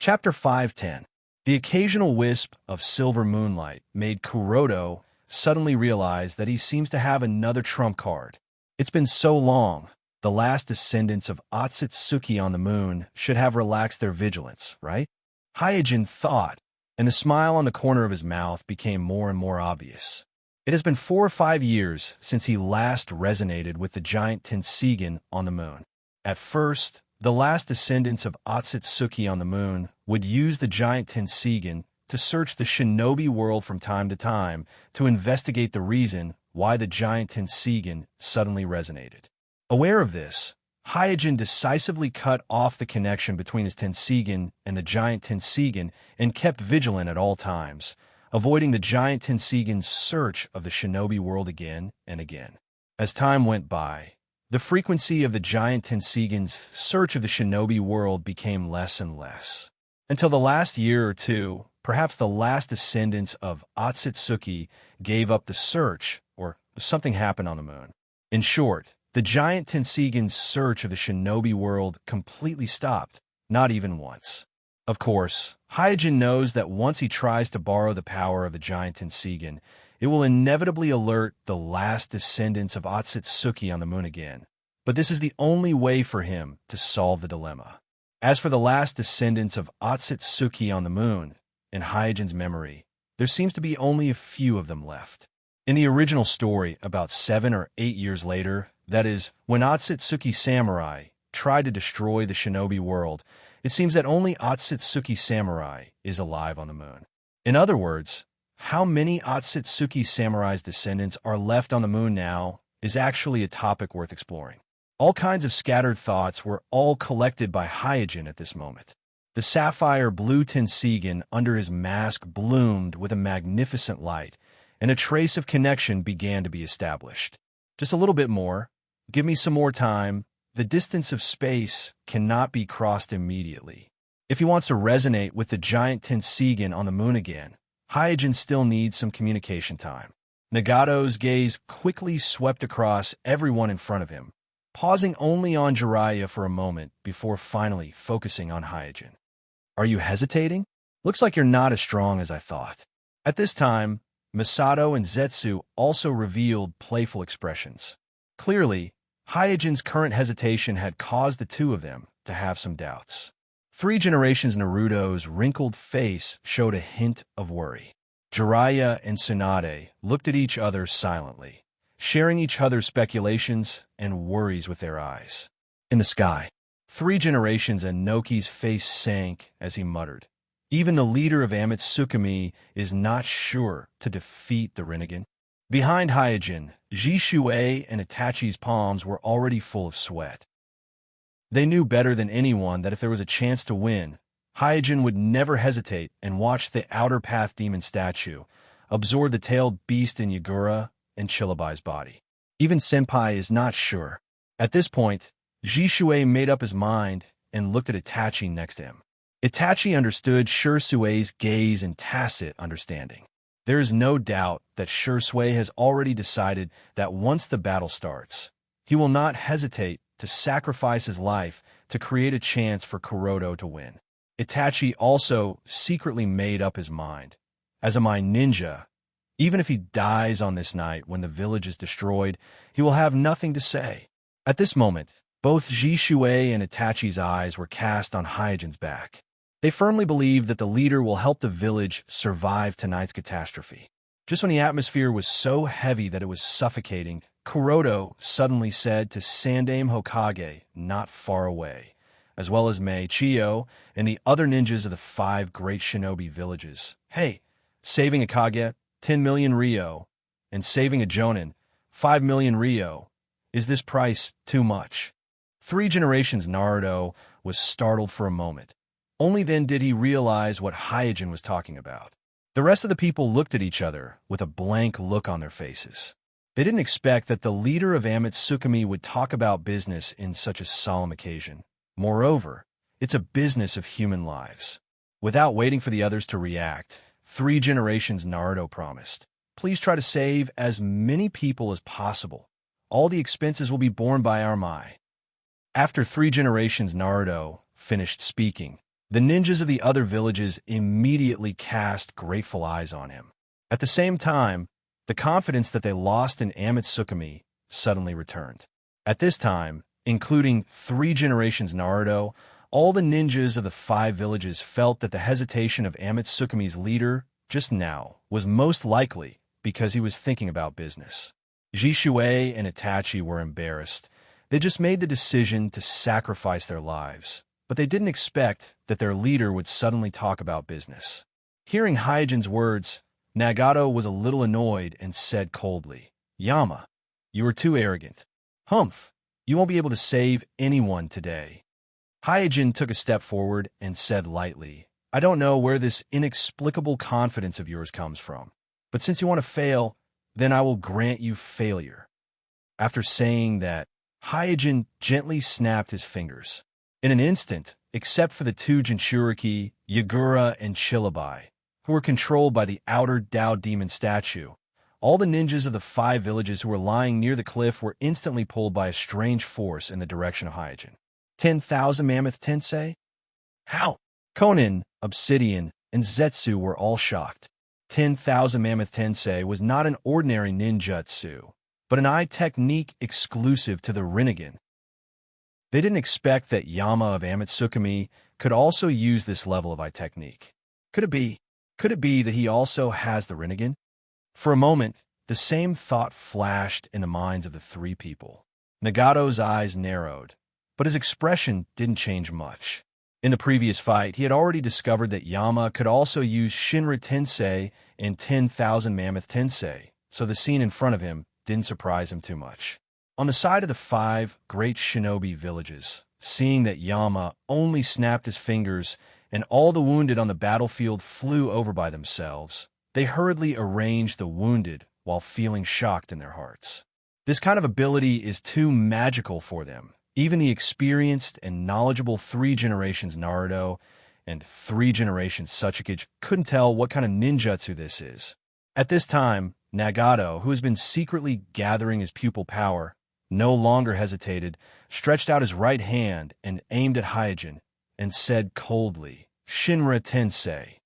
Chapter 510. The occasional wisp of silver moonlight made Kuroda suddenly realize that he seems to have another trump card. It's been so long. The last descendants of Otsutsuki on the moon should have relaxed their vigilance, right? Hyojin thought, and the smile on the corner of his mouth became more and more obvious. It has been 4 or 5 years since he last resonated with the giant Tenseigan on the moon. At first, the last descendants of Otsutsuki on the moon would use the giant Tenseigan to search the shinobi world from time to time to investigate the reason why the giant Tenseigan suddenly resonated. Aware of this, Hyojin decisively cut off the connection between his Tenseigan and the giant Tenseigan and kept vigilant at all times, avoiding the giant Tenseigan's search of the shinobi world again and again. As time went by, the frequency of the giant Tenseigan's search of the shinobi world became less and less. Until the last year or two, perhaps the last descendants of Otsutsuki gave up the search, or something happened on the moon. In short, the giant Tenseigan's search of the shinobi world completely stopped, not even once. Of course, Hyojin knows that once he tries to borrow the power of the giant Tenseigan, it will inevitably alert the last descendants of Otsutsuki on the moon again. But this is the only way for him to solve the dilemma. As for the last descendants of Otsutsuki on the moon, in Hyojin's memory, there seems to be only a few of them left. In the original story, about 7 or 8 years later, that is, when Otsutsuki Samurai tried to destroy the shinobi world, it seems that only Otsutsuki Samurai is alive on the moon. In other words, how many Otsutsuki Samurai's descendants are left on the moon now is actually a topic worth exploring. All kinds of scattered thoughts were all collected by Hyojin at this moment. The sapphire blue Tenseigan under his mask bloomed with a magnificent light, and a trace of connection began to be established. Just a little bit more. Give me some more time. The distance of space cannot be crossed immediately. If he wants to resonate with the giant Tenseigan on the moon again, Hyojin still needs some communication time. Nagato's gaze quickly swept across everyone in front of him, pausing only on Jiraiya for a moment before finally focusing on Hyojin. Are you hesitating? Looks like you're not as strong as I thought. At this time, Masato and Zetsu also revealed playful expressions. Clearly, Hyojin's current hesitation had caused the two of them to have some doubts. 3 generations Naruto's wrinkled face showed a hint of worry. Jiraiya and Tsunade looked at each other silently, sharing each other's speculations and worries with their eyes. In the sky, 3 generations Inoki's face sank as he muttered. Even the leader of Amitsukami is not sure to defeat the Rinnegan. Behind Hyojin, Jishuei and Itachi's palms were already full of sweat. They knew better than anyone that if there was a chance to win, Hyojin would never hesitate and watch the Outer Path Demon statue absorb the tailed beast in Yagura and Chilabai's body. Even Senpai is not sure. At this point, Jishuei made up his mind and looked at Itachi next to him. Itachi understood Shursue's gaze in tacit understanding. There is no doubt that Shursui has already decided that once the battle starts, he will not hesitate to sacrifice his life to create a chance for Kuroda to win. Itachi also secretly made up his mind. As a mind ninja, even if he dies on this night when the village is destroyed, he will have nothing to say. At this moment, both Jishuei and Itachi's eyes were cast on Hyojin's back. They firmly believe that the leader will help the village survive tonight's catastrophe. Just when the atmosphere was so heavy that it was suffocating, Kuroda suddenly said to Sandaime Hokage, not far away, as well as Mei Chiyo and the other ninjas of the 5 great shinobi villages, "Hey, saving a Kage, 10 million Ryo, and saving a Jonin, 5 million Ryo. Is this price too much?" 3 generations Naruto was startled for a moment. Only then did he realize what Hyojin was talking about. The rest of the people looked at each other with a blank look on their faces. They didn't expect that the leader of Amitsukami would talk about business in such a solemn occasion. Moreover, it's a business of human lives. Without waiting for the others to react, 3 generations Naruto promised, "Please try to save as many people as possible. All the expenses will be borne by our Mai." After 3 generations Naruto finished speaking, The ninjas of the other villages immediately cast grateful eyes on him. At the same time, the confidence that they lost in Amatsukomi suddenly returned. At this time, including 3 generations Naruto, all the ninjas of the 5 villages felt that the hesitation of Amatsukomi's leader just now was most likely because he was thinking about business. Jishui and Itachi were embarrassed. They just made the decision to sacrifice their lives, but they didn't expect that their leader would suddenly talk about business. Hearing Hyojin's words, Nagato was a little annoyed and said coldly, "Yama, you are too arrogant. Humph, you won't be able to save anyone today." Hyojin took a step forward and said lightly, "I don't know where this inexplicable confidence of yours comes from, but since you want to fail, then I will grant you failure." After saying that, Hyojin gently snapped his fingers. In an instant, except for the 2 Jinchuriki, Yagura, and Chilabai, who were controlled by the outer Dao demon statue, all the ninjas of the 5 villages who were lying near the cliff were instantly pulled by a strange force in the direction of Hyojin. 10,000 Mammoth Tensei? How? Konin, Obsidian, and Zetsu were all shocked. 10,000 Mammoth Tensei was not an ordinary ninjutsu, but an eye technique exclusive to the Rinnegan. They didn't expect that Yama of Amatsukomi could also use this level of eye technique. Could it be that he also has the Rinnegan? For a moment, the same thought flashed in the minds of the 3 people. Nagato's eyes narrowed, but his expression didn't change much. In the previous fight, he had already discovered that Yama could also use Shinra Tensei and 10,000 Mammoth Tensei, so the scene in front of him didn't surprise him too much. On the side of the 5 great shinobi villages, seeing that Yama only snapped his fingers and all the wounded on the battlefield flew over by themselves, they hurriedly arranged the wounded while feeling shocked in their hearts. This kind of ability is too magical for them. Even the experienced and knowledgeable 3 generations Naruto and 3 generations Sachikage couldn't tell what kind of ninjutsu this is. At this time, Nagato, who has been secretly gathering his pupil power, no longer hesitated, stretched out his right hand and aimed at Hyojin, and said coldly, "Shinra Tensei."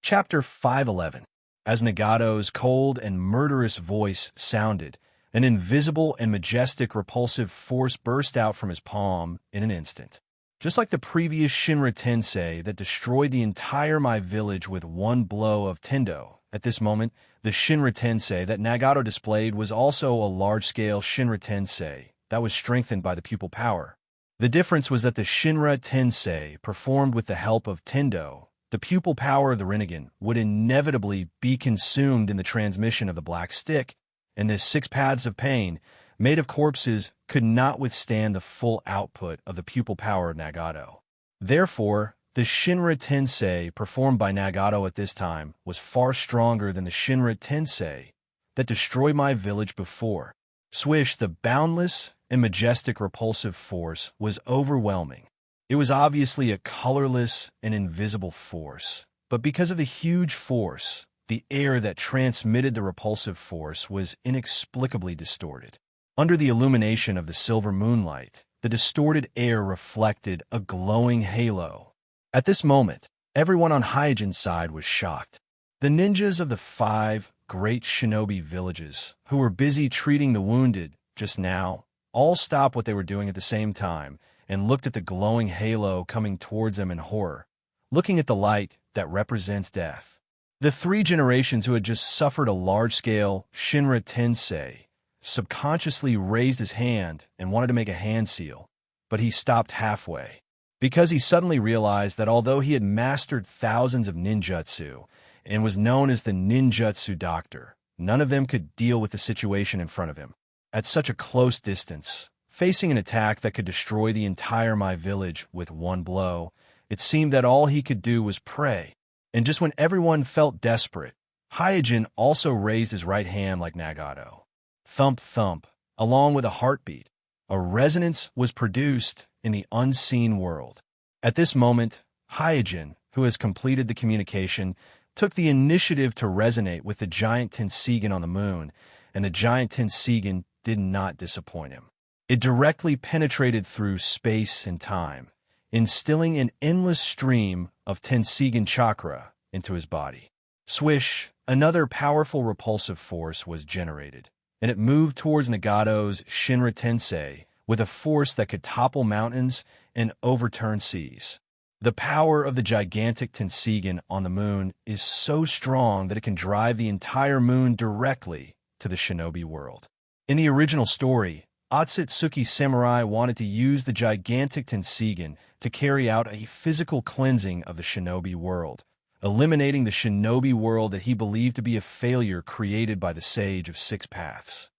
Chapter 511. As Nagato's cold and murderous voice sounded, an invisible and majestic repulsive force burst out from his palm in an instant. Just like the previous Shinra Tensei that destroyed the entire My Village with one blow of Tendo, at this moment, the Shinra Tensei that Nagato displayed was also a large-scale Shinra Tensei that was strengthened by the pupil power. The difference was that the Shinra Tensei performed with the help of Tendo. The pupil power of the Rinnegan would inevitably be consumed in the transmission of the black stick, and the 6 paths of pain, made of corpses, could not withstand the full output of the pupil power of Nagato. Therefore, the Shinra Tensei performed by Nagato at this time was far stronger than the Shinra Tensei that destroyed My Village before. Swish, the boundless and majestic repulsive force was overwhelming. It was obviously a colorless and invisible force, but because of the huge force, the air that transmitted the repulsive force was inexplicably distorted. Under the illumination of the silver moonlight, the distorted air reflected a glowing halo. At this moment, everyone on Hyojin's side was shocked. The ninjas of the 5 great shinobi villages, who were busy treating the wounded just now, all stopped what they were doing at the same time and looked at the glowing halo coming towards them in horror, looking at the light that represents death. The 3 generations who had just suffered a large-scale Shinra Tensei subconsciously raised his hand and wanted to make a hand seal, but he stopped halfway, because he suddenly realized that although he had mastered thousands of ninjutsu and was known as the ninjutsu doctor, none of them could deal with the situation in front of him. At such a close distance, facing an attack that could destroy the entire My Village with one blow, it seemed that all he could do was pray. And just when everyone felt desperate, Hyojin also raised his right hand like Nagato. Thump, thump, along with a heartbeat, a resonance was produced in the unseen world. At this moment, Hyojin, who has completed the communication, took the initiative to resonate with the giant Tenseigan on the moon, and the giant Tenseigan did not disappoint him. It directly penetrated through space and time, instilling an endless stream of Tenseigan chakra into his body. Swish, another powerful repulsive force was generated, and it moved towards Nagato's Shinra Tensei with a force that could topple mountains and overturn seas. The power of the gigantic Tenseigan on the moon is so strong that it can drive the entire moon directly to the shinobi world. In the original story, Otsutsuki Samurai wanted to use the gigantic Tenseigan to carry out a physical cleansing of the shinobi world, eliminating the shinobi world that he believed to be a failure created by the Sage of Six Paths.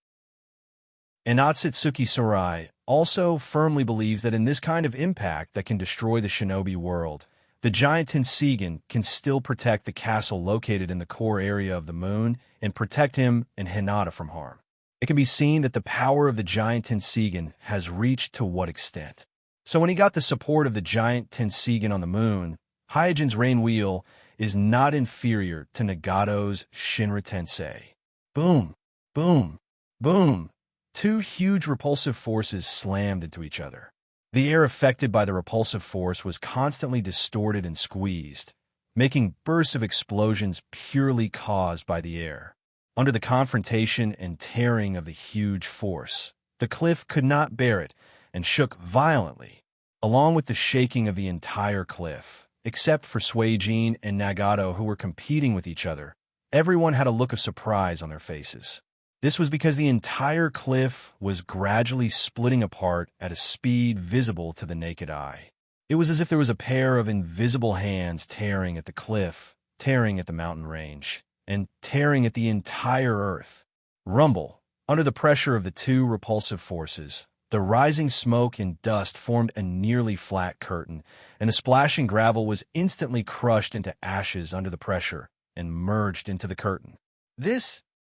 And Otsutsuki Samurai also firmly believes that in this kind of impact that can destroy the shinobi world, the giant Tenseigan can still protect the castle located in the core area of the moon and protect him and Hinata from harm. It can be seen that the power of the giant Tenseigan has reached to what extent. So when he got the support of the giant Tenseigan on the moon, Hyojin's rain wheel is not inferior to Nagato's Shinra Tensei. Boom, boom, boom. Two huge repulsive forces slammed into each other. The air affected by the repulsive force was constantly distorted and squeezed, making bursts of explosions purely caused by the air. Under the confrontation and tearing of the huge force, the cliff could not bear it and shook violently, along with the shaking of the entire cliff. Except for Suijin and Nagato, who were competing with each other, everyone had a look of surprise on their faces. This was because the entire cliff was gradually splitting apart at a speed visible to the naked eye. It was as if there was a pair of invisible hands tearing at the cliff, tearing at the mountain range, and tearing at the entire earth. Rumble. Under the pressure of the two repulsive forces, the rising smoke and dust formed a nearly flat curtain, and the splashing gravel was instantly crushed into ashes under the pressure and merged into the curtain.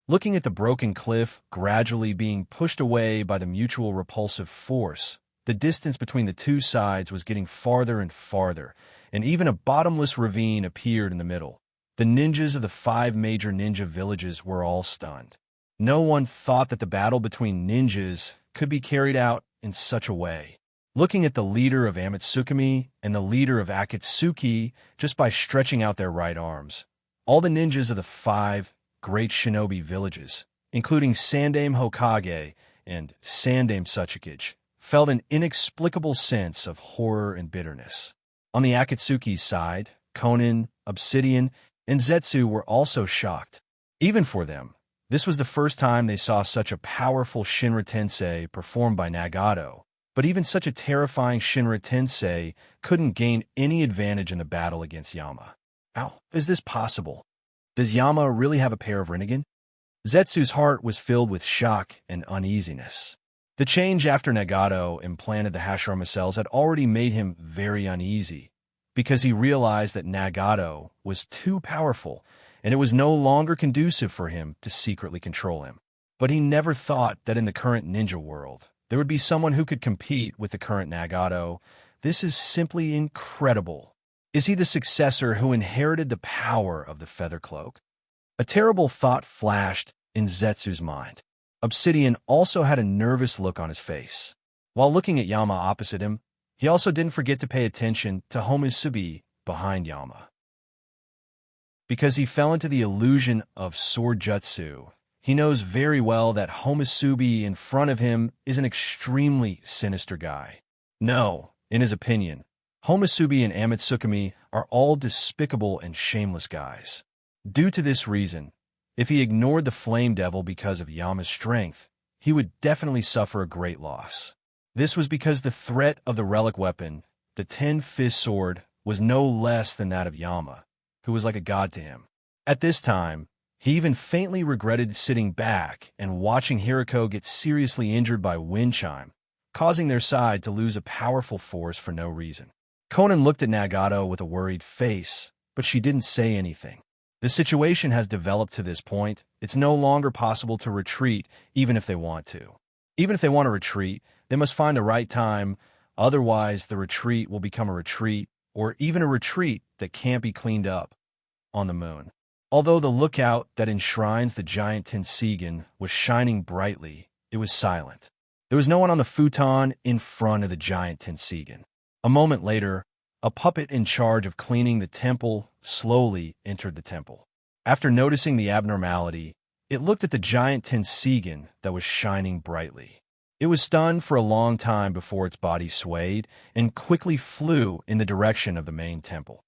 Looking at the broken cliff gradually being pushed away by the mutual repulsive force, the distance between the two sides was getting farther and farther, and even a bottomless ravine appeared in the middle. The ninjas of the 5 major ninja villages were all stunned. No one thought that the battle between ninjas could be carried out in such a way. Looking at the leader of Amatsukami and the leader of Akatsuki just by stretching out their right arms, all the ninjas of the 5 great shinobi villages, including Sandame Hokage and Sandame Tsuchikage, felt an inexplicable sense of horror and bitterness. On the Akatsuki's side, Konan, Obsidian, and Zetsu were also shocked. Even for them, this was the first time they saw such a powerful Shinra Tensei performed by Nagato, but even such a terrifying Shinra Tensei couldn't gain any advantage in the battle against Yama. How is this possible? Does Yama really have a pair of Rinnegan? Zetsu's heart was filled with shock and uneasiness. The change after Nagato implanted the Hashirama cells had already made him very uneasy, because he realized that Nagato was too powerful, and it was no longer conducive for him to secretly control him. But he never thought that in the current ninja world, there would be someone who could compete with the current Nagato. This is simply incredible. Is he the successor who inherited the power of the feather cloak? A terrible thought flashed in Zetsu's mind. Obsidian also had a nervous look on his face. While looking at Yama opposite him, he also didn't forget to pay attention to Homusubi behind Yama. Because he fell into the illusion of sword jutsu, he knows very well that Homusubi in front of him is an extremely sinister guy. No, in his opinion, Homusubi and Amatsukami are all despicable and shameless guys. Due to this reason, if he ignored the Flame Devil because of Yama's strength, he would definitely suffer a great loss. This was because the threat of the relic weapon, the 10-fist sword, was no less than that of Yama, who was like a god to him. At this time, he even faintly regretted sitting back and watching Hirako get seriously injured by wind chime, causing their side to lose a powerful force for no reason. Konan looked at Nagato with a worried face, but she didn't say anything. The situation has developed to this point. It's no longer possible to retreat even if they want to. Even if they want to retreat, they must find the right time, otherwise the retreat will become a retreat, or even a retreat that can't be cleaned up on the moon. Although the lookout that enshrines the giant Tenseigan was shining brightly, it was silent. There was no one on the futon in front of the giant Tenseigan. A moment later, a puppet in charge of cleaning the temple slowly entered the temple. After noticing the abnormality, it looked at the giant Tenseigan that was shining brightly. It was stunned for a long time before its body swayed and quickly flew in the direction of the main temple.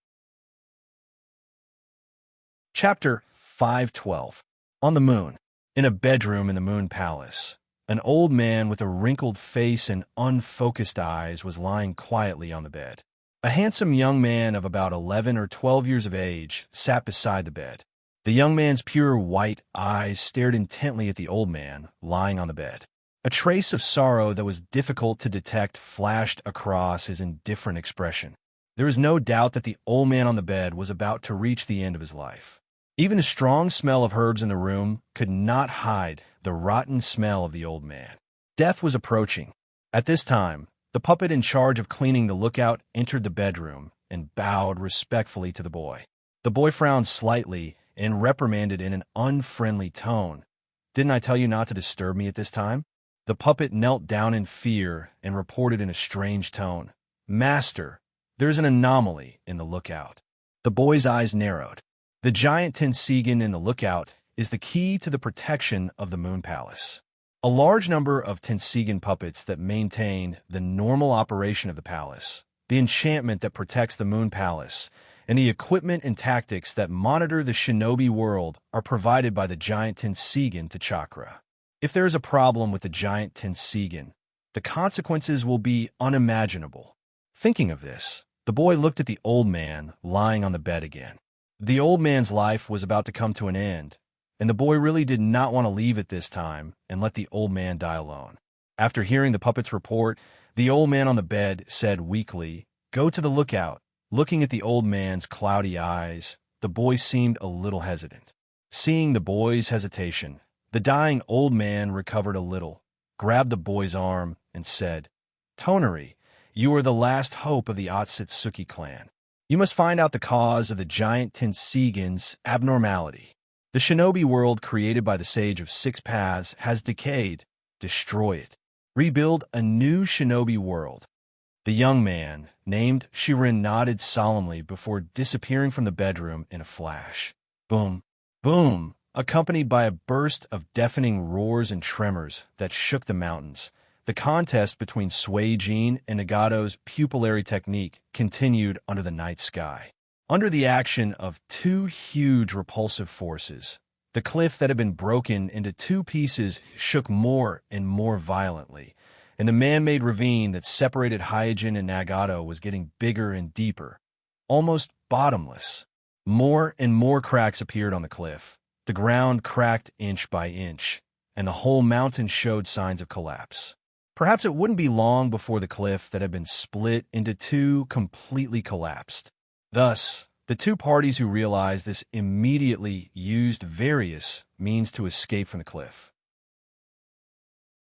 Chapter 512. On the Moon. In a bedroom in the Moon Palace, an old man with a wrinkled face and unfocused eyes was lying quietly on the bed. A handsome young man of about 11 or 12 years of age sat beside the bed. The young man's pure white eyes stared intently at the old man lying on the bed. A trace of sorrow that was difficult to detect flashed across his indifferent expression. There was no doubt that the old man on the bed was about to reach the end of his life. Even the strong smell of herbs in the room could not hide the rotten smell of the old man. Death was approaching. At this time, the puppet in charge of cleaning the lookout entered the bedroom and bowed respectfully to the boy. The boy frowned slightly and reprimanded in an unfriendly tone. "Didn't I tell you not to disturb me at this time?" The puppet knelt down in fear and reported in a strange tone, "Master, there's an anomaly in the lookout." The boy's eyes narrowed. The giant Tenseigan in the lookout is the key to the protection of the Moon Palace. A large number of Tenseigan puppets that maintain the normal operation of the palace, the enchantment that protects the Moon Palace, and the equipment and tactics that monitor the shinobi world are provided by the giant Tenseigan to Chakra. If there is a problem with the giant Tenseigan, the consequences will be unimaginable. Thinking of this, the boy looked at the old man lying on the bed again. The old man's life was about to come to an end, and the boy really did not want to leave at this time and let the old man die alone. After hearing the puppet's report, the old man on the bed said weakly, "Go to the lookout." Looking at the old man's cloudy eyes, the boy seemed a little hesitant. Seeing the boy's hesitation, the dying old man recovered a little, grabbed the boy's arm, and said, "Toneri, you are the last hope of the Otsutsuki clan. You must find out the cause of the giant Tenseigan's abnormality. The shinobi world created by the Sage of Six Paths has decayed. Destroy it. Rebuild a new shinobi world." The young man, named Shirin, nodded solemnly before disappearing from the bedroom in a flash. Boom, boom, accompanied by a burst of deafening roars and tremors that shook the mountains. The contest between Tenseigan and Nagato's pupillary technique continued under the night sky. Under the action of two huge repulsive forces, the cliff that had been broken into two pieces shook more and more violently, and the man-made ravine that separated Hyojin and Nagato was getting bigger and deeper, almost bottomless. More and more cracks appeared on the cliff. The ground cracked inch by inch, and the whole mountain showed signs of collapse. Perhaps it wouldn't be long before the cliff that had been split into two completely collapsed. Thus, the two parties who realized this immediately used various means to escape from the cliff.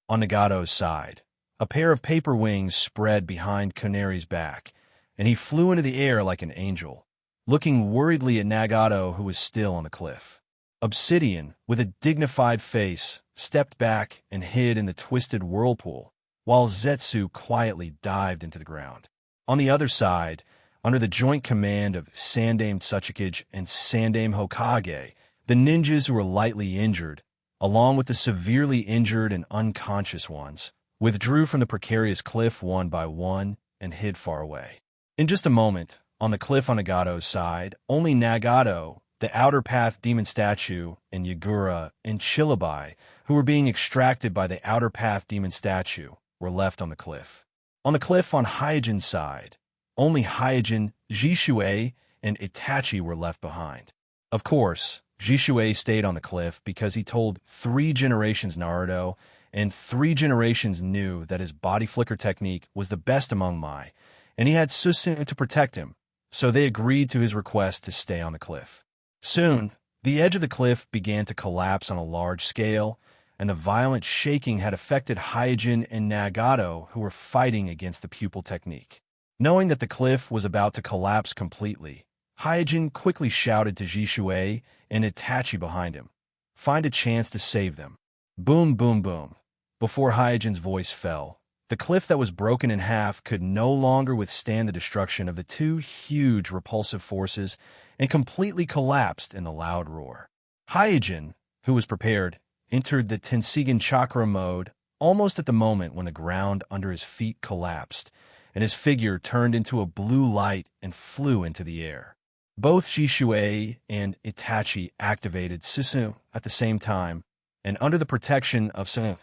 On Nagato's side, a pair of paper wings spread behind Koneri's back, and he flew into the air like an angel, looking worriedly at Nagato, who was still on the cliff. Obsidian, with a dignified face, stepped back and hid in the twisted whirlpool, while Zetsu quietly dived into the ground. On the other side, under the joint command of Sandame Tsuchikage and Sandame Hokage, the ninjas who were lightly injured, along with the severely injured and unconscious ones, withdrew from the precarious cliff one by one and hid far away. In just a moment, on the cliff on Nagato's side, only Nagato, the Outer Path demon statue, and Yagura and Chilabai, who were being extracted by the Outer Path demon statue, were left on the cliff. On the cliff on Hyojin's side, only Hyojin, Jishue, and Itachi were left behind. Of course, Jishue stayed on the cliff because he told 3 generations Naruto, and 3 generations knew that his body flicker technique was the best among Mai, and he had Susanoo to protect him, so they agreed to his request to stay on the cliff. Soon, the edge of the cliff began to collapse on a large scale, and the violent shaking had affected Hyojin and Nagato, who were fighting against the pupil technique. Knowing that the cliff was about to collapse completely, Hyojin quickly shouted to Jishue and Itachi behind him, "Find a chance to save them." Boom, boom, boom. Before Hyojin's voice fell, The cliff that was broken in half could no longer withstand the destruction of the two huge repulsive forces and completely collapsed in the loud roar. Hyojin, who was prepared, entered the Tenseigan chakra mode almost at the moment when the ground under his feet collapsed, and his figure turned into a blue light and flew into the air. Both Jishuei and Itachi activated Susu at the same time, and under the protection of Susu,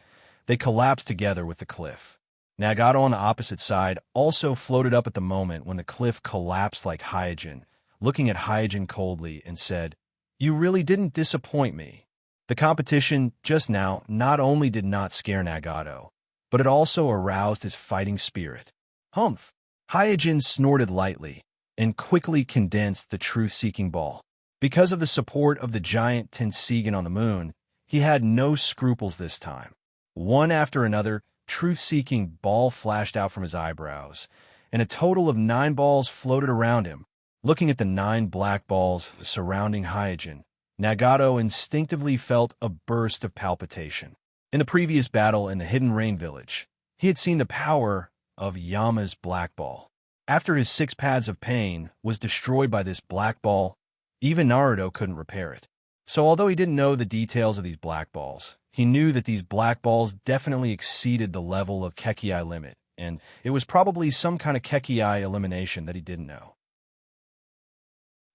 they collapsed together with the cliff. Nagato on the opposite side also floated up at the moment when the cliff collapsed like Hyojin, looking at Hyojin coldly and said, "You really didn't disappoint me." The competition just now not only did not scare Nagato, but it also aroused his fighting spirit. Humph! Hyojin snorted lightly and quickly condensed the truth-seeking ball. Because of the support of the giant Tenseigan on the moon, he had no scruples this time. One after another, truth-seeking ball flashed out from his eyebrows, and a total of 9 balls floated around him. Looking at the 9 black balls surrounding Hyojin, Nagato instinctively felt a burst of palpitation. In the previous battle in the Hidden Rain Village, he had seen the power of Yama's black ball. After his 6 paths of pain was destroyed by this black ball, even Naruto couldn't repair it. So although he didn't know the details of these black balls, he knew that these black balls definitely exceeded the level of Kekiai limit, and it was probably some kind of Kekiai elimination that he didn't know.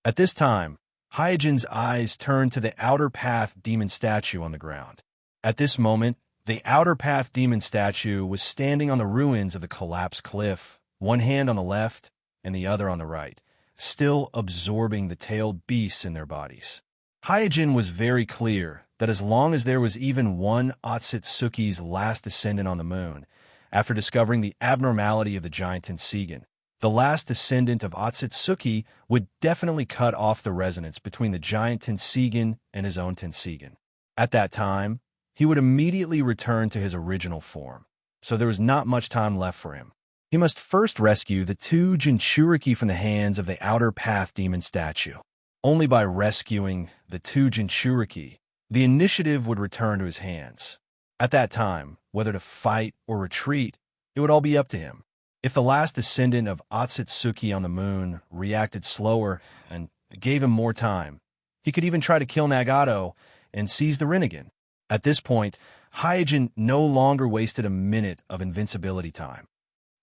At this time, Hyojin's eyes turned to the Outer Path demon statue on the ground. At this moment, the Outer Path demon statue was standing on the ruins of the collapsed cliff, one hand on the left and the other on the right, still absorbing the tailed beasts in their bodies. Hyojin was very clear that as long as there was even one Otsutsuki's last descendant on the moon, after discovering the abnormality of the giant Tenseigan, the last descendant of Otsutsuki would definitely cut off the resonance between the giant Tenseigan and his own Tenseigan. At that time, he would immediately return to his original form, so there was not much time left for him. He must first rescue the 2 Jinchuriki from the hands of the Outer Path demon statue. Only by rescuing the 2 Jinchuriki, the initiative would return to his hands. At that time, whether to fight or retreat, it would all be up to him. If the last descendant of Otsutsuki on the moon reacted slower and gave him more time, he could even try to kill Nagato and seize the Rinnegan. At this point, Hyojin no longer wasted a minute of invincibility time.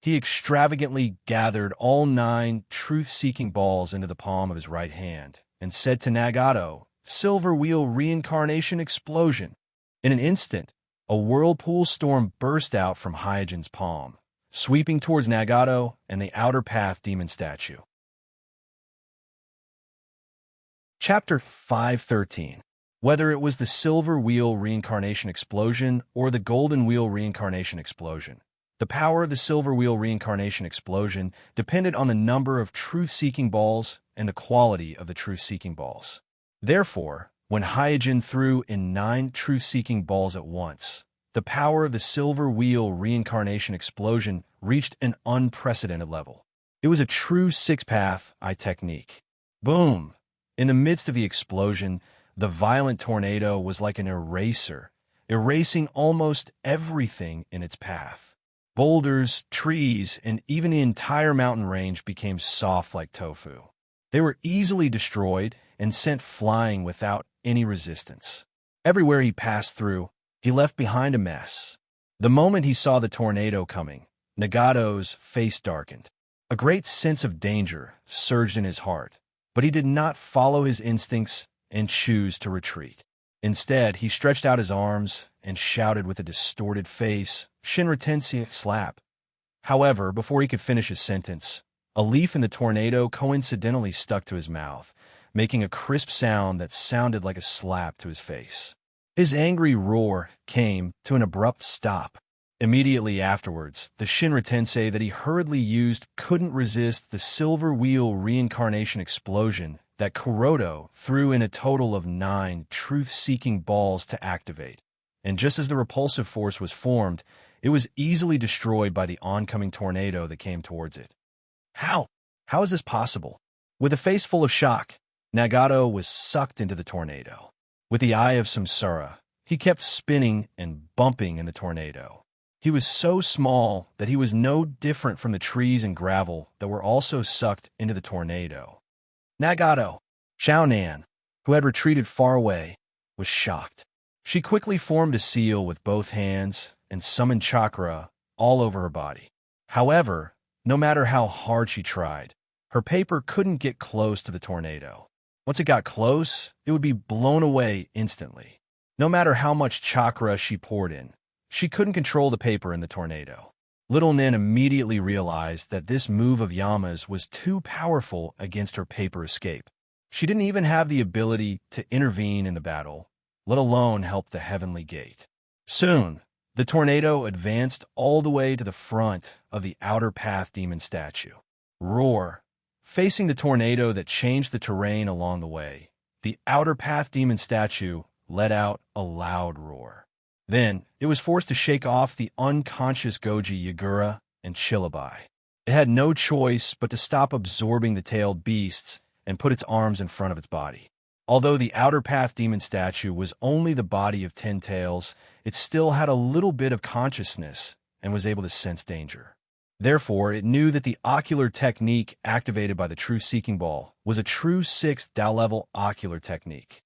He extravagantly gathered all 9 truth-seeking balls into the palm of his right hand and said to Nagato, "Silver Wheel Reincarnation Explosion." In an instant, a whirlpool storm burst out from Hyojin's palm, sweeping towards Nagato and the Outer Path demon statue. Chapter 513. Whether it was the Silver Wheel Reincarnation Explosion or the Golden Wheel Reincarnation Explosion, the power of the Silver Wheel Reincarnation Explosion depended on the number of truth-seeking balls and the quality of the truth-seeking balls. Therefore, when Hyojin threw in 9 truth-seeking balls at once, the power of the Silver Wheel Reincarnation Explosion reached an unprecedented level. It was a true 6-path eye technique. Boom! In the midst of the explosion, the violent tornado was like an eraser, erasing almost everything in its path. Boulders, trees, and even the entire mountain range became soft like tofu. They were easily destroyed and sent flying without any resistance. Everywhere he passed through, he left behind a mess. The moment he saw the tornado coming, Nagato's face darkened. A great sense of danger surged in his heart, but he did not follow his instincts and choose to retreat. Instead, he stretched out his arms and shouted with a distorted face, "Shinra Tensei slap." However, before he could finish his sentence, a leaf in the tornado coincidentally stuck to his mouth, making a crisp sound that sounded like a slap to his face. His angry roar came to an abrupt stop. Immediately afterwards, the Shinra Tensei that he hurriedly used couldn't resist the Silver Wheel Reincarnation Explosion that Kuroda threw in a total of 9 truth-seeking balls to activate. And just as the repulsive force was formed, it was easily destroyed by the oncoming tornado that came towards it. How? How is this possible? With a face full of shock, Nagato was sucked into the tornado. With the eye of samsara, he kept spinning and bumping in the tornado. He was so small that he was no different from the trees and gravel that were also sucked into the tornado. Nagato, Xiaonan, who had retreated far away, was shocked. She quickly formed a seal with both hands and summoned chakra all over her body. However, no matter how hard she tried, her paper couldn't get close to the tornado. Once it got close, it would be blown away instantly. No matter how much chakra she poured in, she couldn't control the paper in the tornado. Little Nin immediately realized that this move of Yama's was too powerful against her paper escape. She didn't even have the ability to intervene in the battle, let alone help the heavenly gate. Soon, the tornado advanced all the way to the front of the outer path demon statue. Roar! Facing the tornado that changed the terrain along the way, the outer path demon statue let out a loud roar. Then, it was forced to shake off the unconscious Goji Yagura and Chillabai. It had no choice but to stop absorbing the tailed beasts and put its arms in front of its body. Although the outer path demon statue was only the body of 10 tails, it still had a little bit of consciousness and was able to sense danger. Therefore, it knew that the ocular technique activated by the true seeking ball was a true 6th Dao level ocular technique.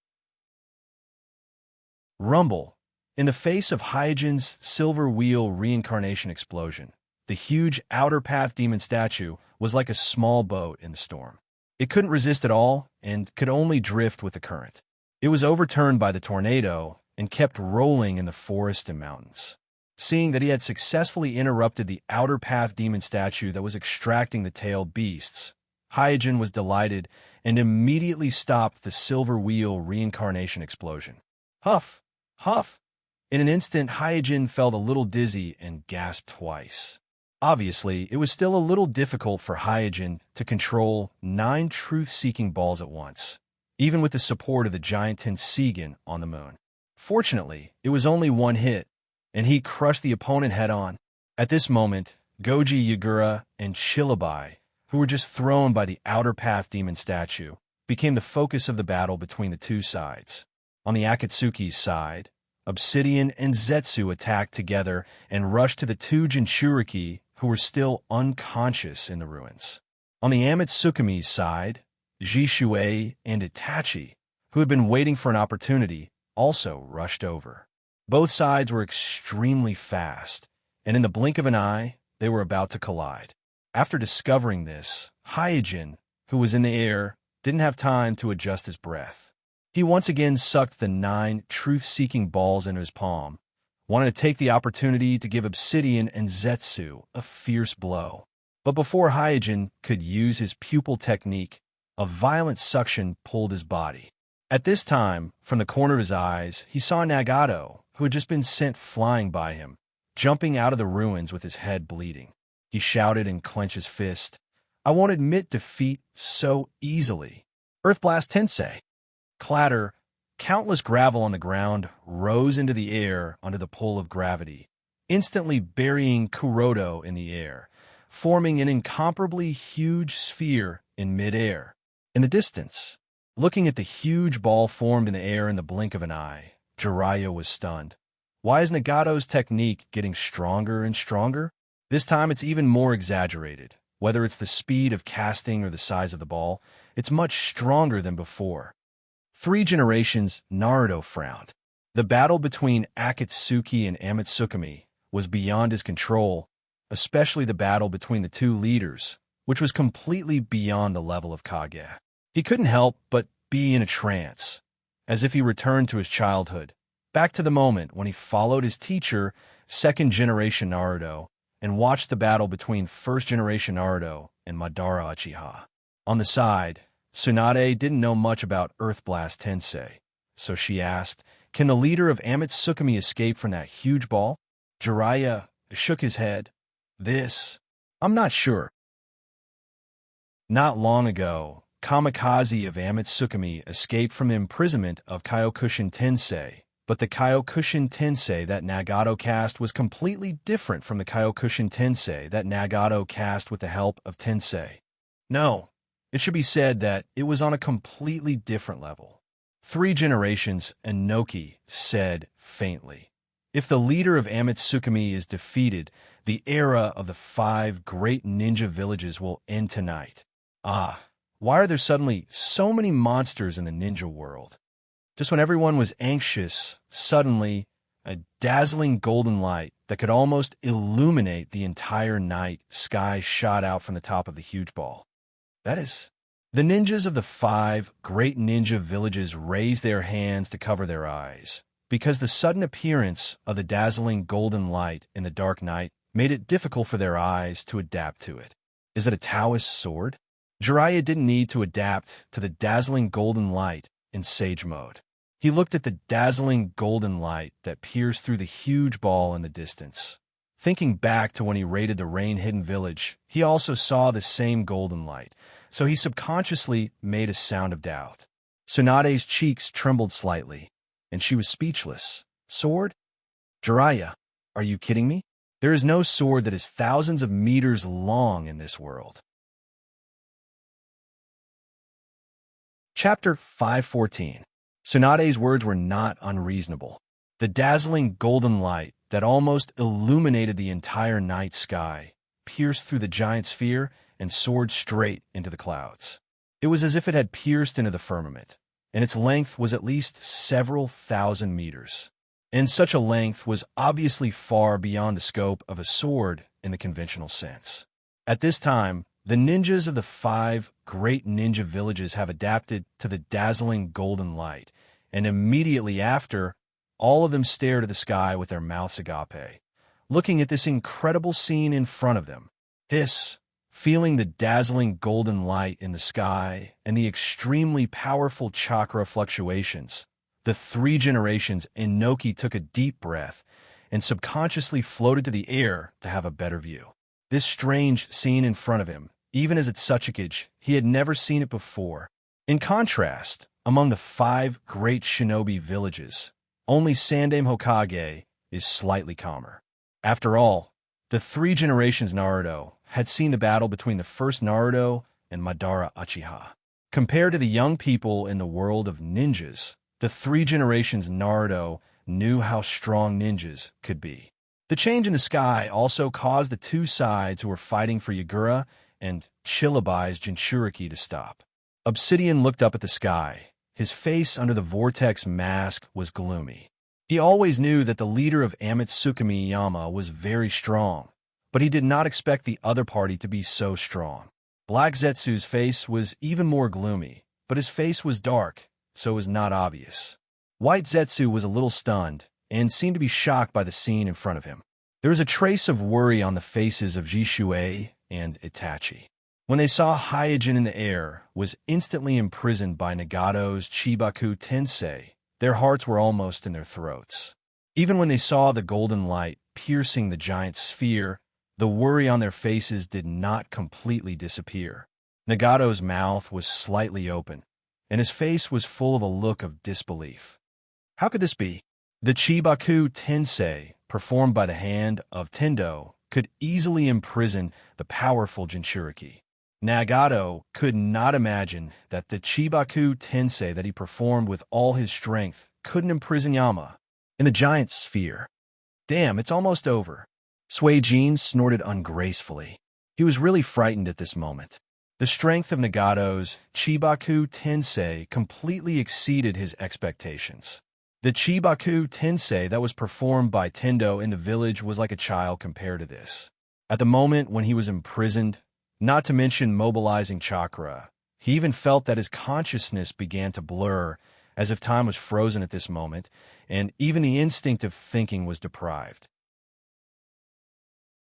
Rumble. In the face of Hyojin's silver wheel reincarnation explosion, the huge outer path demon statue was like a small boat in the storm. It couldn't resist at all and could only drift with the current. It was overturned by the tornado and kept rolling in the forest and mountains. Seeing that he had successfully interrupted the outer path demon statue that was extracting the tailed beasts, Hyojin was delighted and immediately stopped the silver wheel reincarnation explosion. Huff! Huff! In an instant, Hyojin felt a little dizzy and gasped twice. Obviously, it was still a little difficult for Hyojin to control 9 truth-seeking balls at once, even with the support of the giant Tenseigan on the moon. Fortunately, it was only one hit, and he crushed the opponent head-on. At this moment, Goji Yagura and Chillabai, who were just thrown by the outer path demon statue, became the focus of the battle between the two sides. On the Akatsuki's side, Obsidian and Zetsu attacked together and rushed to the 2 Jinchuriki who were still unconscious in the ruins. On the Amatsukumi's side, Jishuei and Itachi, who had been waiting for an opportunity, also rushed over. Both sides were extremely fast, and in the blink of an eye, they were about to collide. After discovering this, Hyojin, who was in the air, didn't have time to adjust his breath. He once again sucked the 9 truth-seeking balls into his palm, wanted to take the opportunity to give Obsidian and Zetsu a fierce blow. But before Hyojin could use his pupil technique, a violent suction pulled his body. At this time, from the corner of his eyes, he saw Nagato, who had just been sent flying by him, jumping out of the ruins with his head bleeding. He shouted and clenched his fist. "I won't admit defeat so easily. Earth Blast Tensei." Clatter, countless gravel on the ground rose into the air under the pull of gravity, instantly burying Kuroto in the air, forming an incomparably huge sphere in midair. In the distance, looking at the huge ball formed in the air in the blink of an eye, Jiraiya was stunned. Why is Nagato's technique getting stronger and stronger? This time it's even more exaggerated. Whether it's the speed of casting or the size of the ball, it's much stronger than before. 3 generations, Naruto frowned. The battle between Akatsuki and Amatsukumi was beyond his control, especially the battle between the 2 leaders, which was completely beyond the level of Kage. He couldn't help but be in a trance, as if he returned to his childhood, back to the moment when he followed his teacher, 2nd generation Naruto, and watched the battle between 1st generation Naruto and Madara Uchiha. On the side, Tsunade didn't know much about Earth Blast Tensei, so she asked, "Can the leader of Amatsukumi escape from that huge ball?" Jiraiya shook his head. I'm not sure. Not long ago, Kamikaze of Amatsukumi escaped from the imprisonment of Kyokushin Tensei, but the Kyokushin Tensei that Nagato cast was completely different from the Kyokushin Tensei that Nagato cast with the help of Tensei. No. It should be said that it was on a completely different level. 3 generations, Inoki said faintly. If the leader of Amitsukami is defeated, the era of the 5 great ninja villages will end tonight. Ah, why are there suddenly so many monsters in the ninja world? Just when everyone was anxious, suddenly, a dazzling golden light that could almost illuminate the entire night sky shot out from the top of the huge ball. That is, the ninjas of the 5 great ninja villages raised their hands to cover their eyes, because the sudden appearance of the dazzling golden light in the dark night made it difficult for their eyes to adapt to it. Is it a Taoist sword? Jiraiya didn't need to adapt to the dazzling golden light in sage mode. He looked at the dazzling golden light that pierced through the huge ball in the distance. Thinking back to when he raided the rain-hidden village, he also saw the same golden light, so he subconsciously made a sound of doubt. Tsunade's cheeks trembled slightly, and she was speechless. Sword? Jiraiya, are you kidding me? There is no sword that is thousands of meters long in this world. Chapter 514. Tsunade's words were not unreasonable. The dazzling golden light that almost illuminated the entire night sky pierced through the giant sphere and soared straight into the clouds. It was as if it had pierced into the firmament, and its length was at least several thousand meters. And such a length was obviously far beyond the scope of a sword in the conventional sense. At this time, the ninjas of the 5 great ninja villages have adapted to the dazzling golden light, and immediately after, all of them stare to the sky with their mouths agape, looking at this incredible scene in front of them. Feeling the dazzling golden light in the sky and the extremely powerful chakra fluctuations, the 3 generations Inoki took a deep breath and subconsciously floated to the air to have a better view. This strange scene in front of him, even as at such a age, he had never seen it before. In contrast, among the 5 great shinobi villages, only Sandaime Hokage is slightly calmer. After all, the 3 generations Naruto had seen the battle between the first Naruto and Madara Uchiha. Compared to the young people in the world of ninjas, the 3 generations Naruto knew how strong ninjas could be. The change in the sky also caused the 2 sides who were fighting for Yagura and Chilabai's Jinchuriki to stop. Obsidian looked up at the sky. His face under the vortex mask was gloomy. He always knew that the leader of Amitsukami Yama was very strong, but he did not expect the other party to be so strong. Black Zetsu's face was even more gloomy, but his face was dark, so it was not obvious. White Zetsu was a little stunned and seemed to be shocked by the scene in front of him. There was a trace of worry on the faces of Jishuei and Itachi. When they saw Hyojin in the air was instantly imprisoned by Nagato's Chibaku Tensei, their hearts were almost in their throats. Even when they saw the golden light piercing the giant sphere, the worry on their faces did not completely disappear. Nagato's mouth was slightly open, and his face was full of a look of disbelief. How could this be? The Chibaku Tensei, performed by the hand of Tendo, could easily imprison the powerful Jinchuriki. Nagato could not imagine that the Chibaku Tensei that he performed with all his strength couldn't imprison Yama in the giant sphere. Damn, it's almost over. Suijin snorted ungracefully. He was really frightened at this moment. The strength of Nagato's Chibaku Tensei completely exceeded his expectations. The Chibaku Tensei that was performed by Tendo in the village was like a child compared to this. At the moment when he was imprisoned, not to mention mobilizing chakra, he even felt that his consciousness began to blur, as if time was frozen at this moment, and even the instinct of thinking was deprived.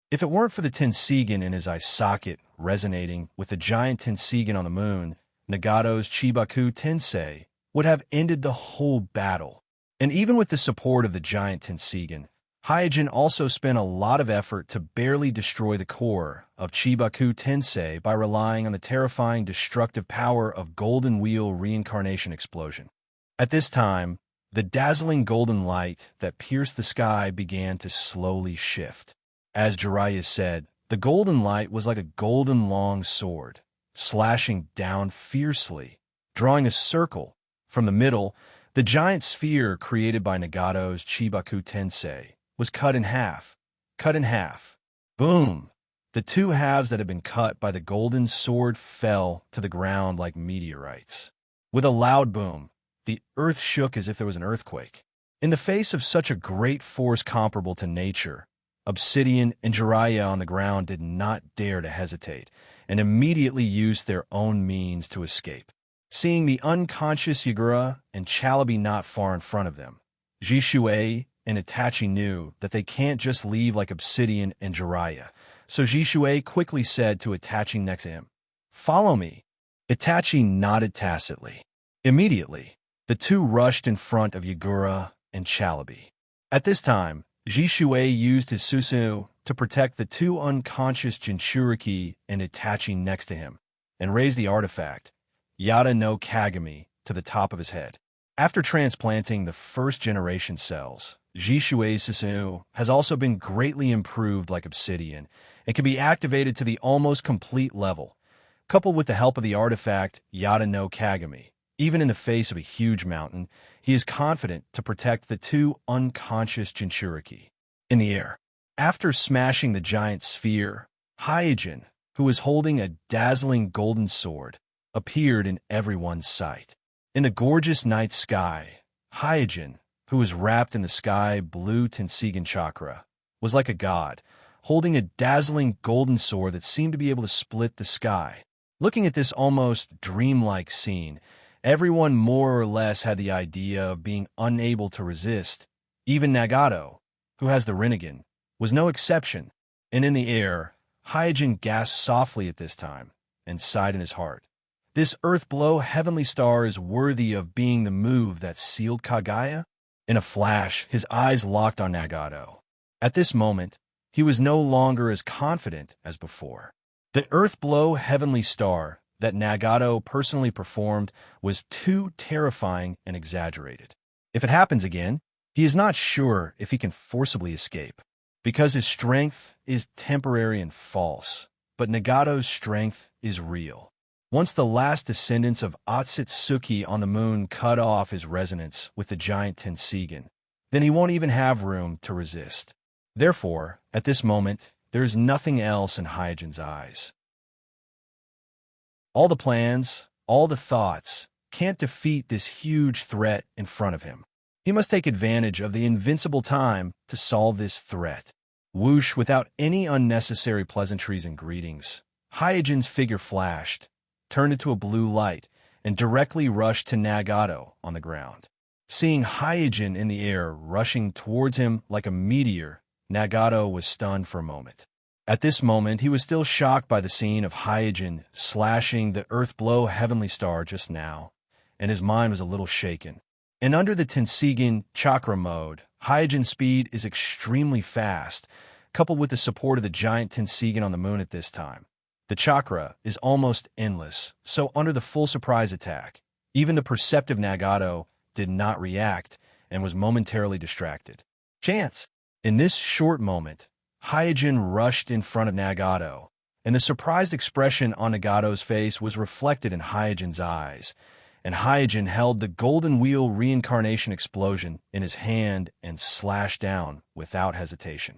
If it weren't for the Tenseigan in his eye socket resonating with the giant Tenseigan on the moon, Nagato's Chibaku Tensei would have ended the whole battle. And even with the support of the giant Tenseigan, Hyojin also spent a lot of effort to barely destroy the core of Chibaku Tensei by relying on the terrifying destructive power of Golden Wheel Reincarnation Explosion. At this time, the dazzling golden light that pierced the sky began to slowly shift. As Jiraiya said, the golden light was like a golden long sword, slashing down fiercely, drawing a circle. From the middle, the giant sphere created by Nagato's Chibaku Tensei was cut in half. Cut in half. Boom! The two halves that had been cut by the golden sword fell to the ground like meteorites. With a loud boom, the earth shook as if there was an earthquake. In the face of such a great force comparable to nature, Obsidian and Jiraiya on the ground did not dare to hesitate, and immediately used their own means to escape. Seeing the unconscious Yagura and Chalabi not far in front of them, Jishuei and Itachi knew that they can't just leave like Obsidian and Jiraiya, so Jishuei quickly said to Itachi next to him, "Follow me." Itachi nodded tacitly. Immediately, the two rushed in front of Yagura and Chalabi. At this time, Jishuei used his Susu to protect the two unconscious Jinchuriki and Itachi next to him, and raised the artifact, Yada no Kagami, to the top of his head. After transplanting the first-generation cells, Jishuei's Susu has also been greatly improved like Obsidian, and can be activated to the almost complete level. Coupled with the help of the artifact Yada no Kagami, even in the face of a huge mountain, he is confident to protect the two unconscious Jinchuriki. In the air, after smashing the giant sphere, Hyojin, who was holding a dazzling golden sword, appeared in everyone's sight. In the gorgeous night sky, Hyojin, who was wrapped in the sky blue Tenseigan chakra, was like a god, holding a dazzling golden sword that seemed to be able to split the sky. Looking at this almost dreamlike scene, everyone more or less had the idea of being unable to resist. Even Nagato, who has the Rinnegan, was no exception, and in the air, Hyojin gasped softly at this time, and sighed in his heart. This earth-blow heavenly star is worthy of being the move that sealed Kagaya? In a flash, his eyes locked on Nagato. At this moment, he was no longer as confident as before. The earth-blow heavenly star that Nagato personally performed was too terrifying and exaggerated. If it happens again, he is not sure if he can forcibly escape, because his strength is temporary and false, but Nagato's strength is real. Once the last descendants of Otsutsuki on the moon cut off his resonance with the giant Tenseigan, then he won't even have room to resist. Therefore, at this moment, there is nothing else in Hyojin's eyes. All the plans, all the thoughts, can't defeat this huge threat in front of him. He must take advantage of the invincible time to solve this threat. Whoosh, without any unnecessary pleasantries and greetings, Hyojin's figure flashed, turned into a blue light, and directly rushed to Nagato on the ground. Seeing Hyojin in the air rushing towards him like a meteor, Nagato was stunned for a moment. At this moment, he was still shocked by the scene of Hyojin slashing the earth-blow heavenly star just now, and his mind was a little shaken. And under the Tenseigan chakra mode, Hyojin's speed is extremely fast, coupled with the support of the giant Tenseigan on the moon at this time. The chakra is almost endless, so under the full surprise attack, even the perceptive Nagato did not react and was momentarily distracted. Chance! In this short moment, Hyojin rushed in front of Nagato, and the surprised expression on Nagato's face was reflected in Hyojin's eyes, and Hyojin held the golden wheel reincarnation explosion in his hand and slashed down without hesitation.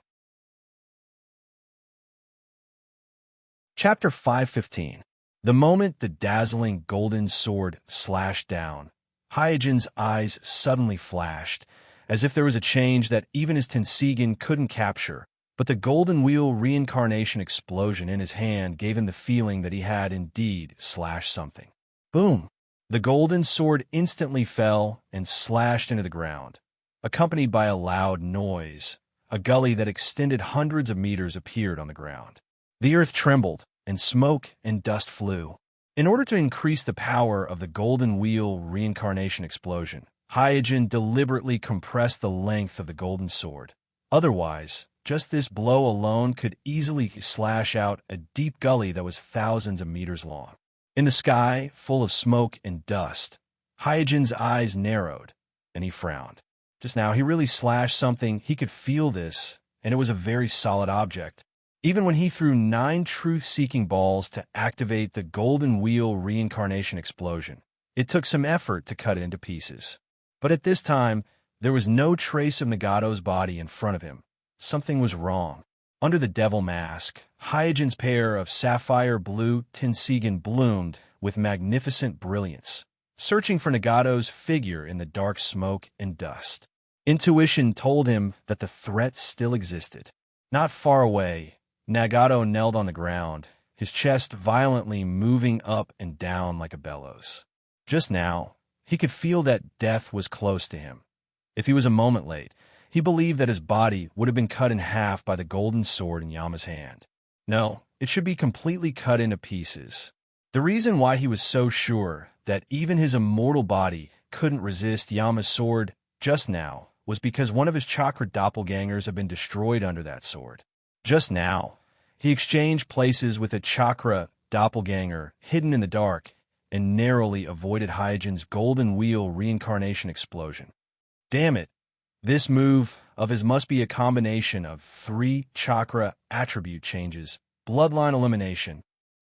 Chapter 515. The moment the dazzling golden sword slashed down, Hyojin's eyes suddenly flashed, as if there was a change that even his Tenseigan couldn't capture, but the golden wheel reincarnation explosion in his hand gave him the feeling that he had indeed slashed something. Boom! The golden sword instantly fell and slashed into the ground, accompanied by a loud noise. A gully that extended hundreds of meters appeared on the ground. The earth trembled, and smoke and dust flew. In order to increase the power of the golden wheel reincarnation explosion, Hyojin deliberately compressed the length of the golden sword. Otherwise, just this blow alone could easily slash out a deep gully that was thousands of meters long. In the sky, full of smoke and dust, Hyojin's eyes narrowed, and he frowned. Just now, he really slashed something. He could feel this, and it was a very solid object. Even when he threw 9 truth-seeking balls to activate the golden wheel reincarnation explosion, it took some effort to cut it into pieces. But at this time, there was no trace of Nagato's body in front of him, something was wrong. Under the devil mask, Hyojin's pair of sapphire blue Tenseigan bloomed with magnificent brilliance, searching for Nagato's figure in the dark smoke and dust. Intuition told him that the threat still existed. Not far away, Nagato knelt on the ground, his chest violently moving up and down like a bellows. Just now, he could feel that death was close to him. If he was a moment late, he believed that his body would have been cut in half by the golden sword in Yama's hand. No, it should be completely cut into pieces. The reason why he was so sure that even his immortal body couldn't resist Yama's sword just now was because one of his chakra doppelgangers had been destroyed under that sword. Just now, he exchanged places with a chakra doppelganger hidden in the dark and narrowly avoided Hyojin's golden wheel reincarnation explosion. Damn it! This move of his must be a combination of 3 chakra attribute changes, bloodline elimination.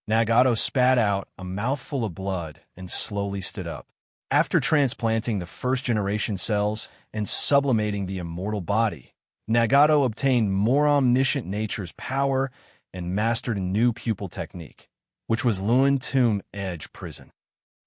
Nagato spat out a mouthful of blood and slowly stood up. After transplanting the first-generation cells and sublimating the immortal body, Nagato obtained more omniscient nature's power and mastered a new pupil technique, which was Luen Tomb Edge Prison.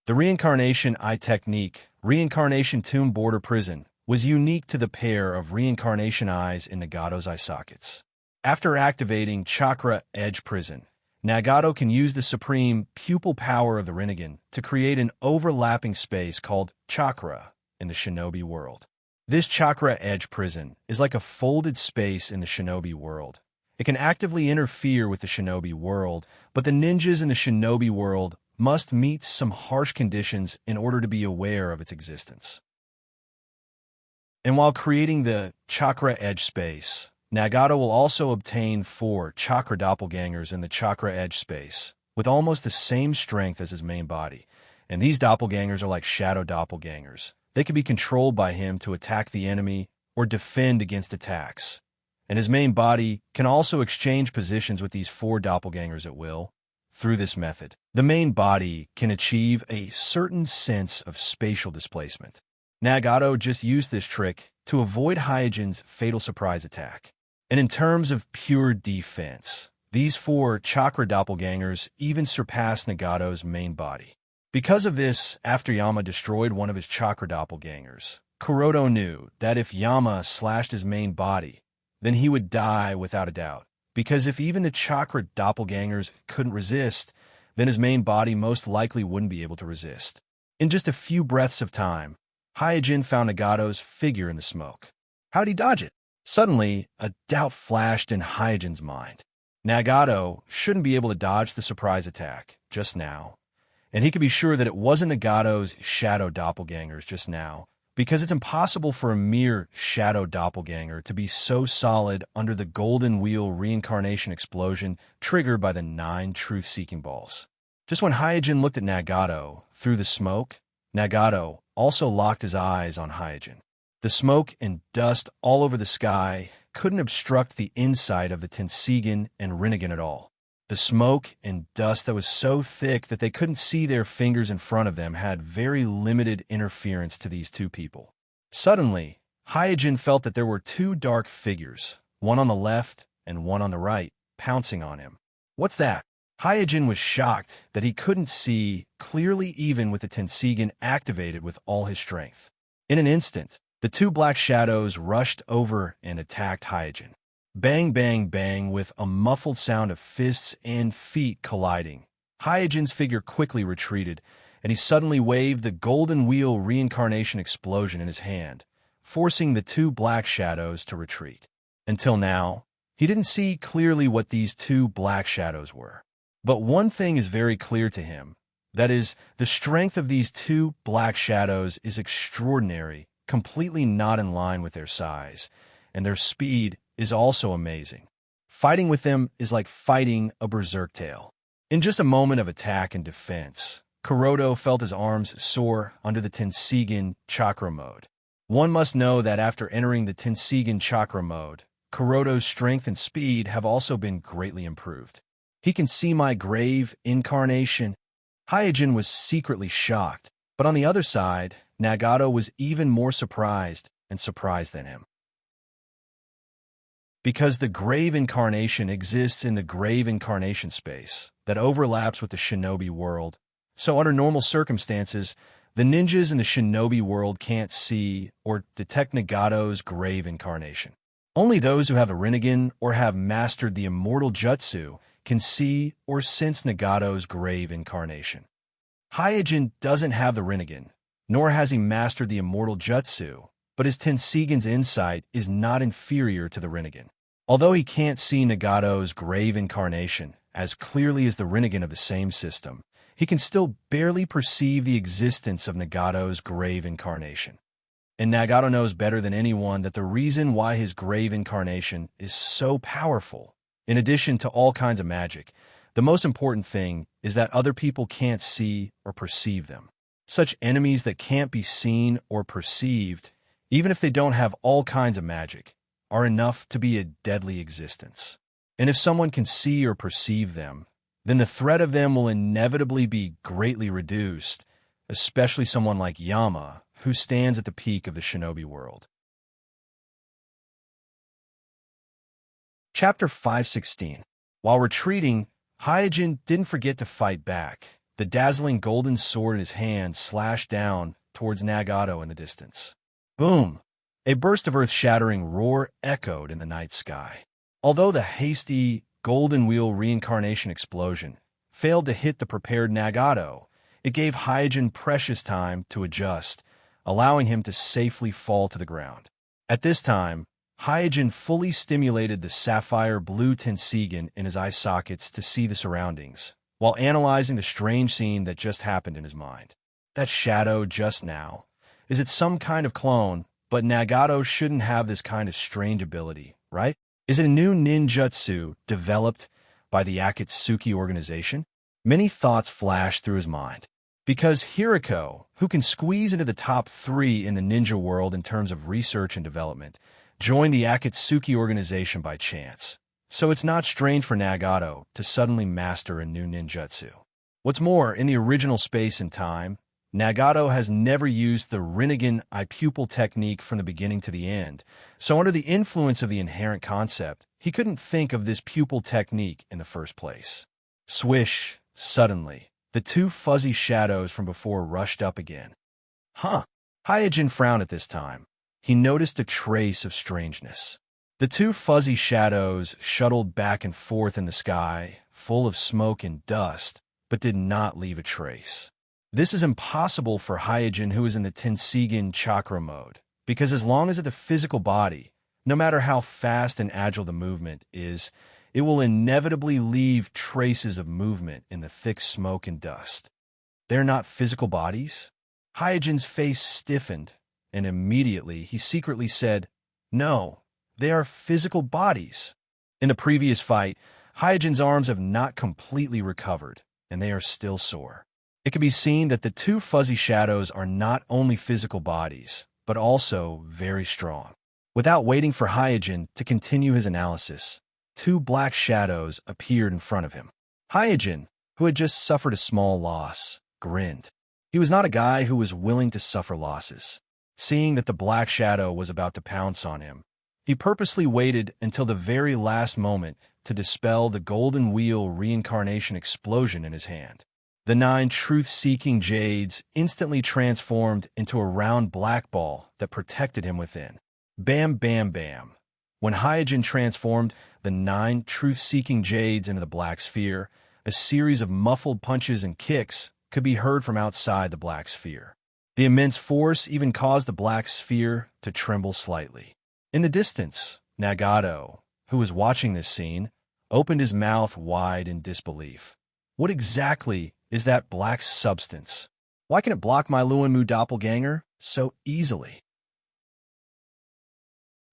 The Reincarnation Eye Technique, Reincarnation Tomb Border Prison, was unique to the pair of reincarnation eyes in Nagato's eye sockets. After activating Chakra Edge Prison, Nagato can use the supreme pupil power of the Rinnegan to create an overlapping space called Chakra in the Shinobi world. This Chakra Edge Prison is like a folded space in the Shinobi world. It can actively interfere with the Shinobi world, but the ninjas in the Shinobi world must meet some harsh conditions in order to be aware of its existence. And while creating the Chakra Edge space, Nagato will also obtain 4 chakra doppelgangers in the Chakra Edge space, with almost the same strength as his main body. And these doppelgangers are like shadow doppelgangers. They can be controlled by him to attack the enemy or defend against attacks. And his main body can also exchange positions with these 4 doppelgangers at will. Through this method, the main body can achieve a certain sense of spatial displacement. Nagato just used this trick to avoid Hyojin's fatal surprise attack. And in terms of pure defense, these 4 chakra doppelgangers even surpass Nagato's main body. Because of this, after Yama destroyed one of his chakra doppelgangers, Kuroda knew that if Yama slashed his main body, then he would die without a doubt. Because if even the chakra doppelgangers couldn't resist, then his main body most likely wouldn't be able to resist. In just a few breaths of time, Hyojin found Nagato's figure in the smoke. How'd he dodge it? Suddenly, a doubt flashed in Hyojin's mind. Nagato shouldn't be able to dodge the surprise attack just now, and he could be sure that it wasn't Nagato's shadow doppelgangers just now, because it's impossible for a mere shadow doppelganger to be so solid under the golden wheel reincarnation explosion triggered by the 9 truth-seeking balls. Just when Hyojin looked at Nagato through the smoke, Nagato also locked his eyes on Hyojin. The smoke and dust all over the sky couldn't obstruct the insight of the Tenseigan and Rinnegan at all. The smoke and dust that was so thick that they couldn't see their fingers in front of them had very limited interference to these 2 people. Suddenly, Hyojin felt that there were 2 dark figures, one on the left and one on the right, pouncing on him. What's that? Hyojin was shocked that he couldn't see clearly even with the Tenseigan activated with all his strength. In an instant, the 2 black shadows rushed over and attacked Hyojin. Bang, bang, bang, with a muffled sound of fists and feet colliding. Hyojin's figure quickly retreated, and he suddenly waved the golden wheel reincarnation explosion in his hand, forcing the 2 black shadows to retreat. Until now, he didn't see clearly what these 2 black shadows were. But one thing is very clear to him, that is, the strength of these 2 black shadows is extraordinary, completely not in line with their size, and their speed is also amazing. Fighting with them is like fighting a berserk tale. In just a moment of attack and defense, Kuroda felt his arms soar under the Tenseigan chakra mode. One must know that after entering the Tenseigan chakra mode, Kuroda's strength and speed have also been greatly improved. He can see my grave incarnation. Hyojin was secretly shocked, but on the other side, Nagato was even more surprised than him. because the grave incarnation exists in the grave incarnation space that overlaps with the shinobi world. So under normal circumstances, the ninjas in the shinobi world can't see or detect Nagato's grave incarnation. Only those who have a Rinnegan or have mastered the immortal jutsu can see or sense Nagato's grave incarnation. Hyojin doesn't have the Rinnegan, nor has he mastered the immortal jutsu, but his Tenseigan's insight is not inferior to the Rinnegan. Although he can't see Nagato's grave incarnation as clearly as the Rinnegan of the same system, he can still barely perceive the existence of Nagato's grave incarnation. And Nagato knows better than anyone that the reason why his grave incarnation is so powerful, in addition to all kinds of magic, the most important thing is that other people can't see or perceive them. Such enemies that can't be seen or perceived, even if they don't have all kinds of magic, are enough to be a deadly existence. And if someone can see or perceive them, then the threat of them will inevitably be greatly reduced, especially someone like Yama, who stands at the peak of the shinobi world. Chapter 516. While retreating, Hyojin didn't forget to fight back. The dazzling golden sword in his hand slashed down towards Nagato in the distance. Boom! A burst of earth-shattering roar echoed in the night sky. Although the hasty golden wheel reincarnation explosion failed to hit the prepared Nagato, it gave Hyojin precious time to adjust, allowing him to safely fall to the ground. At this time, Hyojin fully stimulated the sapphire blue Tenseigan in his eye sockets to see the surroundings, while analyzing the strange scene that just happened in his mind. That shadow just now, is it some kind of clone? But Nagato shouldn't have this kind of strange ability, right? Is it a new ninjutsu developed by the Akatsuki organization? Many thoughts flashed through his mind. Because Hiriko, who can squeeze into the top 3 in the ninja world in terms of research and development, joined the Akatsuki organization by chance. So it's not strange for Nagato to suddenly master a new ninjutsu. What's more, in the original space and time, Nagato has never used the Rinnegan eye pupil technique from the beginning to the end, so under the influence of the inherent concept, he couldn't think of this pupil technique in the first place. Swish, suddenly, the 2 fuzzy shadows from before rushed up again. Hyojin frowned at this time. He noticed a trace of strangeness. The 2 fuzzy shadows shuttled back and forth in the sky, full of smoke and dust, but did not leave a trace. This is impossible for Hyojin, who is in the Tenseigan chakra mode, because as long as it's a physical body, no matter how fast and agile the movement is, it will inevitably leave traces of movement in the thick smoke and dust. They're not physical bodies? Hyojin's face stiffened, and immediately he secretly said, "No, they are physical bodies." In the previous fight, Hyojin's arms have not completely recovered, and they are still sore. It can be seen that the 2 fuzzy shadows are not only physical bodies, but also very strong. Without waiting for Hyojin to continue his analysis, 2 black shadows appeared in front of him. Hyojin, who had just suffered a small loss, grinned. He was not a guy who was willing to suffer losses. Seeing that the black shadow was about to pounce on him, he purposely waited until the very last moment to dispel the golden wheel reincarnation explosion in his hand. The 9 truth-seeking jades instantly transformed into a round black ball that protected him within. Bam, bam, bam. When Hyojin transformed the 9 truth-seeking jades into the black sphere, a series of muffled punches and kicks could be heard from outside the black sphere. The immense force even caused the black sphere to tremble slightly. In the distance, Nagato, who was watching this scene, opened his mouth wide in disbelief. What exactly is that black substance? Why can it block my Luanmu doppelganger so easily?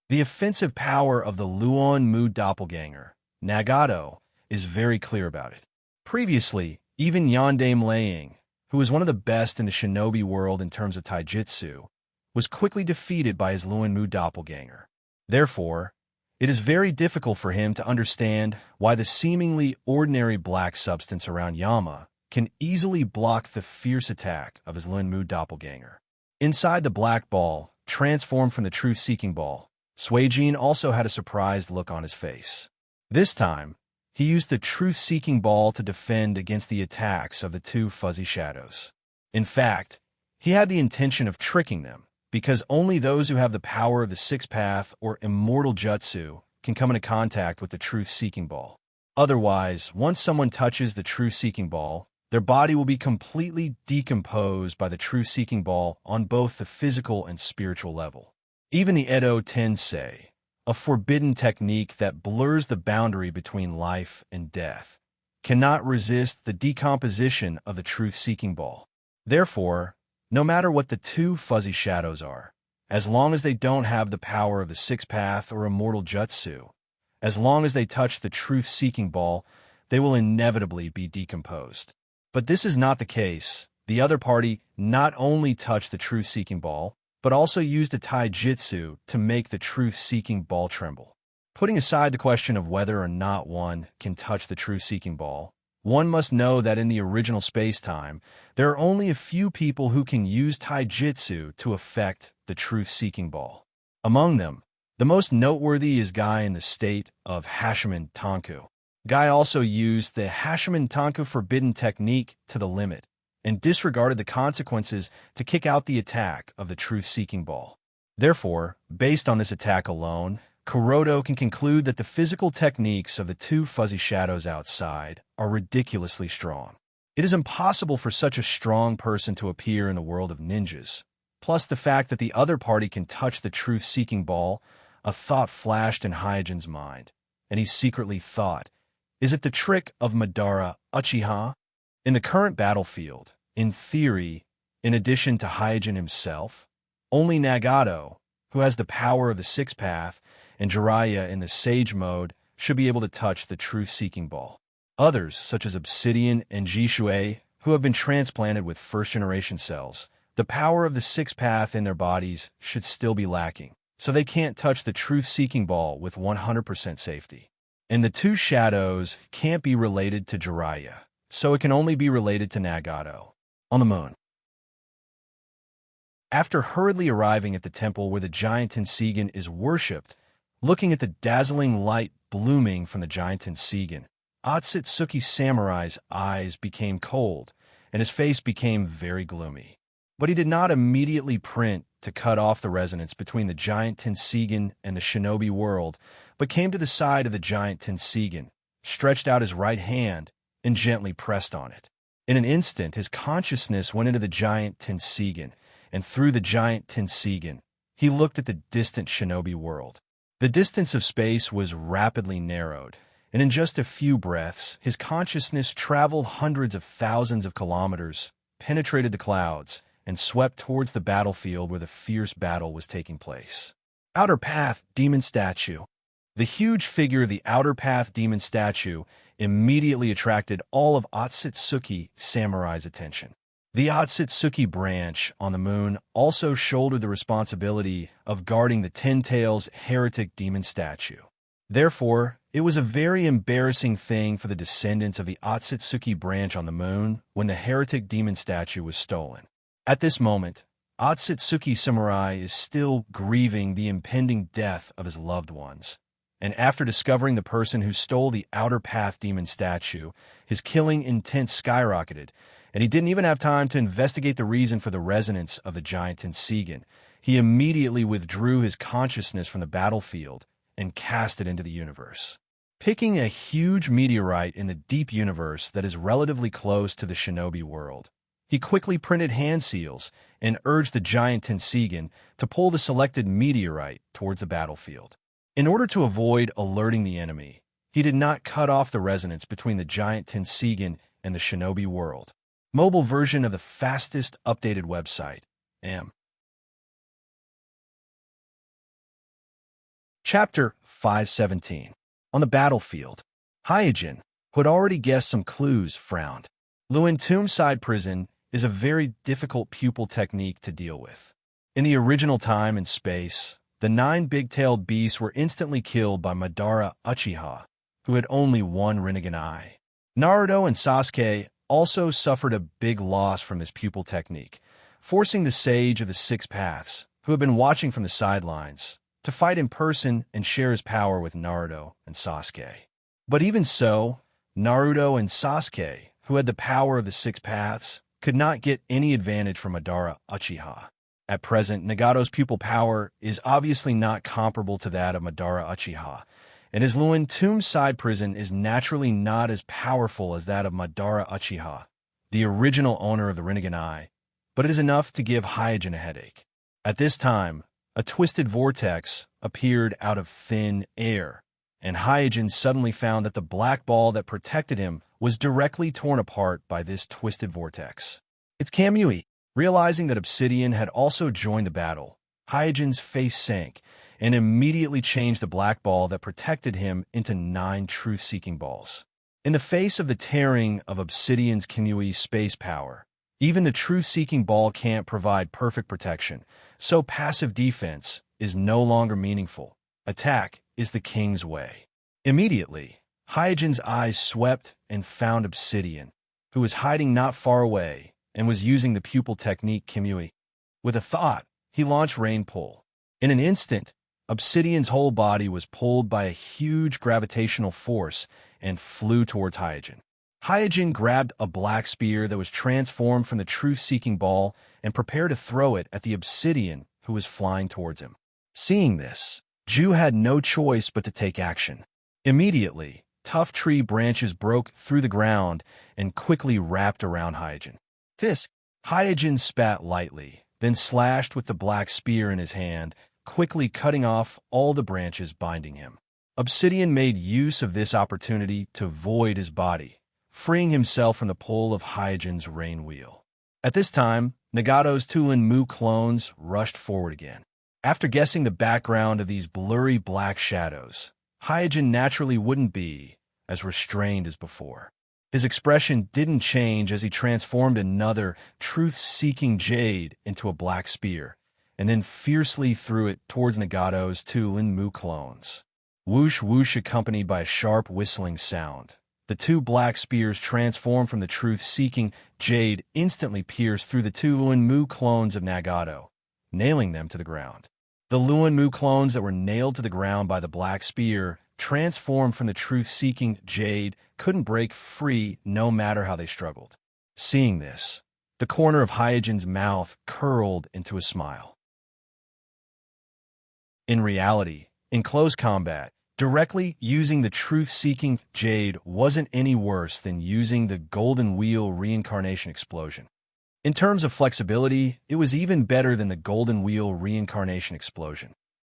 The offensive power of the Luanmu doppelganger, Nagato, is very clear about it. Previously, even Yandame Laying, who was one of the best in the shinobi world in terms of taijutsu, was quickly defeated by his Luanmu doppelganger. Therefore, it is very difficult for him to understand why the seemingly ordinary black substance around Yama can easily block the fierce attack of his Luanmu doppelganger. Inside the black ball, transformed from the truth-seeking ball, Tenseigan also had a surprised look on his face. This time, he used the truth-seeking ball to defend against the attacks of the two fuzzy shadows. In fact, he had the intention of tricking them, because only those who have the power of the Sixth Path or immortal jutsu can come into contact with the truth-seeking ball. Otherwise, once someone touches the truth-seeking ball, their body will be completely decomposed by the truth-seeking ball on both the physical and spiritual level. Even the Edo Tensei, a forbidden technique that blurs the boundary between life and death, cannot resist the decomposition of the truth-seeking ball. Therefore, no matter what the two fuzzy shadows are, as long as they don't have the power of the Sixth Path or immortal jutsu, as long as they touch the truth-seeking ball, they will inevitably be decomposed. But this is not the case. The other party not only touched the truth-seeking ball, but also used a taijutsu to make the truth-seeking ball tremble. Putting aside the question of whether or not one can touch the truth-seeking ball, one must know that in the original space-time, there are only a few people who can use taijutsu to affect the truth-seeking ball. Among them, the most noteworthy is Guy in the state of Hashiman Tanku. Guy also used the Hashiman Tanku forbidden technique to the limit and disregarded the consequences to kick out the attack of the truth-seeking ball. Therefore, based on this attack alone, Kuroda can conclude that the physical techniques of the two fuzzy shadows outside are ridiculously strong. It is impossible for such a strong person to appear in the world of ninjas. Plus the fact that the other party can touch the truth-seeking ball, a thought flashed in Hyojin's mind, and he secretly thought, is it the trick of Madara Uchiha? In the current battlefield, in theory, in addition to Hyojin himself, only Nagato, who has the power of the Sixth Path, and Jiraiya in the Sage mode, should be able to touch the truth-seeking ball. Others, such as Obsidian and Jishui, who have been transplanted with first-generation cells, the power of the Sixth Path in their bodies should still be lacking, so they can't touch the truth-seeking ball with 100% safety. And the two shadows can't be related to Jiraiya, so it can only be related to Nagato. On the moon. After hurriedly arriving at the temple where the giant Tenseigan is worshipped, looking at the dazzling light blooming from the giant Tenseigan, Otsutsuki Samurai's eyes became cold, and his face became very gloomy. But he did not immediately print to cut off the resonance between the giant Tenseigan and the shinobi world, but came to the side of the giant Tenseigan, stretched out his right hand, and gently pressed on it. In an instant, his consciousness went into the giant Tenseigan, and through the giant Tenseigan, he looked at the distant shinobi world. The distance of space was rapidly narrowed, and in just a few breaths, his consciousness traveled hundreds of thousands of kilometers, penetrated the clouds, and swept towards the battlefield where the fierce battle was taking place. Outer Path Demon Statue. The huge figure of the Outer Path Demon Statue immediately attracted all of Otsutsuki Samurai's attention. The Otsutsuki branch on the moon also shouldered the responsibility of guarding the Ten Tails heretic demon statue. Therefore, it was a very embarrassing thing for the descendants of the Otsutsuki branch on the moon when the heretic demon statue was stolen. At this moment, Otsutsuki Samurai is still grieving the impending death of his loved ones. And after discovering the person who stole the Outer Path demon statue, his killing intent skyrocketed, and he didn't even have time to investigate the reason for the resonance of the giant Tenseigan. He immediately withdrew his consciousness from the battlefield and cast it into the universe. Picking a huge meteorite in the deep universe that is relatively close to the shinobi world, he quickly printed hand seals and urged the giant Tenseigan to pull the selected meteorite towards the battlefield. In order to avoid alerting the enemy, he did not cut off the resonance between the giant Tenseigan and the shinobi world. Mobile version of the fastest updated website, M. Chapter 517. On the battlefield, Hyojin, who had already guessed some clues, frowned. Luen Tombside Prison is a very difficult pupil technique to deal with. In the original time and space, the 9 big-tailed beasts were instantly killed by Madara Uchiha, who had only one Rinnegan eye. Naruto and Sasuke also suffered a big loss from this pupil technique, forcing the Sage of the Six Paths, who had been watching from the sidelines, to fight in person and share his power with Naruto and Sasuke. But even so, Naruto and Sasuke, who had the power of the six paths, could not get any advantage from Madara Uchiha. At present, Nagato's pupil power is obviously not comparable to that of Madara Uchiha, and his Luen Tomb side prison is naturally not as powerful as that of Madara Uchiha, the original owner of the Rinnegan Eye, but it is enough to give Hyojin a headache. At this time, a twisted vortex appeared out of thin air, and Hyojin suddenly found that the black ball that protected him was directly torn apart by this twisted vortex. It's Kamui. Realizing that Obsidian had also joined the battle, Hyojin's face sank and immediately changed the black ball that protected him into 9 truth-seeking balls. In the face of the tearing of Obsidian's Kamui space power, even the truth-seeking ball can't provide perfect protection, so passive defense is no longer meaningful. Attack is the king's way. Immediately, Hyojin's eyes swept and found Obsidian, who was hiding not far away and was using the pupil technique Kamui. With a thought, he launched Rain Pull. In an instant, Obsidian's whole body was pulled by a huge gravitational force and flew towards Hyojin. Hyojin grabbed a black spear that was transformed from the truth-seeking ball and prepared to throw it at the Obsidian who was flying towards him. Seeing this, Ju had no choice but to take action. Immediately, tough tree branches broke through the ground and quickly wrapped around Hyojin. Fisk. Hyojin spat lightly, then slashed with the black spear in his hand, quickly cutting off all the branches binding him. Obsidian made use of this opportunity to void his body, freeing himself from the pull of Hyojin's rain wheel. At this time, Nagato's Tulin Mu clones rushed forward again. After guessing the background of these blurry black shadows, Hyojin naturally wouldn't be as restrained as before. His expression didn't change as he transformed another truth-seeking jade into a black spear, and then fiercely threw it towards Nagato's 2 Linmu clones. Whoosh whoosh accompanied by a sharp whistling sound. The 2 black spears transformed from the truth-seeking jade instantly pierced through the 2 Linmu clones of Nagato, nailing them to the ground. The Luanmu clones that were nailed to the ground by the black spear, transformed from the truth-seeking jade, couldn't break free no matter how they struggled. Seeing this, the corner of Hyojin's mouth curled into a smile. In reality, in close combat, directly using the truth-seeking jade wasn't any worse than using the Golden Wheel Reincarnation Explosion. In terms of flexibility, it was even better than the Golden Wheel Reincarnation Explosion.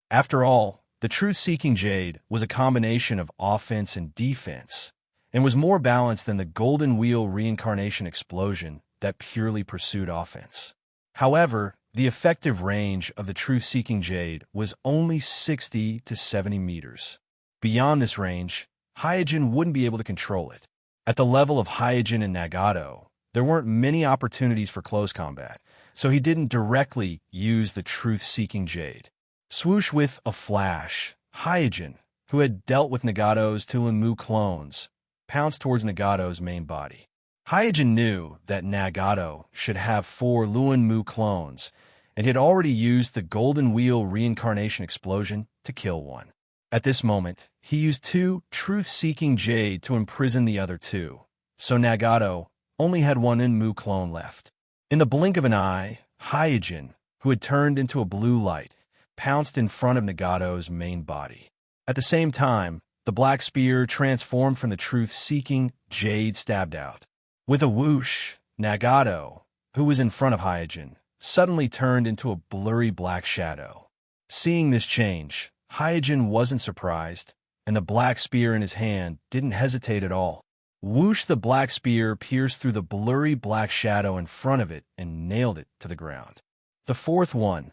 After all, the truth-seeking jade was a combination of offense and defense, and was more balanced than the Golden Wheel Reincarnation Explosion that purely pursued offense. However, the effective range of the truth-seeking jade was only 60 to 70 meters. Beyond this range, Hyojin wouldn't be able to control it. At the level of Hyojin and Nagato, there weren't many opportunities for close combat, so he didn't directly use the truth-seeking jade. Swoosh with a flash, Hyojin, who had dealt with Nagato's Tulinmu clones, pounced towards Nagato's main body. Hyojin knew that Nagato should have 4 Luanmu clones, and he had already used the Golden Wheel Reincarnation Explosion to kill one. At this moment, he used 2 Truth-Seeking Jade to imprison the other 2, so Nagato only had 1 Enmu clone left. In the blink of an eye, Hyojin, who had turned into a blue light, pounced in front of Nagato's main body. At the same time, the black spear transformed from the truth-seeking jade stabbed out. With a whoosh, Nagato, who was in front of Hyojin, suddenly turned into a blurry black shadow. Seeing this change, Hyojin wasn't surprised, and the black spear in his hand didn't hesitate at all. Whoosh, the black spear pierced through the blurry black shadow in front of it and nailed it to the ground. The 4th one.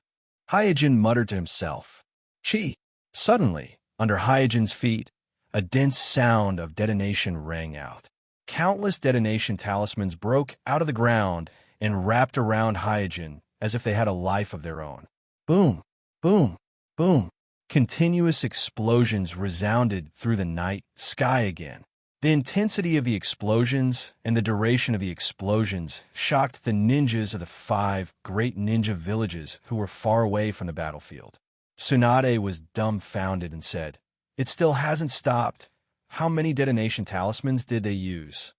Hyojin muttered to himself, "Chi!" Suddenly, under Hyojin's feet, a dense sound of detonation rang out. Countless detonation talismans broke out of the ground and wrapped around Hyojin as if they had a life of their own. Boom, boom, boom. Continuous explosions resounded through the night sky again. The intensity of the explosions and the duration of the explosions shocked the ninjas of the 5 great ninja villages who were far away from the battlefield. Tsunade was dumbfounded and said, "It still hasn't stopped. How many detonation talismans did they use?"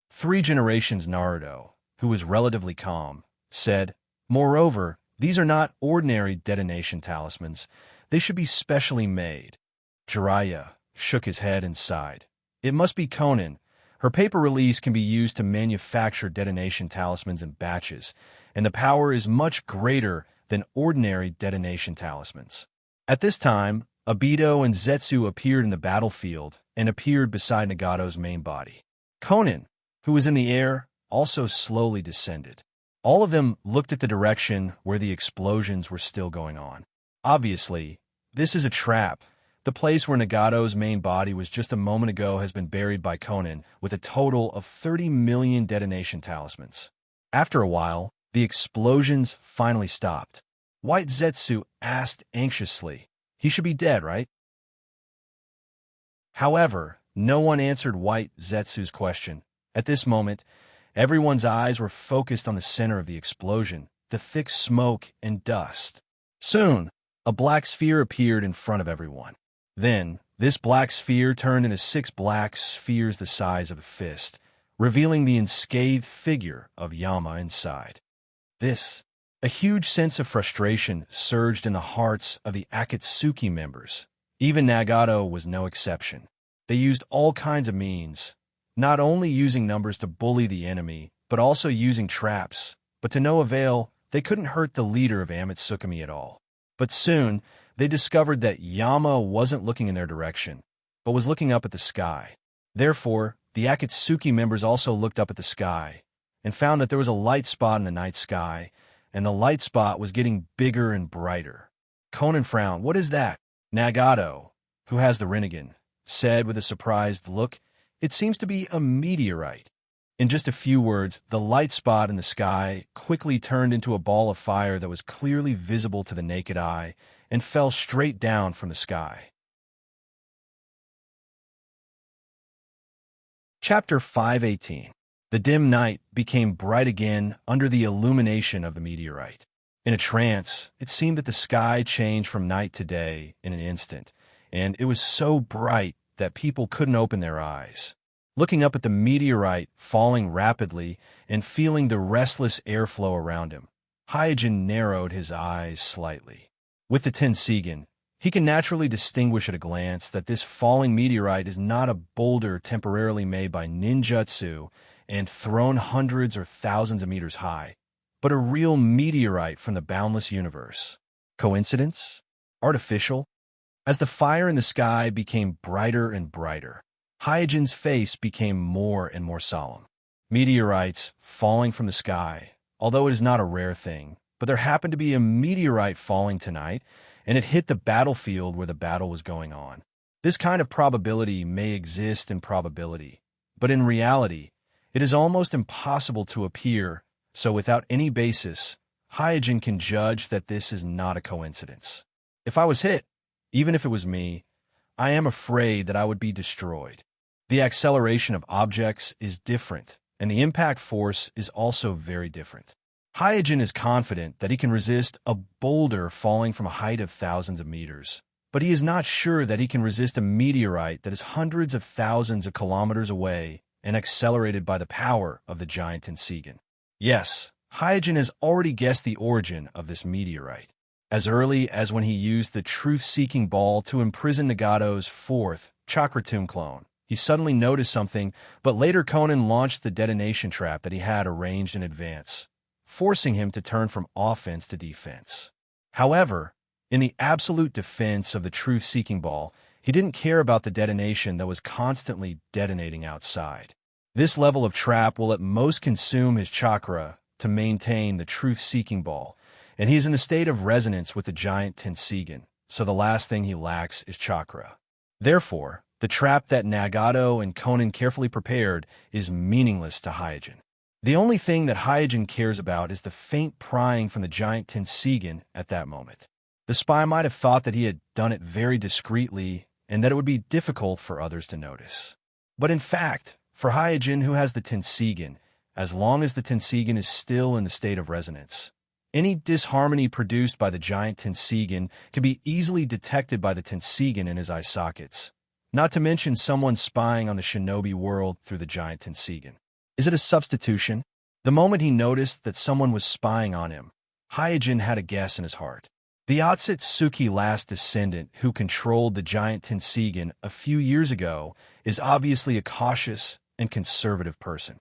3 generations Naruto, who was relatively calm, said, "Moreover, these are not ordinary detonation talismans. They should be specially made." Jiraiya shook his head and sighed. "It must be Konan. Her paper release can be used to manufacture detonation talismans in batches, and the power is much greater than ordinary detonation talismans." At this time, Obito and Zetsu appeared in the battlefield and appeared beside Nagato's main body. Konan, who was in the air, also slowly descended. All of them looked at the direction where the explosions were still going on. Obviously, this is a trap. The place where Nagato's main body was just a moment ago has been buried by Konan with a total of 30 million detonation talismans. After a while, the explosions finally stopped. White Zetsu asked anxiously, "He should be dead, right?" However, no one answered White Zetsu's question. At this moment, everyone's eyes were focused on the center of the explosion, the thick smoke and dust. Soon, a black sphere appeared in front of everyone. Then, this black sphere turned into 6 black spheres the size of a fist, revealing the unscathed figure of Yama inside. A huge sense of frustration surged in the hearts of the Akatsuki members. Even Nagato was no exception. They used all kinds of means, not only using numbers to bully the enemy, but also using traps. But to no avail, they couldn't hurt the leader of Amatsukami at all. But soon, they discovered that Yama wasn't looking in their direction, but was looking up at the sky. Therefore, the Akatsuki members also looked up at the sky, and found that there was a light spot in the night sky, and the light spot was getting bigger and brighter. Konan frowned. "What is that?" Nagato, who has the Rinnegan, said with a surprised look, "It seems to be a meteorite." In just a few words, the light spot in the sky quickly turned into a ball of fire that was clearly visible to the naked eye and fell straight down from the sky. Chapter 518. The dim night became bright again under the illumination of the meteorite. In a trance, it seemed that the sky changed from night to day in an instant, and it was so bright that people couldn't open their eyes. Looking up at the meteorite falling rapidly and feeling the restless airflow around him, Hyojin narrowed his eyes slightly. With the Tenseigan, he can naturally distinguish at a glance that this falling meteorite is not a boulder temporarily made by ninjutsu and thrown hundreds or thousands of meters high, but a real meteorite from the boundless universe. Coincidence? Artificial? As the fire in the sky became brighter and brighter, Hyojin's face became more and more solemn. Meteorites falling from the sky, although it is not a rare thing, but there happened to be a meteorite falling tonight, and it hit the battlefield where the battle was going on. This kind of probability may exist in probability, but in reality, it is almost impossible to appear, so without any basis, Hyojin can judge that this is not a coincidence. If I was hit, even if it was me, I am afraid that I would be destroyed. The acceleration of objects is different, and the impact force is also very different. Hyojin is confident that he can resist a boulder falling from a height of thousands of meters, but he is not sure that he can resist a meteorite that is hundreds of thousands of kilometers away and accelerated by the power of the giant Tenseigan. Yes, Hyojin has already guessed the origin of this meteorite. As early as when he used the truth-seeking ball to imprison Nagato's 4th Chakra Tomb clone, he suddenly noticed something, but later Konan launched the detonation trap that he had arranged in advance, forcing him to turn from offense to defense. However, in the absolute defense of the truth-seeking ball, he didn't care about the detonation that was constantly detonating outside. This level of trap will at most consume his chakra to maintain the truth-seeking ball, and he is in the state of resonance with the giant Tenseigan, so the last thing he lacks is chakra. Therefore, the trap that Nagato and Konan carefully prepared is meaningless to Hyojin. The only thing that Hyojin cares about is the faint prying from the giant Tenseigan at that moment. The spy might have thought that he had done it very discreetly and that it would be difficult for others to notice. But in fact, for Hyojin, who has the Tenseigan, as long as the Tenseigan is still in the state of resonance, Any disharmony produced by the giant Tenseigan can be easily detected by the Tenseigan in his eye sockets, not to mention someone spying on the shinobi world through the giant Tenseigan. Is it a substitution? The moment he noticed that someone was spying on him, Hyojin had a guess in his heart. The Otsutsuki last descendant who controlled the giant Tenseigan a few years ago is obviously a cautious and conservative person.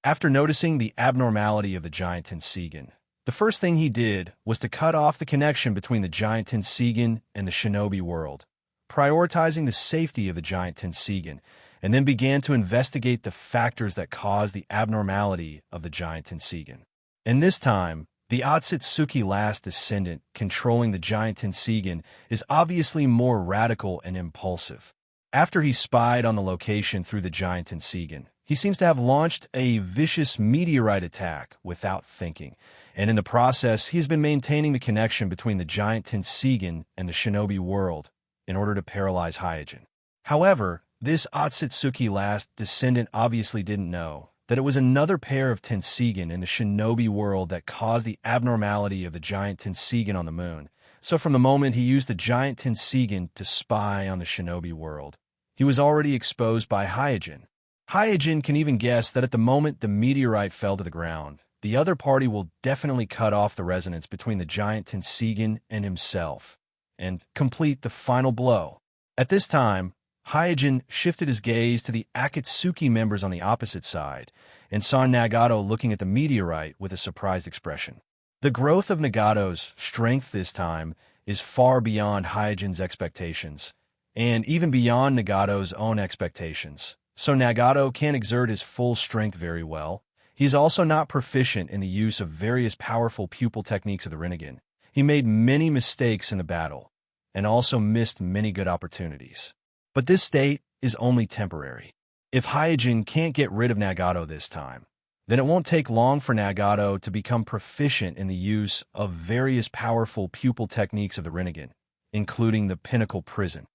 After noticing the abnormality of the giant Tenseigan, the first thing he did was to cut off the connection between the giant Tenseigan and the shinobi world, prioritizing the safety of the giant Tenseigan, and then began to investigate the factors that caused the abnormality of the giant Tenseigan. And this time, the Otsutsuki last descendant controlling the giant Tenseigan is obviously more radical and impulsive. After he spied on the location through the giant Tenseigan, he seems to have launched a vicious meteorite attack without thinking, and in the process, he has been maintaining the connection between the giant Tenseigan and the shinobi world in order to paralyze Hyojin. However, this Otsutsuki last descendant obviously didn't know that it was another pair of Tenseigan in the shinobi world that caused the abnormality of the giant Tenseigan on the moon. So from the moment he used the giant Tenseigan to spy on the shinobi world, he was already exposed by Hyojin. Hyojin can even guess that at the moment the meteorite fell to the ground, the other party will definitely cut off the resonance between the giant Tenseigan and himself, and complete the final blow. At this time, Hyojin shifted his gaze to the Akatsuki members on the opposite side and saw Nagato looking at the meteorite with a surprised expression. The growth of Nagato's strength this time is far beyond Hyojin's expectations, and even beyond Nagato's own expectations. So Nagato can't exert his full strength very well. He is also not proficient in the use of various powerful pupil techniques of the Rinnegan. He made many mistakes in the battle, and also missed many good opportunities. But this state is only temporary. If Hyojin can't get rid of Nagato this time, then it won't take long for Nagato to become proficient in the use of various powerful pupil techniques of the Rinnegan, including the Pinnacle Prison.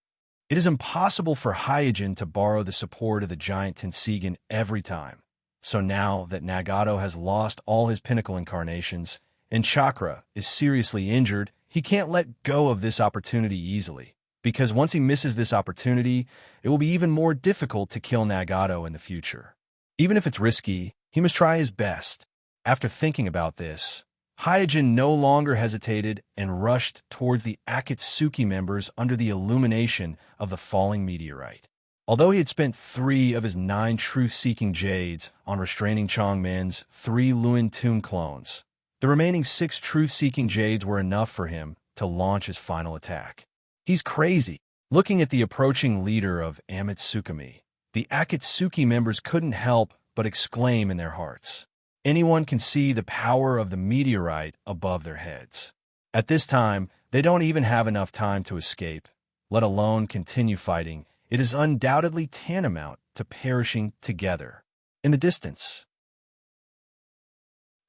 It is impossible for Hyojin to borrow the support of the giant Tenseigan every time. So now that Nagato has lost all his Pinnacle incarnations and Chakra is seriously injured, he can't let go of this opportunity easily, because once he misses this opportunity, it will be even more difficult to kill Nagato in the future. Even if it's risky, he must try his best. After thinking about this, Hyojin no longer hesitated and rushed towards the Akatsuki members under the illumination of the falling meteorite. Although he had spent 3 of his 9 truth-seeking jades on restraining Chongmin's 3 Luin Tomb clones, the remaining 6 truth-seeking jades were enough for him to launch his final attack. He's crazy. Looking at the approaching leader of Amatsukami, the Akatsuki members couldn't help but exclaim in their hearts. Anyone can see the power of the meteorite above their heads. At this time, they don't even have enough time to escape, let alone continue fighting. It is undoubtedly tantamount to perishing together. In the distance,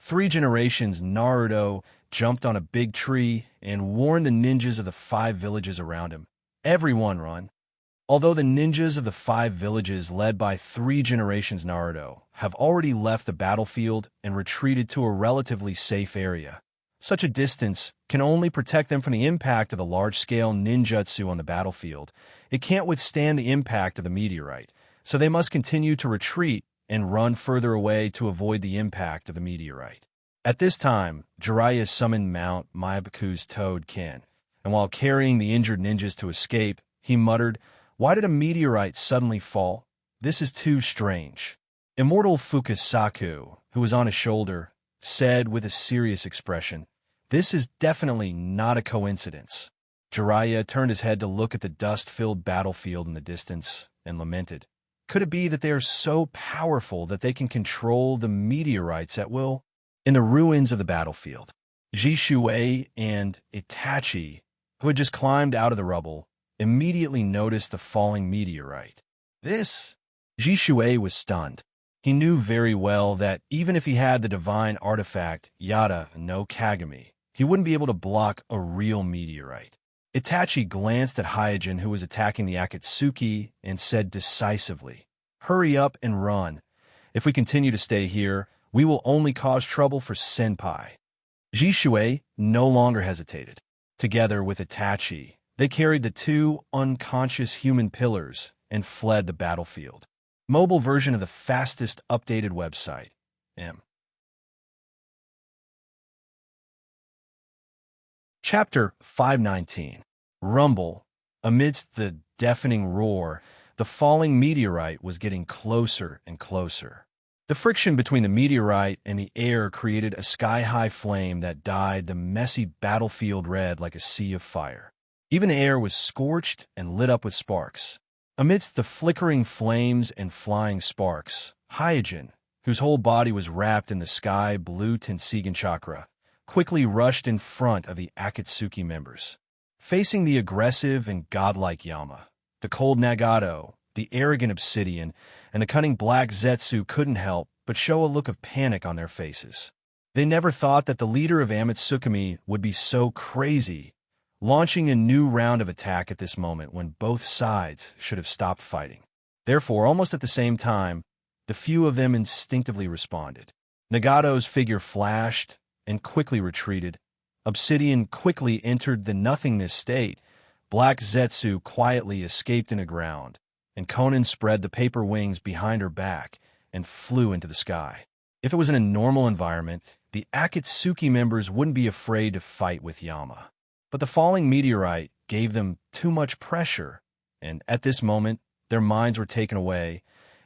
3 generations Naruto jumped on a big tree and warned the ninjas of the 5 villages around him. Everyone run. Although the ninjas of the 5 villages led by 3 generations Naruto have already left the battlefield and retreated to a relatively safe area, such a distance can only protect them from the impact of the large-scale ninjutsu on the battlefield. It can't withstand the impact of the meteorite, so they must continue to retreat and run further away to avoid the impact of the meteorite. At this time, Jiraiya summoned Mount Maibaku's Toad Ken, and while carrying the injured ninjas to escape, he muttered, "Why did a meteorite suddenly fall? This is too strange." Immortal Fukasaku, who was on his shoulder, said with a serious expression, "This is definitely not a coincidence." Jiraiya turned his head to look at the dust-filled battlefield in the distance and lamented. Could it be that they are so powerful that they can control the meteorites at will? In the ruins of the battlefield, Jishuei and Itachi, who had just climbed out of the rubble, immediately noticed the falling meteorite. Jishuei was stunned. He knew very well that even if he had the divine artifact Yada no Kagami, he wouldn't be able to block a real meteorite. Itachi glanced at Hyojin, who was attacking the Akatsuki, and said decisively, "Hurry up and run. If we continue to stay here, We will only cause trouble for Senpai. Jishui no longer hesitated. Together with Itachi, they carried the two unconscious human pillars and fled the battlefield. Mobile version of the fastest updated website. Chapter 519. Rumble. Amidst the deafening roar, the falling meteorite was getting closer and closer. The friction between the meteorite and the air created a sky-high flame that dyed the messy battlefield red like a sea of fire. Even the air was scorched and lit up with sparks. Amidst the flickering flames and flying sparks, Hyojin, whose whole body was wrapped in the sky-blue Tenseigan chakra, quickly rushed in front of the Akatsuki members. Facing the aggressive and godlike Yama, the cold Nagato, the arrogant Obsidian, and the cunning Black Zetsu couldn't help but show a look of panic on their faces. They never thought that the leader of Amatsukami would be so crazy, launching a new round of attack at this moment when both sides should have stopped fighting. Therefore, almost at the same time, the few of them instinctively responded. Nagato's figure flashed and quickly retreated. Obsidian quickly entered the nothingness state. Black Zetsu quietly escaped into ground, and Konan spread the paper wings behind her back and flew into the sky. If it was in a normal environment, the Akatsuki members wouldn't be afraid to fight with Yama. But the falling meteorite gave them too much pressure, and at this moment, their minds were taken away,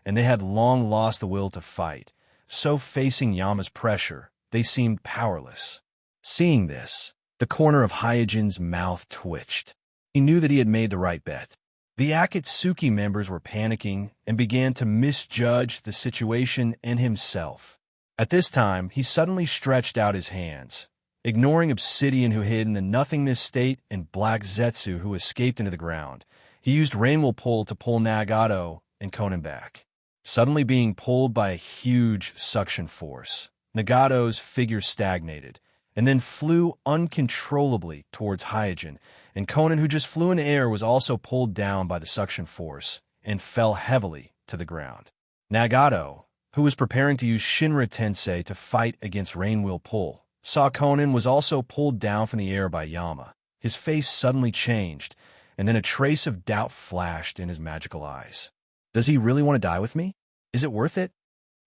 and they had long lost the will to fight. So facing Yama's pressure, they seemed powerless. Seeing this, the corner of Hyojin's mouth twitched. He knew that he had made the right bet. The Akatsuki members were panicking and began to misjudge the situation and himself. At this time, he suddenly stretched out his hands. Ignoring Obsidian, who hid in the nothingness state, and Black Zetsu, who escaped into the ground, he used Rainwell Pull to pull Nagato and Konan back. Suddenly being pulled by a huge suction force, Nagato's figure stagnated, and then flew uncontrollably towards Hyojin, and Konan, who just flew in the air, was also pulled down by the suction force and fell heavily to the ground. Nagato, who was preparing to use Shinra Tensei to fight against Rainwheel Pull, saw Konan was also pulled down from the air by Yama. His face suddenly changed, and then a trace of doubt flashed in his magical eyes. Does he really want to die with me? Is it worth it?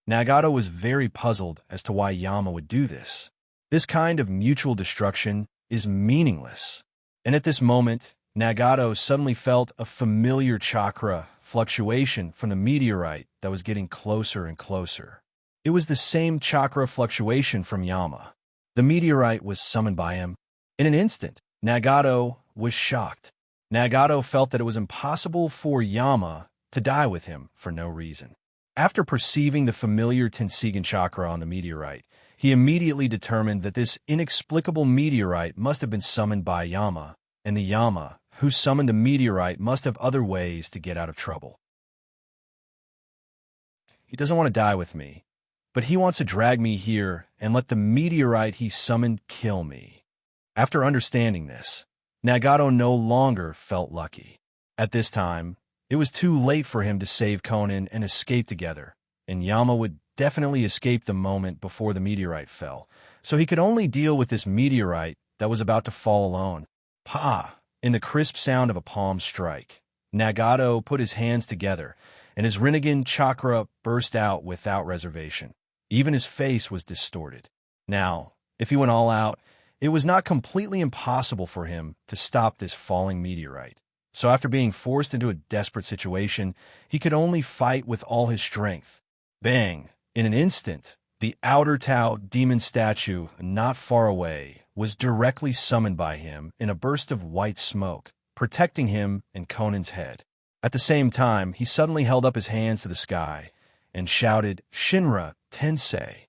Nagato was very puzzled as to why Yama would do this. This kind of mutual destruction is meaningless. And at this moment, Nagato suddenly felt a familiar chakra fluctuation from the meteorite that was getting closer and closer. It was the same chakra fluctuation from Yama. The meteorite was summoned by him. In an instant, Nagato was shocked. Nagato felt that it was impossible for Yama to die with him for no reason. After perceiving the familiar Tenseigan chakra on the meteorite, he immediately determined that this inexplicable meteorite must have been summoned by Yama, and the Yama who summoned the meteorite must have other ways to get out of trouble. He doesn't want to die with me, but he wants to drag me here and let the meteorite he summoned kill me. After understanding this, Nagato no longer felt lucky. At this time, it was too late for him to save Konan and escape together, and Yama would definitely escape the moment before the meteorite fell, so he could only deal with this meteorite that was about to fall alone. Pa! In the crisp sound of a palm strike, Nagato put his hands together, and his Rinnegan chakra burst out without reservation. Even his face was distorted. Now, if he went all out, it was not completely impossible for him to stop this falling meteorite. So after being forced into a desperate situation, he could only fight with all his strength. Bang! In an instant, the outer Tao demon statue not far away was directly summoned by him in a burst of white smoke, protecting him and Konan's head. At the same time, he suddenly held up his hands to the sky and shouted, "Shinra Tensei."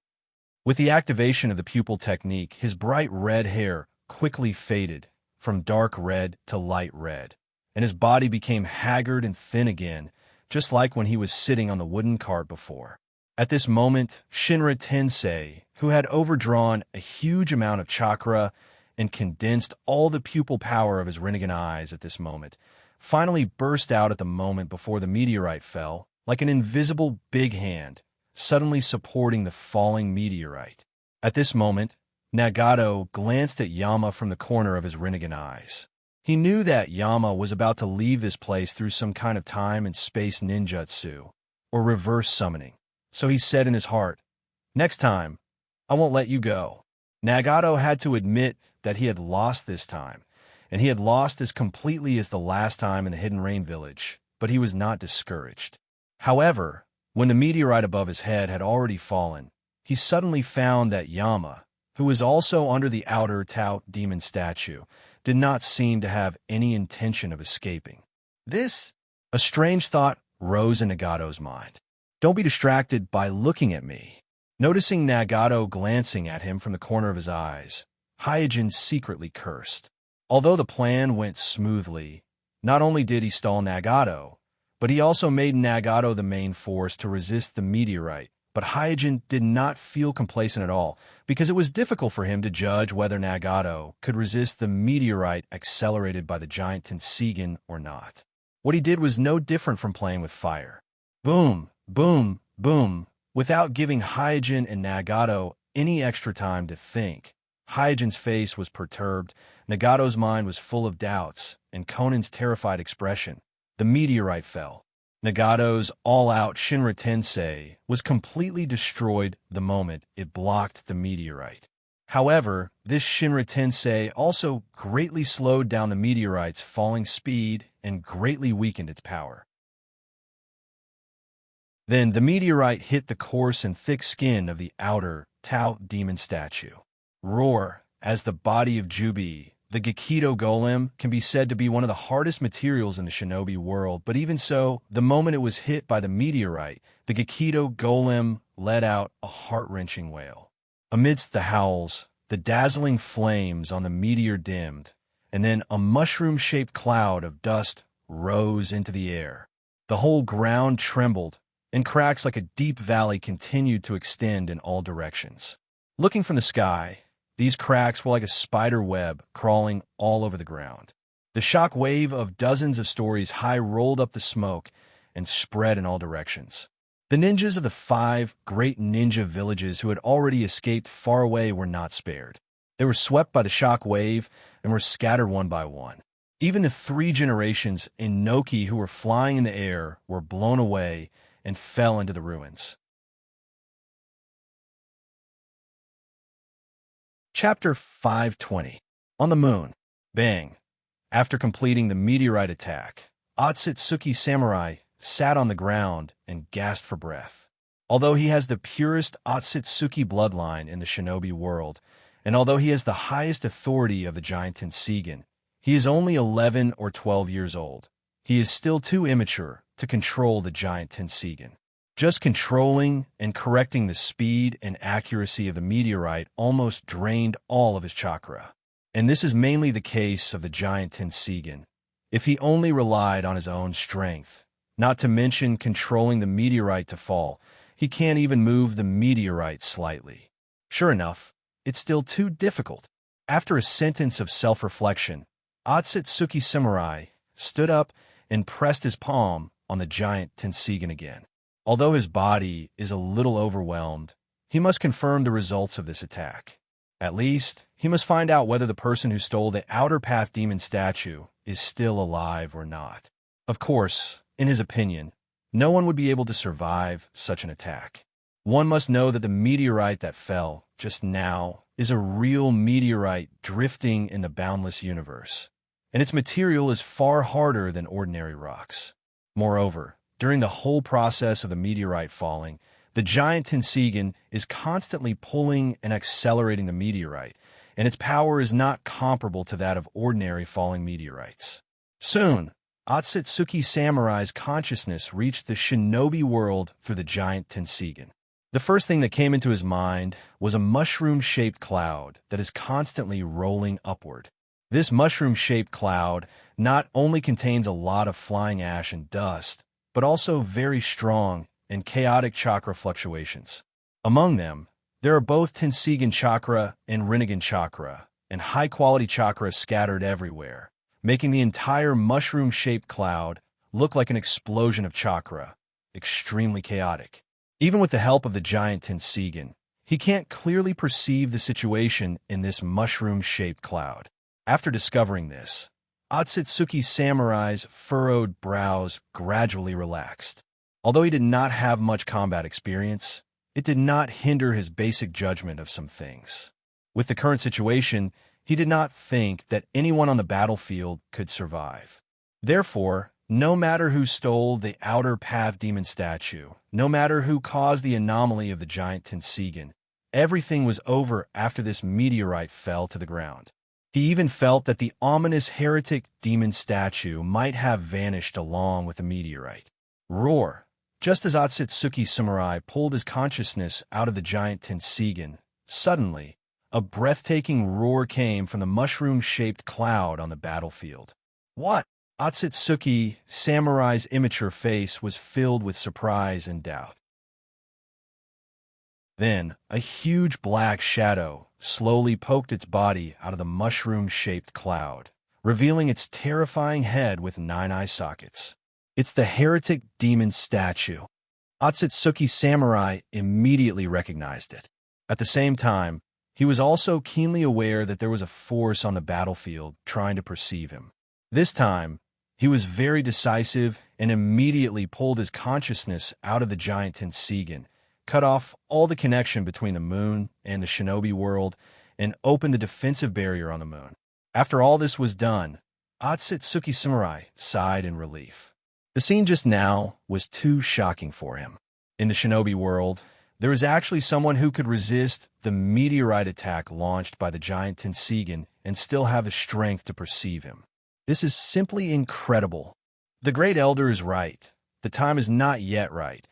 With the activation of the pupil technique, his bright red hair quickly faded from dark red to light red, and his body became haggard and thin again, just like when he was sitting on the wooden cart before. At this moment, Shinra Tensei, who had overdrawn a huge amount of chakra and condensed all the pupil power of his Rinnegan eyes at this moment, finally burst out at the moment before the meteorite fell, like an invisible big hand, suddenly supporting the falling meteorite. At this moment, Nagato glanced at Yama from the corner of his Rinnegan eyes. He knew that Yama was about to leave this place through some kind of time and space ninjutsu, or reverse summoning. So he said in his heart, "Next time, I won't let you go." Nagato had to admit that he had lost this time, and he had lost as completely as the last time in the Hidden Rain Village, but he was not discouraged. However, when the meteorite above his head had already fallen, he suddenly found that Yama, who was also under the outer Tao demon statue, did not seem to have any intention of escaping. A strange thought rose in Nagato's mind. "Don't be distracted by looking at me." Noticing Nagato glancing at him from the corner of his eyes, Hyojin secretly cursed. Although the plan went smoothly, not only did he stall Nagato, but he also made Nagato the main force to resist the meteorite. But Hyojin did not feel complacent at all, because it was difficult for him to judge whether Nagato could resist the meteorite accelerated by the giant Tenseigan or not. What he did was no different from playing with fire. Boom, boom, boom. Without giving Hyojin and Nagato any extra time to think, Hyojin's face was perturbed, Nagato's mind was full of doubts, and Conan's terrified expression. The meteorite fell. Nagato's all-out Shinra Tensei was completely destroyed the moment it blocked the meteorite. However, this Shinra Tensei also greatly slowed down the meteorite's falling speed and greatly weakened its power. Then the meteorite hit the coarse and thick skin of the outer Tao demon statue. Roar! As the body of Jubi, the Gekido golem can be said to be one of the hardest materials in the shinobi world, but even so, the moment it was hit by the meteorite, the Gekido golem let out a heart-wrenching wail. Amidst the howls, the dazzling flames on the meteor dimmed, and then a mushroom-shaped cloud of dust rose into the air. The whole ground trembled, and cracks like a deep valley continued to extend in all directions. Looking from the sky, these cracks were like a spider web crawling all over the ground. The shock wave of dozens of stories high rolled up the smoke and spread in all directions. The ninjas of the 5 great ninja villages who had already escaped far away were not spared. They were swept by the shock wave and were scattered one by one. Even the 3 generations in Noki who were flying in the air were blown away and fell into the ruins. Chapter 520. On the Moon. Bang. After completing the meteorite attack, Otsutsuki Samurai sat on the ground and gasped for breath. Although he has the purest Otsutsuki bloodline in the shinobi world, and although he has the highest authority of the giant Tenseigan, he is only 11 or 12 years old. He is still too immature to control the giant Tenseigan. Just controlling and correcting the speed and accuracy of the meteorite almost drained all of his chakra. And this is mainly the case of the giant Tenseigan. If he only relied on his own strength, not to mention controlling the meteorite to fall, he can't even move the meteorite slightly. Sure enough, it's still too difficult. After a sentence of self-reflection, Otsutsuki Samurai stood up and pressed his palm on the giant Tenseigan again. Although his body is a little overwhelmed, he must confirm the results of this attack. At least, he must find out whether the person who stole the Outer Path Demon statue is still alive or not. Of course, in his opinion, no one would be able to survive such an attack. One must know that the meteorite that fell just now is a real meteorite drifting in the boundless universe, and its material is far harder than ordinary rocks. Moreover, during the whole process of the meteorite falling, the giant Tenseigan is constantly pulling and accelerating the meteorite, and its power is not comparable to that of ordinary falling meteorites. Soon, Otsutsuki Samurai's consciousness reached the shinobi world through the giant Tenseigan. The first thing that came into his mind was a mushroom-shaped cloud that is constantly rolling upward. This mushroom-shaped cloud not only contains a lot of flying ash and dust, but also very strong and chaotic chakra fluctuations. Among them, there are both Tenseigan chakra and Rinnegan chakra, and high-quality chakra scattered everywhere, making the entire mushroom-shaped cloud look like an explosion of chakra, extremely chaotic. Even with the help of the giant Tenseigan, he can't clearly perceive the situation in this mushroom-shaped cloud. After discovering this, Otsutsuki Samurai's furrowed brows gradually relaxed. Although he did not have much combat experience, it did not hinder his basic judgment of some things. With the current situation, he did not think that anyone on the battlefield could survive. Therefore, no matter who stole the outer path demon statue, no matter who caused the anomaly of the giant Tenseigan, everything was over after this meteorite fell to the ground. He even felt that the ominous heretic demon statue might have vanished along with the meteorite. Roar! Just as Otsutsuki Samurai pulled his consciousness out of the giant Tenseigan, suddenly, a breathtaking roar came from the mushroom-shaped cloud on the battlefield. What? Otsutsuki Samurai's immature face was filled with surprise and doubt. Then, a huge black shadow slowly poked its body out of the mushroom-shaped cloud, revealing its terrifying head with 9 eye sockets. It's the heretic demon statue. Otsutsuki Samurai immediately recognized it. At the same time, he was also keenly aware that there was a force on the battlefield trying to perceive him. This time, he was very decisive and immediately pulled his consciousness out of the giant Tenseigan, cut off all the connection between the moon and the shinobi world, and opened the defensive barrier on the moon. After all this was done, Otsutsuki Samurai sighed in relief. The scene just now was too shocking for him. In the shinobi world, there is actually someone who could resist the meteorite attack launched by the giant Tenseigan and still have the strength to perceive him. This is simply incredible. The Great Elder is right. The time is not yet right.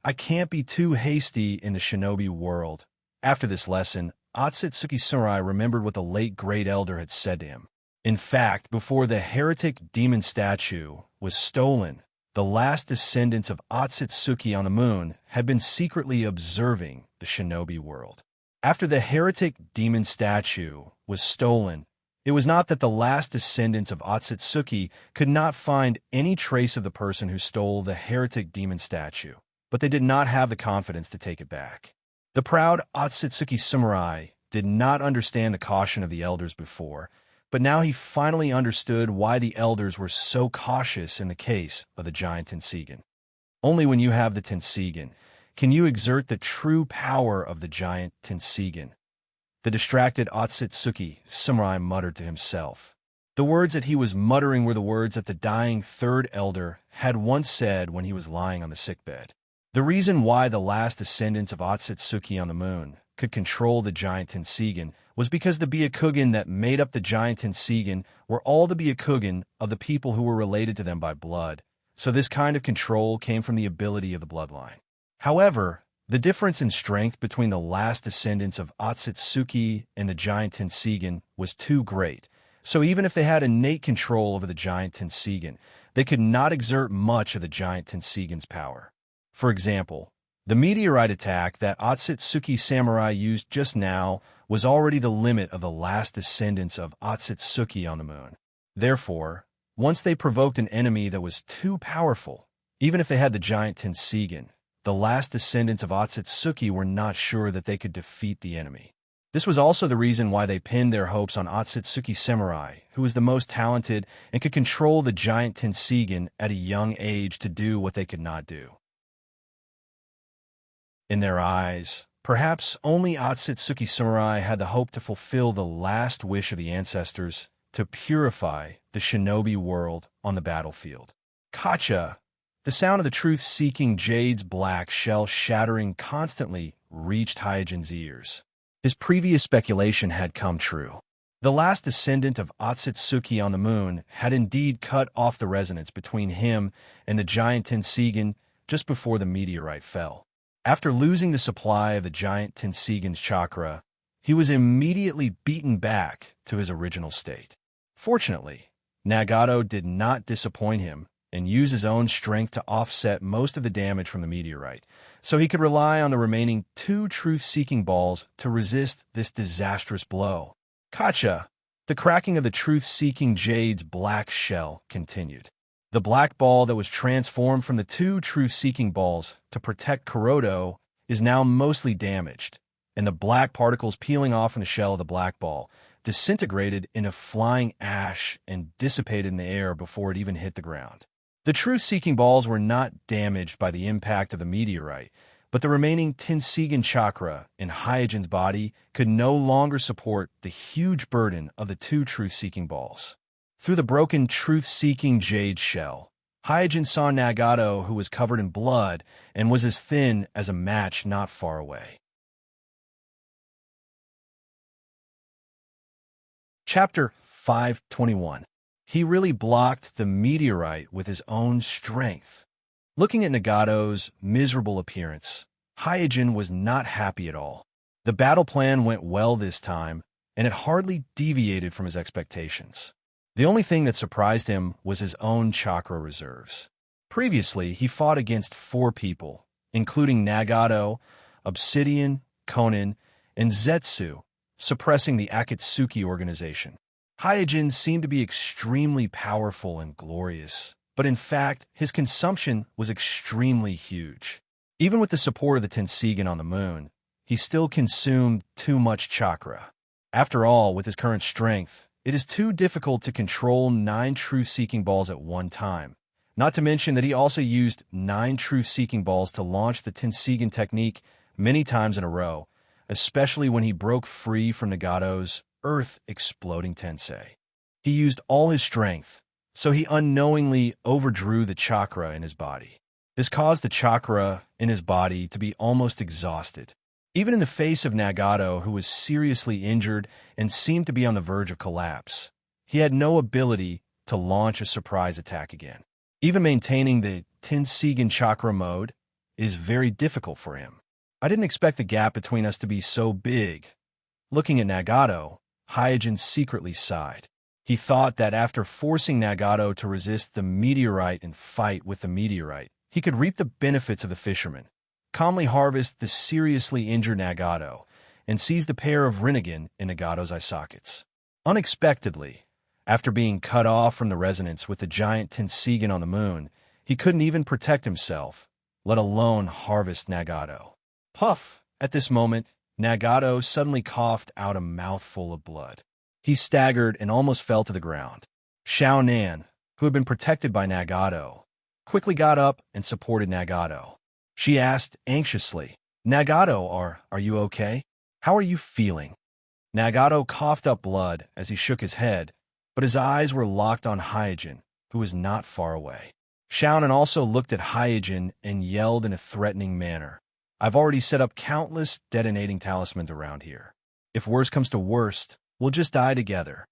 I can't be too hasty in the shinobi world. After this lesson, Otsutsuki Samurai remembered what the late Great Elder had said to him. In fact, before the heretic demon statue was stolen, the last descendants of Otsutsuki on the moon had been secretly observing the shinobi world. After the heretic demon statue was stolen, it was not that the last descendants of Otsutsuki could not find any trace of the person who stole the heretic demon statue, but they did not have the confidence to take it back. The proud Otsutsuki Samurai did not understand the caution of the elders before, but now he finally understood why the elders were so cautious in the case of the giant Tenseigan. Only when you have the Tenseigan can you exert the true power of the giant Tenseigan. The distracted Otsutsuki Samurai muttered to himself. The words that he was muttering were the words that the dying third elder had once said when he was lying on the sickbed. The reason why the last descendants of Otsutsuki on the moon could control the giant Tenseigan was because the Byakugan that made up the giant Tenseigan were all the Byakugan of the people who were related to them by blood, so this kind of control came from the ability of the bloodline. However, the difference in strength between the last descendants of Otsutsuki and the giant Tenseigan was too great, so even if they had innate control over the giant Tenseigan, they could not exert much of the giant Tenseigan's power. For example, the meteorite attack that Otsutsuki Samurai used just now was already the limit of the last descendants of Otsutsuki on the moon. Therefore, once they provoked an enemy that was too powerful, even if they had the giant Tenseigan, the last descendants of Otsutsuki were not sure that they could defeat the enemy. This was also the reason why they pinned their hopes on Otsutsuki Samurai, who was the most talented and could control the giant Tenseigan at a young age to do what they could not do. In their eyes, perhaps only Otsutsuki Samurai had the hope to fulfill the last wish of the ancestors to purify the shinobi world on the battlefield. Kacha! The sound of the truth-seeking jade's black shell shattering constantly reached Hyojin's ears. His previous speculation had come true. The last descendant of Otsutsuki on the moon had indeed cut off the resonance between him and the giant Tenseigan just before the meteorite fell. After losing the supply of the giant Tenseigan's chakra, he was immediately beaten back to his original state. Fortunately, Nagato did not disappoint him and use his own strength to offset most of the damage from the meteorite, so he could rely on the remaining 2 truth-seeking balls to resist this disastrous blow. Kacha! The cracking of the truth-seeking jade's black shell continued. The black ball that was transformed from the two truth-seeking balls to protect Kurodo is now mostly damaged, and the black particles peeling off from the shell of the black ball disintegrated into flying ash and dissipated in the air before it even hit the ground. The truth-seeking balls were not damaged by the impact of the meteorite, but the remaining Tenseigan chakra in Hyojin's body could no longer support the huge burden of the two truth-seeking balls. Through the broken truth-seeking jade shell, Hyojin saw Nagato, who was covered in blood and was as thin as a match not far away. Chapter 521. He really blocked the meteorite with his own strength. Looking at Nagato's miserable appearance, Hyojin was not happy at all. The battle plan went well this time, and it hardly deviated from his expectations. The only thing that surprised him was his own chakra reserves. Previously, he fought against 4 people, including Nagato, Obsidian, Konin, and Zetsu, suppressing the Akatsuki organization. Hyojin seemed to be extremely powerful and glorious, but in fact, his consumption was extremely huge. Even with the support of the Tenseigan on the moon, he still consumed too much chakra. After all, with his current strength, it is too difficult to control 9 truth-seeking balls at one time, not to mention that he also used 9 truth-seeking balls to launch the Tenseigan technique many times in a row, especially when he broke free from Nagato's earth-exploding tensei. He used all his strength, so he unknowingly overdrew the chakra in his body. This caused the chakra in his body to be almost exhausted. Even in the face of Nagato, who was seriously injured and seemed to be on the verge of collapse, he had no ability to launch a surprise attack again. Even maintaining the Tenseigan chakra mode is very difficult for him. I didn't expect the gap between us to be so big. Looking at Nagato, Hyojin secretly sighed. He thought that after forcing Nagato to resist the meteorite and fight with the meteorite, he could reap the benefits of the fisherman, calmly harvest the seriously injured Nagato, and seize the pair of Rinnegan in Nagato's eye sockets. Unexpectedly, after being cut off from the resonance with the giant Tenseigan on the moon, he couldn't even protect himself, let alone harvest Nagato. Puff! At this moment, Nagato suddenly coughed out a mouthful of blood. He staggered and almost fell to the ground. Xiao Nan, who had been protected by Nagato, quickly got up and supported Nagato. She asked anxiously, "Nagato, are you okay? How are you feeling?" Nagato coughed up blood as he shook his head, but his eyes were locked on Hyojin, who was not far away. Xiao Nan also looked at Hyojin and yelled in a threatening manner, "I've already set up countless detonating talismans around here. If worst comes to worst, we'll just die together."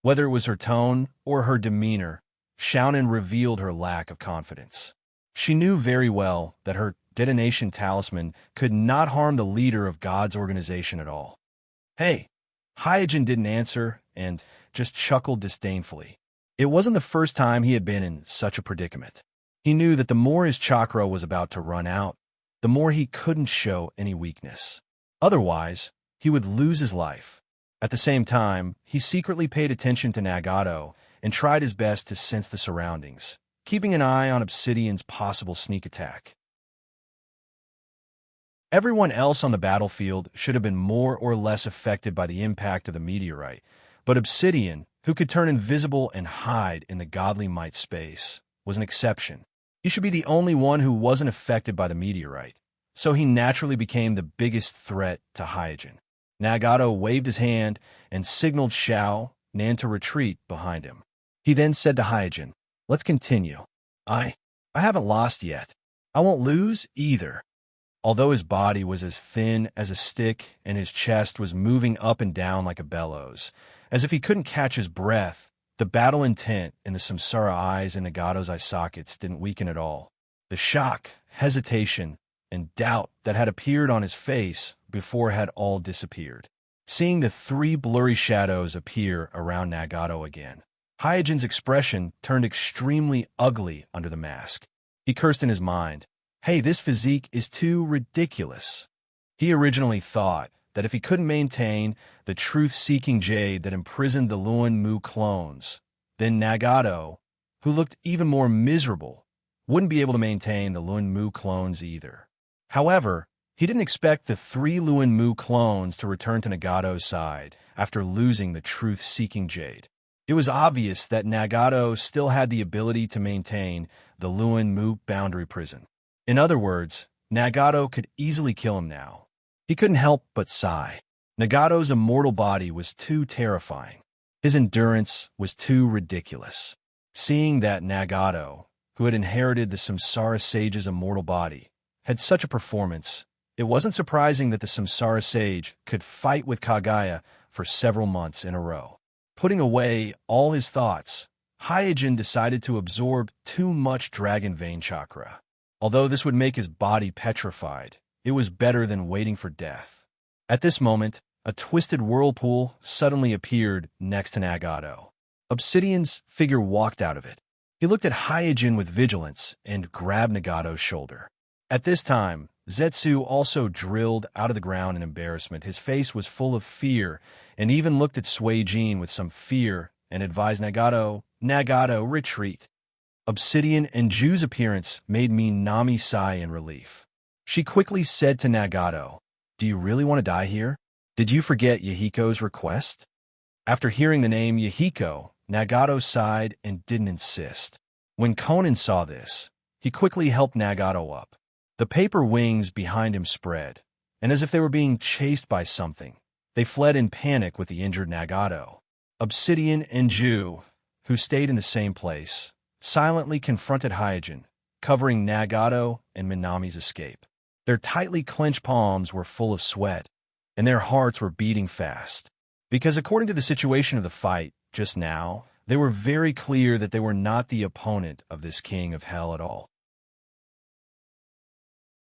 Whether it was her tone or her demeanor, Xiao Nan revealed her lack of confidence. She knew very well that her detonation talisman could not harm the leader of God's organization at all. "Hey!" Hyojin didn't answer and just chuckled disdainfully. It wasn't the first time he had been in such a predicament. He knew that the more his chakra was about to run out, the more he couldn't show any weakness. Otherwise, he would lose his life. At the same time, he secretly paid attention to Nagato and tried his best to sense the surroundings, keeping an eye on Obsidian's possible sneak attack. Everyone else on the battlefield should have been more or less affected by the impact of the meteorite, but Obsidian, who could turn invisible and hide in the godly might space, was an exception. He should be the only one who wasn't affected by the meteorite, so he naturally became the biggest threat to Hyojin. Nagato waved his hand and signaled Xiao Nan to retreat behind him. He then said to Hyojin, "Let's continue. I haven't lost yet. I won't lose either." Although his body was as thin as a stick and his chest was moving up and down like a bellows, as if he couldn't catch his breath, the battle intent in the Samsara eyes and Nagato's eye sockets didn't weaken at all. The shock, hesitation, and doubt that had appeared on his face before had all disappeared. Seeing the 3 blurry shadows appear around Nagato again, Hyojin's expression turned extremely ugly under the mask. He cursed in his mind, "Hey, this physique is too ridiculous." He originally thought that if he couldn't maintain the truth-seeking jade that imprisoned the Luan Mu clones, then Nagato, who looked even more miserable, wouldn't be able to maintain the Lun Mu clones either. However, he didn't expect the 3 Lun Mu clones to return to Nagato's side after losing the truth-seeking Jade. It was obvious that Nagato still had the ability to maintain the Lun Mu boundary prison. In other words, Nagato could easily kill him now. He couldn't help but sigh. Nagato's immortal body was too terrifying. His endurance was too ridiculous. Seeing that Nagato, who had inherited the Samsara Sage's immortal body, had such a performance, it wasn't surprising that the Samsara Sage could fight with Kaguya for several months in a row. Putting away all his thoughts, Hyojin decided to absorb too much Dragon Vein chakra. Although this would make his body petrified, it was better than waiting for death. At this moment, a twisted whirlpool suddenly appeared next to Nagato. Obsidian's figure walked out of it. He looked at Hyojin with vigilance and grabbed Nagato's shoulder. At this time, Zetsu also drilled out of the ground in embarrassment. His face was full of fear, and even looked at Suijin with some fear and advised Nagato, retreat. Obsidian and Ju's appearance made Minami sigh in relief. She quickly said to Nagato, "Do you really want to die here? Did you forget Yahiko's request?" After hearing the name Yahiko, Nagato sighed and didn't insist. When Conan saw this, he quickly helped Nagato up. The paper wings behind him spread, and as if they were being chased by something, they fled in panic with the injured Nagato. Obsidian and Ju, who stayed in the same place, silently confronted Hyojin, covering Nagato and Minami's escape. Their tightly clenched palms were full of sweat, and their hearts were beating fast. Because according to the situation of the fight just now, they were very clear that they were not the opponent of this king of hell at all.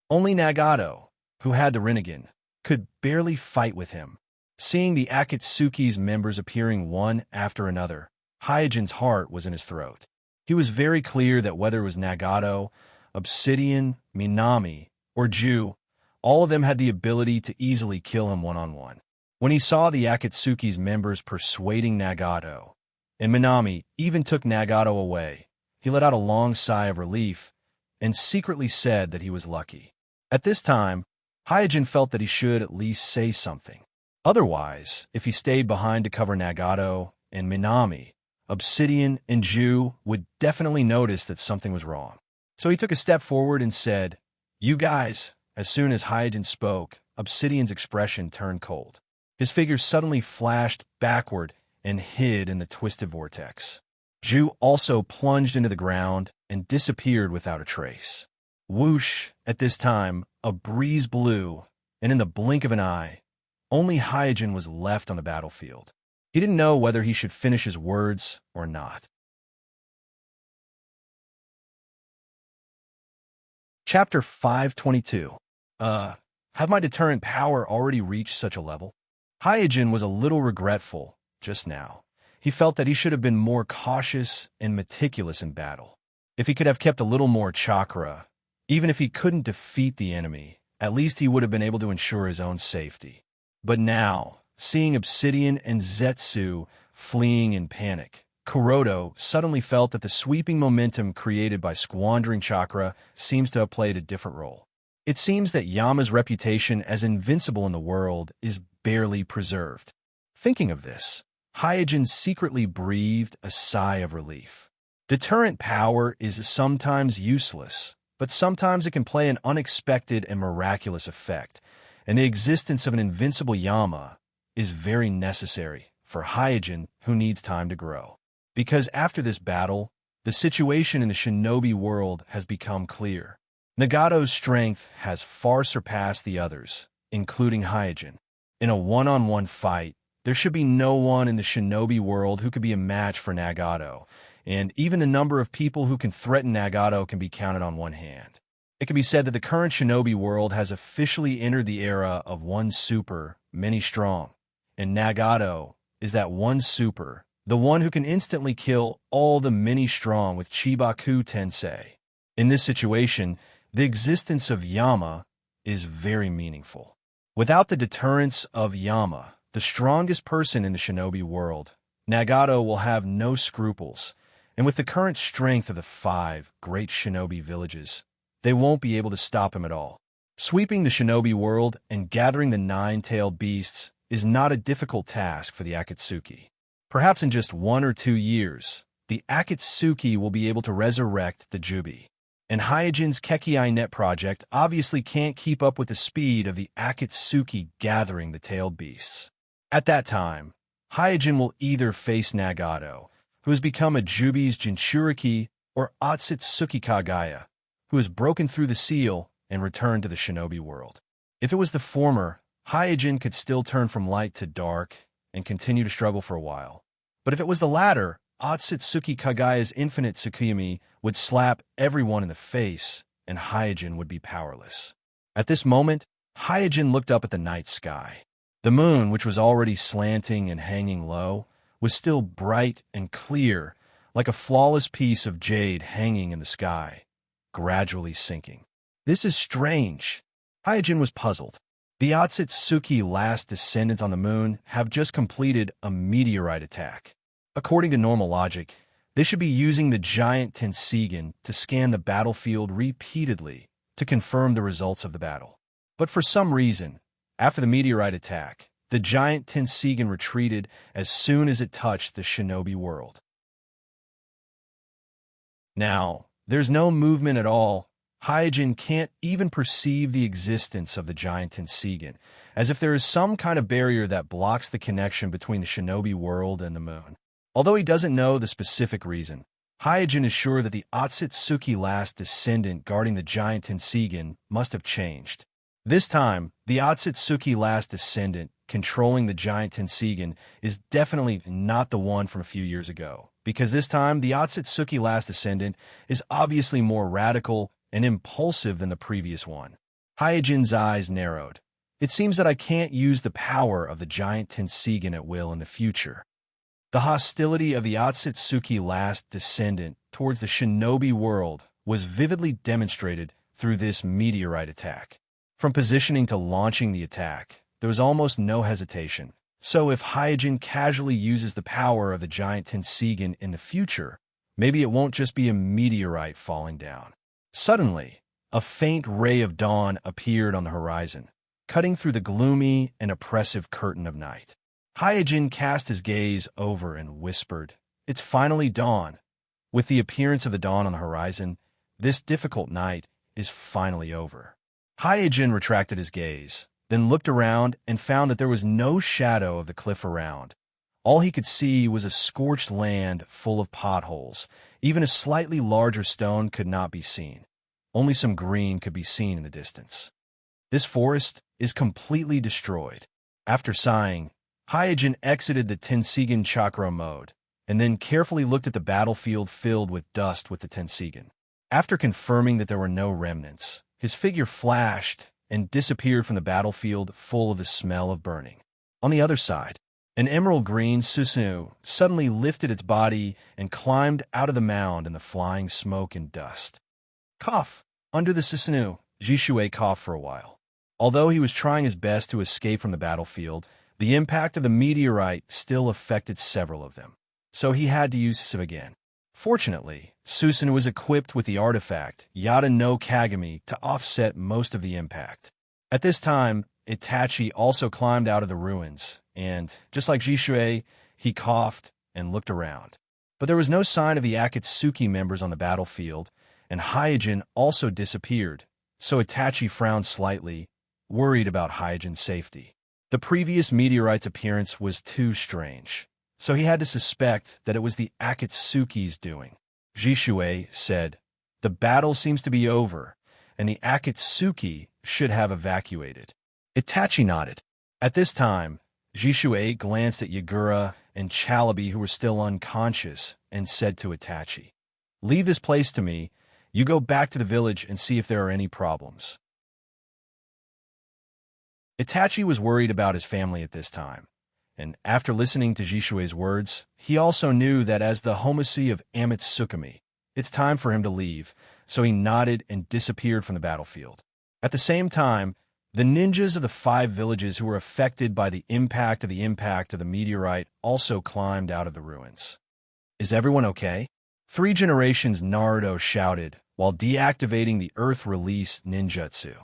Only Nagato, who had the Rinnegan, could barely fight with him. Seeing the Akatsuki's members appearing one after another, Hyojin's heart was in his throat. He was very clear that whether it was Nagato, Obsidian, Minami, or Ju, all of them had the ability to easily kill him one-on-one. When he saw the Akatsuki's members persuading Nagato, and Minami even took Nagato away, he let out a long sigh of relief and secretly said that he was lucky. At this time, Hyojin felt that he should at least say something. Otherwise, if he stayed behind to cover Nagato and Minami, Obsidian and Ju would definitely notice that something was wrong. So he took a step forward and said, "You guys." As soon as Hyojin spoke, Obsidian's expression turned cold. His figure suddenly flashed backward and hid in the twisted vortex. Ju also plunged into the ground and disappeared without a trace. Whoosh! At this time, a breeze blew, and in the blink of an eye, only Hyojin was left on the battlefield. He didn't know whether he should finish his words or not. Chapter 522. Have my deterrent power already reached such a level? Hyojin was a little regretful just now. He felt that he should have been more cautious and meticulous in battle. If he could have kept a little more chakra, even if he couldn't defeat the enemy, at least he would have been able to ensure his own safety. But now, seeing Obsidian and Zetsu fleeing in panic, Kuroda suddenly felt that the sweeping momentum created by squandering chakra seems to have played a different role. It seems that Yama's reputation as invincible in the world is barely preserved. Thinking of this, Hyojin secretly breathed a sigh of relief. Deterrent power is sometimes useless, but sometimes it can play an unexpected and miraculous effect, and the existence of an invincible Yama is very necessary for Hyojin, who needs time to grow. Because after this battle, the situation in the shinobi world has become clear. Nagato's strength has far surpassed the others, including Hyojin. In a one-on-one fight, there should be no one in the shinobi world who could be a match for Nagato, and even the number of people who can threaten Nagato can be counted on one hand. It can be said that the current shinobi world has officially entered the era of one super, many strong, and Nagato is that one super, the one who can instantly kill all the many strong with Chibaku Tensei. In this situation, the existence of Yama is very meaningful. Without the deterrence of Yama, the strongest person in the shinobi world, Nagato will have no scruples, And with the current strength of the 5 great shinobi villages, they won't be able to stop him at all. Sweeping the shinobi world and gathering the 9-tailed beasts is not a difficult task for the Akatsuki. Perhaps in just 1 or 2 years, the Akatsuki will be able to resurrect the Jubi. And Hyojin's Kekiai Net project obviously can't keep up with the speed of the Akatsuki gathering the tailed beasts. At that time, Hyojin will either face Nagato, who has become a Jubi's Jinchuriki, or Otsutsuki Kagaya, who has broken through the seal and returned to the shinobi world. If it was the former, Hyojin could still turn from light to dark and continue to struggle for a while. But if it was the latter, Otsutsuki Kagaya's infinite Tsukuyomi would slap everyone in the face, and Hyojin would be powerless. At this moment, Hyojin looked up at the night sky. The moon, which was already slanting and hanging low, was still bright and clear, like a flawless piece of jade hanging in the sky, gradually sinking. This is strange. Hyojin was puzzled. The Otsutsuki last descendants on the moon have just completed a meteorite attack. According to normal logic, they should be using the giant Tenseigan to scan the battlefield repeatedly to confirm the results of the battle. But for some reason, after the meteorite attack, the giant Tenseigan retreated as soon as it touched the shinobi world. Now, there's no movement at all. Hyojin can't even perceive the existence of the giant Tenseigan, as if there is some kind of barrier that blocks the connection between the shinobi world and the moon. Although he doesn't know the specific reason, Hyojin is sure that the Otsutsuki last descendant guarding the giant Tenseigan must have changed. This time, the Otsutsuki last descendant controlling the giant Tenseigan is definitely not the one from a few years ago, because this time the Otsutsuki last descendant is obviously more radical and impulsive than the previous one. Hyojin's eyes narrowed. It seems that I can't use the power of the giant Tenseigan at will in the future. The hostility of the Otsutsuki last descendant towards the shinobi world was vividly demonstrated through this meteorite attack. From positioning to launching the attack, there was almost no hesitation. So if Hyojin casually uses the power of the giant Tenseigan in the future, maybe it won't just be a meteorite falling down. Suddenly, a faint ray of dawn appeared on the horizon, cutting through the gloomy and oppressive curtain of night. Hyojin cast his gaze over and whispered, "It's finally dawn." With the appearance of the dawn on the horizon, this difficult night is finally over. Hyojin retracted his gaze, then looked around and found that there was no shadow of the cliff around. All he could see was a scorched land full of potholes. Even a slightly larger stone could not be seen. Only some green could be seen in the distance. This forest is completely destroyed. After sighing, Hyojin exited the Tenseigan chakra mode, and then carefully looked at the battlefield filled with dust with the Tenseigan. After confirming that there were no remnants, his figure flashed and disappeared from the battlefield full of the smell of burning. On the other side, an emerald green Susanoo suddenly lifted its body and climbed out of the mound in the flying smoke and dust. Cough! Under the Susanoo, Jishui coughed for a while. Although he was trying his best to escape from the battlefield, the impact of the meteorite still affected several of them, so he had to use him again. Fortunately, Susanoo was equipped with the artifact Yada no Kagami to offset most of the impact. At this time, Itachi also climbed out of the ruins, and, just like Jishui, he coughed and looked around. But there was no sign of the Akatsuki members on the battlefield, and Hyojin also disappeared, so Itachi frowned slightly, worried about Hyojin's safety. The previous meteorite's appearance was too strange, so he had to suspect that it was the Akatsuki's doing. Jishui said, "The battle seems to be over, and the Akatsuki should have evacuated." Itachi nodded. At this time, Jishui glanced at Yagura and Chalabi, who were still unconscious, and said to Itachi, "Leave this place to me. You go back to the village and see if there are any problems." Itachi was worried about his family at this time, and after listening to Jishui's words, he also knew that as the homicide of Amitsukami, it's time for him to leave, so he nodded and disappeared from the battlefield. At the same time, the ninjas of the 5 villages who were affected by the impact of the meteorite also climbed out of the ruins. "Is everyone okay?" Three generations, Naruto shouted, while deactivating the Earth Release ninjutsu.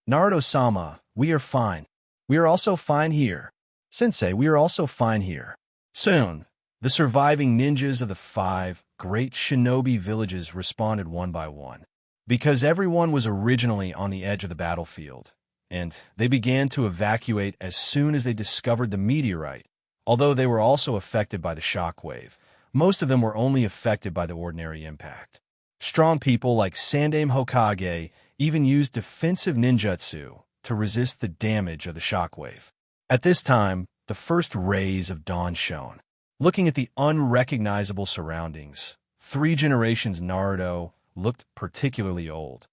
Naruto-sama, we are fine. We are also fine here. Sensei, we are also fine here. Soon, the surviving ninjas of the 5 great shinobi villages responded one by one. Because everyone was originally on the edge of the battlefield, and they began to evacuate as soon as they discovered the meteorite. Although they were also affected by the shockwave, most of them were only affected by the ordinary impact. Strong people like Sandaime Hokage even used defensive ninjutsu to resist the damage of the shockwave. At this time, the first rays of dawn shone. Looking at the unrecognizable surroundings, 3 generations Naruto looked particularly old.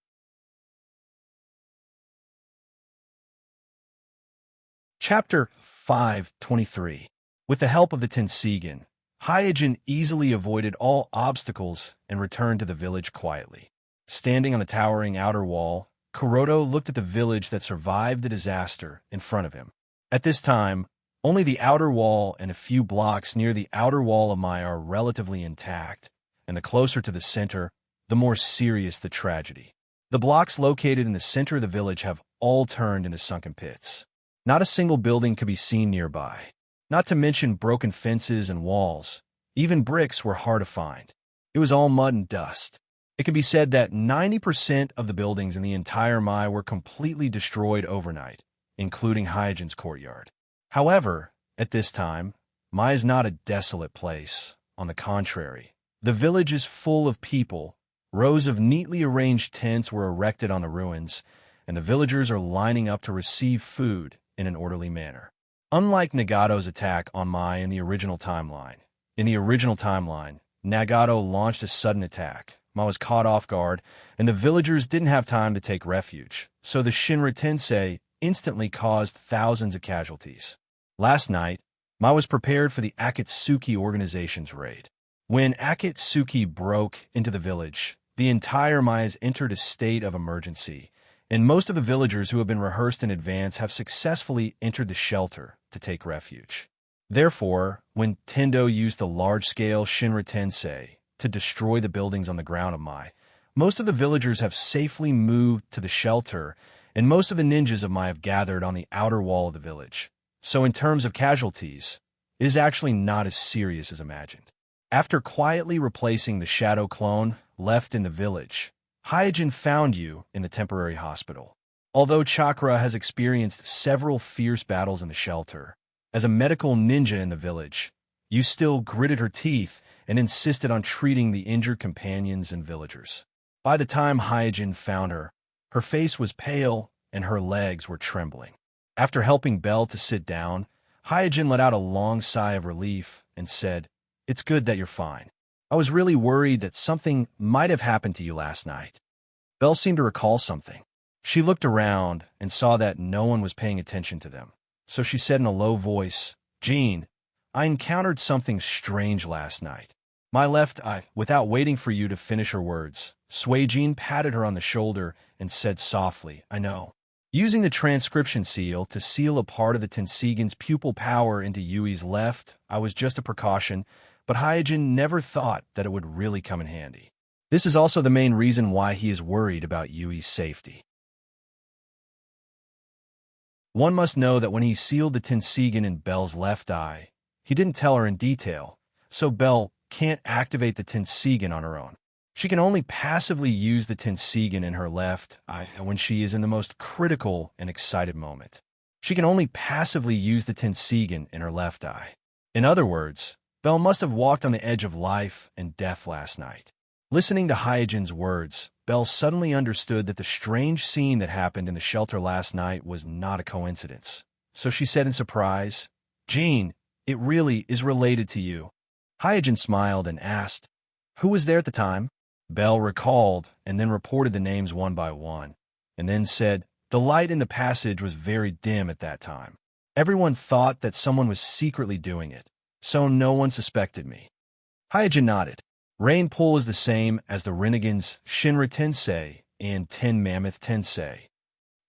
Chapter 5:23. With the help of the Tenseigan, Hyojin easily avoided all obstacles and returned to the village quietly. Standing on the towering outer wall, Kuroto looked at the village that survived the disaster in front of him. At this time, only the outer wall and a few blocks near the outer wall of Mai are relatively intact, and the closer to the center, the more serious the tragedy. The blocks located in the center of the village have all turned into sunken pits. Not a single building could be seen nearby. Not to mention broken fences and walls. Even bricks were hard to find. It was all mud and dust. It can be said that 90% of the buildings in the entire Mai were completely destroyed overnight, including Hyojin's courtyard. However, at this time, Mai is not a desolate place. On the contrary, the village is full of people. Rows of neatly arranged tents were erected on the ruins, and the villagers are lining up to receive food in an orderly manner. Unlike Nagato's attack on Mai in the original timeline, Nagato launched a sudden attack. Mai was caught off guard, and the villagers didn't have time to take refuge, so the Shinra Tensei instantly caused thousands of casualties. Last night, Mai was prepared for the Akatsuki organization's raid. When Akatsuki broke into the village, the entire Mai has entered a state of emergency, and most of the villagers who have been rehearsed in advance have successfully entered the shelter to take refuge. Therefore, when Tendo used the large-scale Shinra Tensei to destroy the buildings on the ground of Mai, most of the villagers have safely moved to the shelter, and most of the ninjas of Mai have gathered on the outer wall of the village. So in terms of casualties, it is actually not as serious as imagined. After quietly replacing the shadow clone left in the village, Hyojin found you in the temporary hospital. Although Chakra has experienced several fierce battles in the shelter, as a medical ninja in the village, you still gritted her teeth and insisted on treating the injured companions and villagers. By the time Hyojin found her, her face was pale and her legs were trembling. After helping Belle to sit down, Hyojin let out a long sigh of relief and said, "It's good that you're fine. I was really worried that something might have happened to you last night." Belle seemed to recall something. She looked around and saw that no one was paying attention to them. So she said in a low voice, "Jean, I encountered something strange last night." My left eye, without waiting for you to finish her words, Suijin patted her on the shoulder and said softly, "I know." Using the transcription seal to seal a part of the Tenseigan's pupil power into Yui's left, I was just a precaution, but Hyojin never thought that it would really come in handy. This is also the main reason why he is worried about Yui's safety. One must know that when he sealed the Tenseigan in Belle's left eye, he didn't tell her in detail, so Belle can't activate the Tenseigan on her own. She can only passively use the Tenseigan in her left eye when she is in the most critical and excited moment. She can only passively use the Tenseigan in her left eye. In other words, Belle must have walked on the edge of life and death last night. Listening to Hyojin's words, Belle suddenly understood that the strange scene that happened in the shelter last night was not a coincidence. So she said in surprise, "Jean, it really is related to you." Hyojin smiled and asked, "Who was there at the time?" Belle recalled and then reported the names one by one, and then said, "The light in the passage was very dim at that time. Everyone thought that someone was secretly doing it, so no one suspected me." Hyojin nodded. Rain Pool is the same as the Rinnegan's Shinra Tensei and Ten Mammoth Tensei.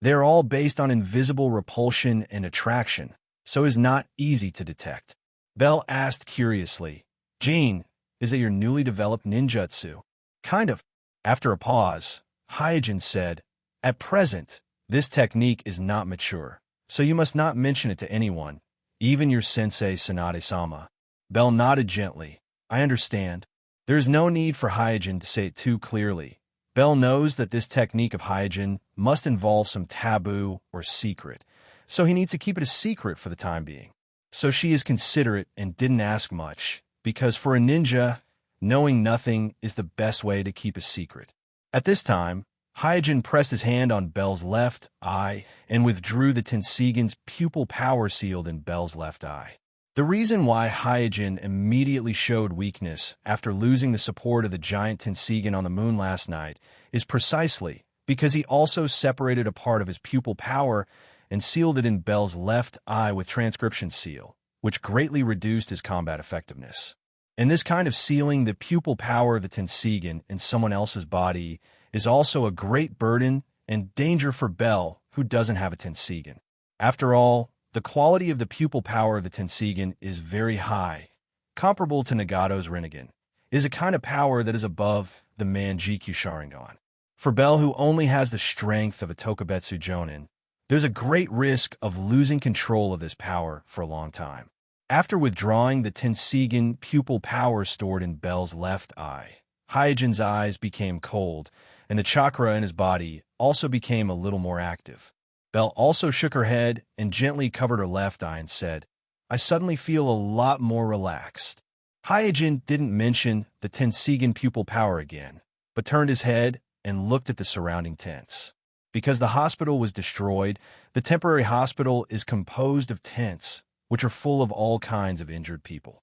They're all based on invisible repulsion and attraction, so it's not easy to detect. Belle asked curiously, "Jean, Is it your newly developed ninjutsu? Kind of. After a pause, Hyojin said, At present, this technique is not mature, so you must not mention it to anyone, even your sensei Sanade-sama. Bell nodded gently. I understand. There is no need for Hyojin to say it too clearly. Bell knows that this technique of Hyojin must involve some taboo or secret, so he needs to keep it a secret for the time being. So she is considerate and didn't ask much, because for a ninja, knowing nothing is the best way to keep a secret. At this time, Hyojin pressed his hand on Bell's left eye and withdrew the Tenseigan's pupil power sealed in Bell's left eye. The reason why Hyojin immediately showed weakness after losing the support of the giant Tenseigan on the moon last night is precisely because he also separated a part of his pupil power and sealed it in Bell's left eye with transcription seal, which greatly reduced his combat effectiveness. And this kind of sealing the pupil power of the Tenseigan in someone else's body is also a great burden and danger for Bell, who doesn't have a Tenseigan. After all, the quality of the pupil power of the Tenseigan is very high, comparable to Nagato's Rinnegan. It is a kind of power that is above the Manjikyu Sharingan. For Bell, who only has the strength of a Tokubetsu Jonin, there's a great risk of losing control of this power for a long time. After withdrawing the Tenseigan pupil power stored in Bell's left eye, Hyojin's eyes became cold, and the chakra in his body also became a little more active. Bell also shook her head and gently covered her left eye and said, I suddenly feel a lot more relaxed. Hyojin didn't mention the Tenseigan pupil power again, but turned his head and looked at the surrounding tents. Because the hospital was destroyed, the temporary hospital is composed of tents, which are full of all kinds of injured people.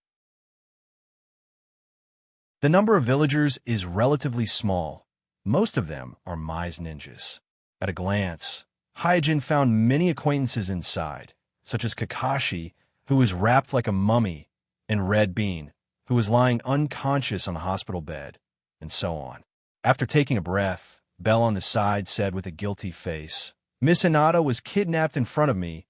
The number of villagers is relatively small. Most of them are Mai's ninjas. At a glance, Hyojin found many acquaintances inside, such as Kakashi, who was wrapped like a mummy, and Red Bean, who was lying unconscious on the hospital bed, and so on. After taking a breath, Bell on the side said with a guilty face, Miss Hinata was kidnapped in front of me.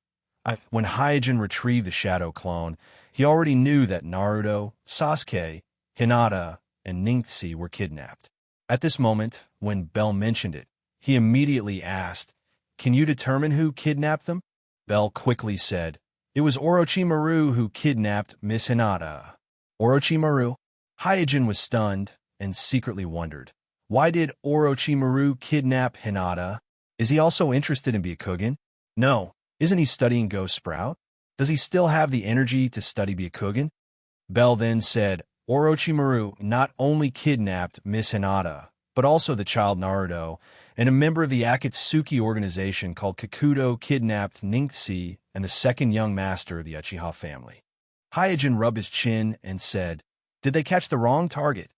When Hyojin retrieved the shadow clone, he already knew that Naruto, Sasuke, Hinata, and Ningxi were kidnapped. At this moment, when Bell mentioned it, he immediately asked, Can you determine who kidnapped them? Bell quickly said, It was Orochimaru who kidnapped Miss Hinata. Orochimaru? Hyojin was stunned and secretly wondered, why did Orochimaru kidnap Hinata? Is he also interested in Byakugan? No. Isn't he studying Ghost Sprout? Does he still have the energy to study Byakugan? Bell then said, Orochimaru not only kidnapped Miss Hinata, but also the child Naruto, and a member of the Akatsuki organization called Kakuto kidnapped Ningxi and the second young master of the Uchiha family. Hyojin rubbed his chin and said, Did they catch the wrong target?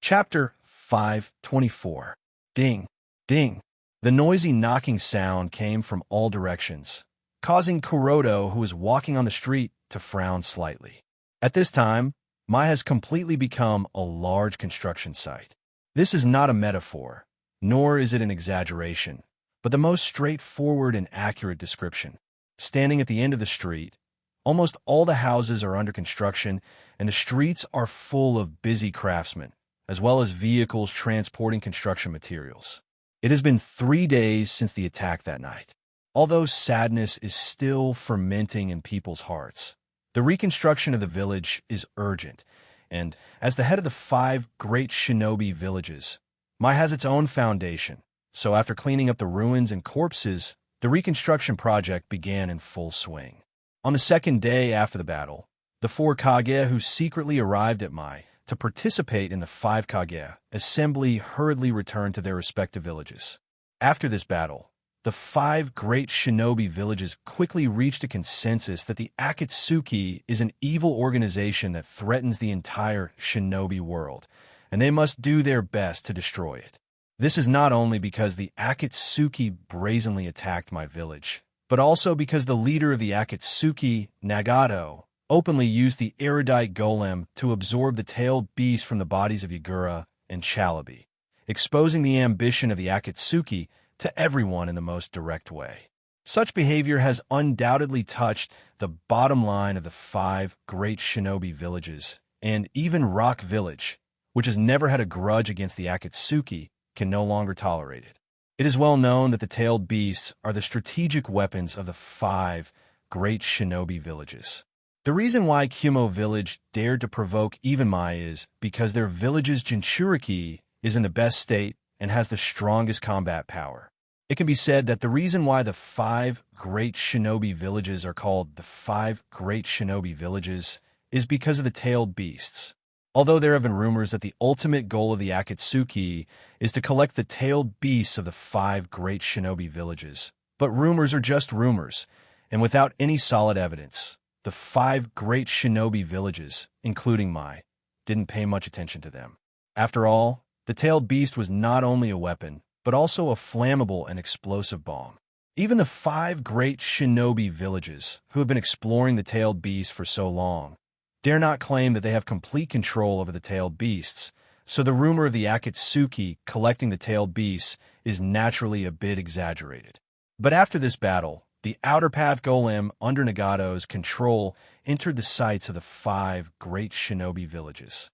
Chapter 524. Ding, ding. The noisy knocking sound came from all directions, causing Kuroto, who was walking on the street, to frown slightly. At this time, Mai has completely become a large construction site. This is not a metaphor, nor is it an exaggeration, but the most straightforward and accurate description. Standing at the end of the street, almost all the houses are under construction, and the streets are full of busy craftsmen, as well as vehicles transporting construction materials. It has been 3 days since the attack that night. Although sadness is still fermenting in people's hearts, the reconstruction of the village is urgent, and as the head of the 5 great shinobi villages, Mai has its own foundation, so after cleaning up the ruins and corpses, the reconstruction project began in full swing. On the second day after the battle, the 4 Kage who secretly arrived at Mai to participate in the 5 Kage assembly hurriedly returned to their respective villages. After this battle, the 5 great shinobi villages quickly reached a consensus that the Akatsuki is an evil organization that threatens the entire shinobi world, and they must do their best to destroy it. This is not only because the Akatsuki brazenly attacked my village, but also because the leader of the Akatsuki, Nagato, openly used the erudite golem to absorb the tailed beast from the bodies of Yagura and Chalabi, exposing the ambition of the Akatsuki to everyone in the most direct way. Such behavior has undoubtedly touched the bottom line of the 5 great shinobi villages, and even Rock Village, which has never had a grudge against the Akatsuki, can no longer tolerate it. It is well known that the tailed beasts are the strategic weapons of the 5 great shinobi villages. The reason why Kumo Village dared to provoke Evenmai is because their village's Jinchuriki is in the best state and has the strongest combat power. It can be said that the reason why the 5 great shinobi villages are called the 5 great shinobi villages is because of the tailed beasts. Although there have been rumors that the ultimate goal of the Akatsuki is to collect the tailed beasts of the 5 great shinobi villages, but rumors are just rumors, and without any solid evidence, the 5 great shinobi villages, including Mai, didn't pay much attention to them. After all, the tailed beast was not only a weapon, but also a flammable and explosive bomb. Even the 5 great shinobi villages, who have been exploring the tailed beast for so long, dare not claim that they have complete control over the tailed beasts, so the rumor of the Akatsuki collecting the tailed beasts is naturally a bit exaggerated. But after this battle, the Outer Path Golem under Nagato's control entered the sights of the 5 great shinobi villages.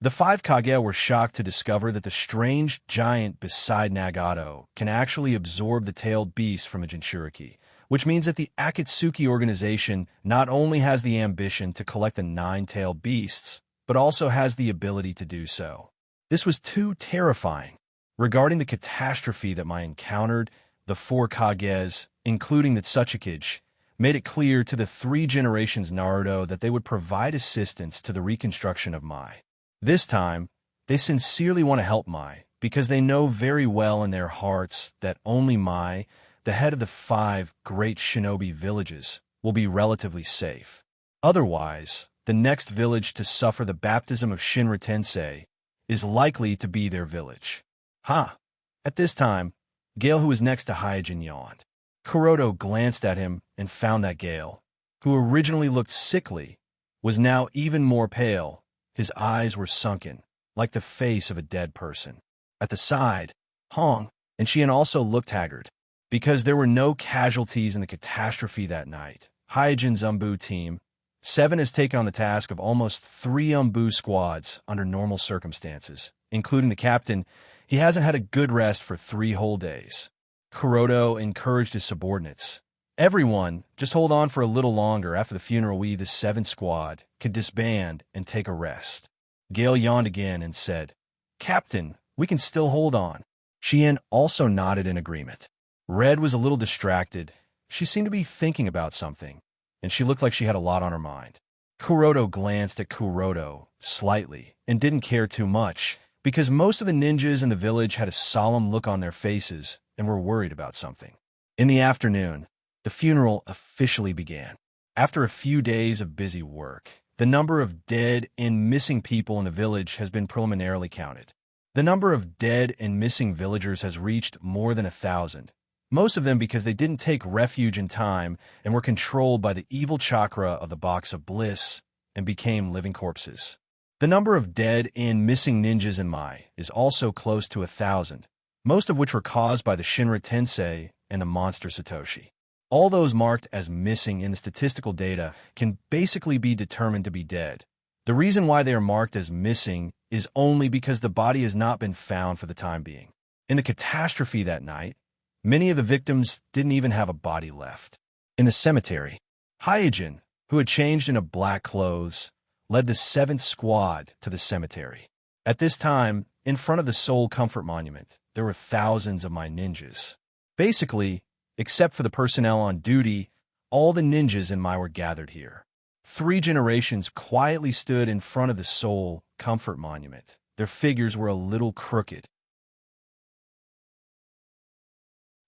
The 5 Kage were shocked to discover that the strange giant beside Nagato can actually absorb the tailed beast from a Jinchuriki, which means that the Akatsuki organization not only has the ambition to collect the 9 tailed beasts, but also has the ability to do so. This was too terrifying. Regarding the catastrophe that Mai encountered, the 4 Kages, including the Tsuchikage, made it clear to the 3 generations Naruto that they would provide assistance to the reconstruction of Mai. This time, they sincerely want to help Mai, because they know very well in their hearts that only Mai, the head of the 5 great shinobi villages, will be relatively safe. Otherwise, the next village to suffer the baptism of Shinra Tensei is likely to be their village. At this time, Gale, who was next to Hyojin, yawned. Kuroto glanced at him and found that Gale, who originally looked sickly, was now even more pale. His eyes were sunken, like the face of a dead person. At the side, Hong and Xian also looked haggard. Because there were no casualties in the catastrophe that night, Hyojin's Umbu team, 7 has taken on the task of almost 3 Umbu squads under normal circumstances, including the captain. He hasn't had a good rest for 3 whole days. Kuroto encouraged his subordinates. Everyone, just hold on for a little longer. After the funeral, we, the 7th squad, could disband and take a rest. Gale yawned again and said, Captain, we can still hold on. Xian also nodded in agreement. Red was a little distracted. She seemed to be thinking about something, and she looked like she had a lot on her mind. Kuroto glanced at Kuroto slightly and didn't care too much, because most of the ninjas in the village had a solemn look on their faces and were worried about something. In the afternoon, the funeral officially began. After a few days of busy work, the number of dead and missing people in the village has been preliminarily counted. The number of dead and missing villagers has reached more than 1,000, most of them because they didn't take refuge in time and were controlled by the evil chakra of the Box of Bliss and became living corpses. The number of dead and missing ninjas in Mai is also close to 1,000, most of which were caused by the Shinra Tensei and the monster Satoshi. All those marked as missing in the statistical data can basically be determined to be dead. The reason why they are marked as missing is only because the body has not been found for the time being. In the catastrophe that night, many of the victims didn't even have a body left. In the cemetery, Hyojin, who had changed into black clothes, led the 7th squad to the cemetery. At this time, in front of the Soul Comfort Monument, there were thousands of my ninjas. Basically, except for the personnel on duty, all the ninjas in Mai were gathered here. 3 generations quietly stood in front of the Soul Comfort Monument. Their figures were a little crooked.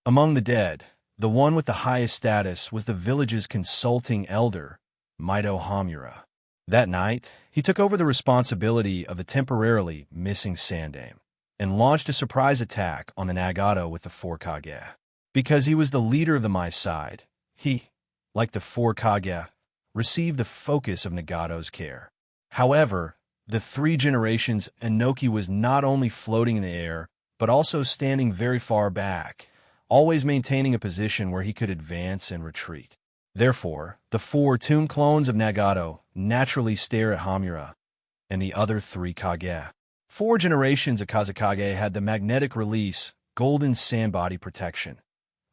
Among the dead, the one with the highest status was the village's consulting elder, Mito Hamura. That night, he took over the responsibility of the temporarily missing Sandame and launched a surprise attack on the Nagato with the 4 Kage. Because he was the leader of the Mai side, he, like the 4 Kage, received the focus of Nagato's care. However, the 3 generations Inoki was not only floating in the air, but also standing very far back, always maintaining a position where he could advance and retreat. Therefore, the 4 tomb clones of Nagato naturally stare at Hamura and the other 3 Kage. 4 generations of Kazekage had the magnetic release, golden sandbody protection.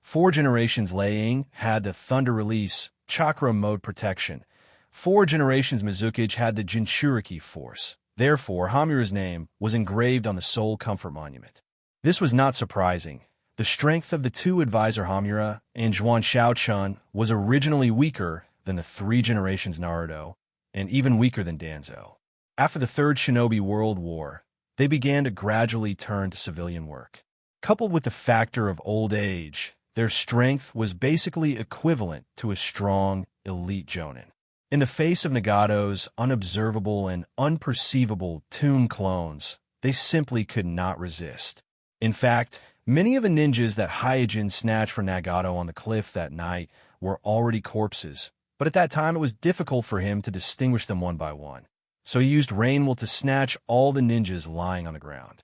4 generations Laying had the thunder release, chakra mode protection. 4 generations Mizukage had the Jinchuriki force. Therefore, Hamura's name was engraved on the Soul Comfort Monument. This was not surprising. The strength of the 2 advisor Hamura and Zhuan Shaochun was originally weaker than the 3 generations Naruto, and even weaker than Danzo. After the Third Shinobi World War, they began to gradually turn to civilian work. Coupled with the factor of old age, their strength was basically equivalent to a strong, elite Jonin. In the face of Nagato's unobservable and unperceivable tomb clones, they simply could not resist. In fact, many of the ninjas that Hyojin snatched from Nagato on the cliff that night were already corpses, but at that time it was difficult for him to distinguish them one by one. So he used Rainwell to snatch all the ninjas lying on the ground.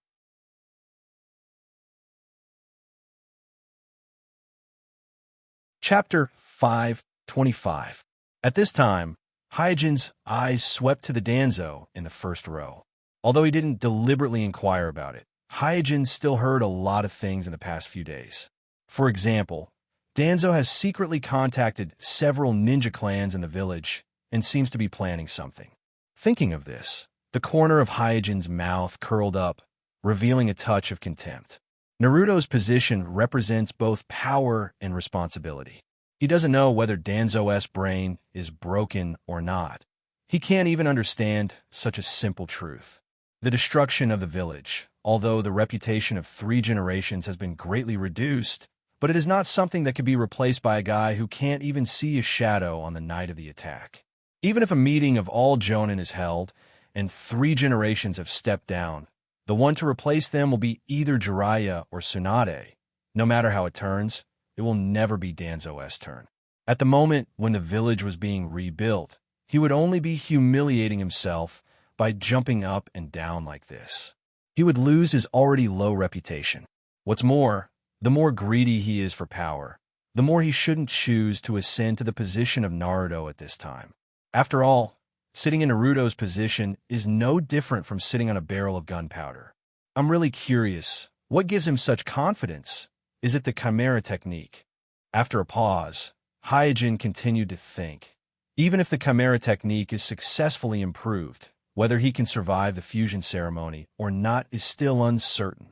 Chapter 5:25. At this time, Hyojin's eyes swept to the Danzo in the first row. Although he didn't deliberately inquire about it, Hyojin still heard a lot of things in the past few days. For example, Danzo has secretly contacted several ninja clans in the village and seems to be planning something. Thinking of this, the corner of Hyojin's mouth curled up, revealing a touch of contempt. Naruto's position represents both power and responsibility. He doesn't know whether Danzo's brain is broken or not. He can't even understand such a simple truth. The destruction of the village, although the reputation of 3 generations has been greatly reduced, but it is not something that can be replaced by a guy who can't even see a shadow on the night of the attack. Even if a meeting of all Jonin is held, and 3 generations have stepped down, the one to replace them will be either Jiraiya or Tsunade. No matter how it turns, it will never be Danzo's turn. At the moment when the village was being rebuilt, he would only be humiliating himself by jumping up and down like this. He would lose his already low reputation. What's more, the more greedy he is for power, the more he shouldn't choose to ascend to the position of Naruto at this time. After all, sitting in Naruto's position is no different from sitting on a barrel of gunpowder. I'm really curious, what gives him such confidence? Is it the Chimera technique? After a pause, Hyojin continued to think. Even if the Chimera technique is successfully improved, whether he can survive the fusion ceremony or not is still uncertain.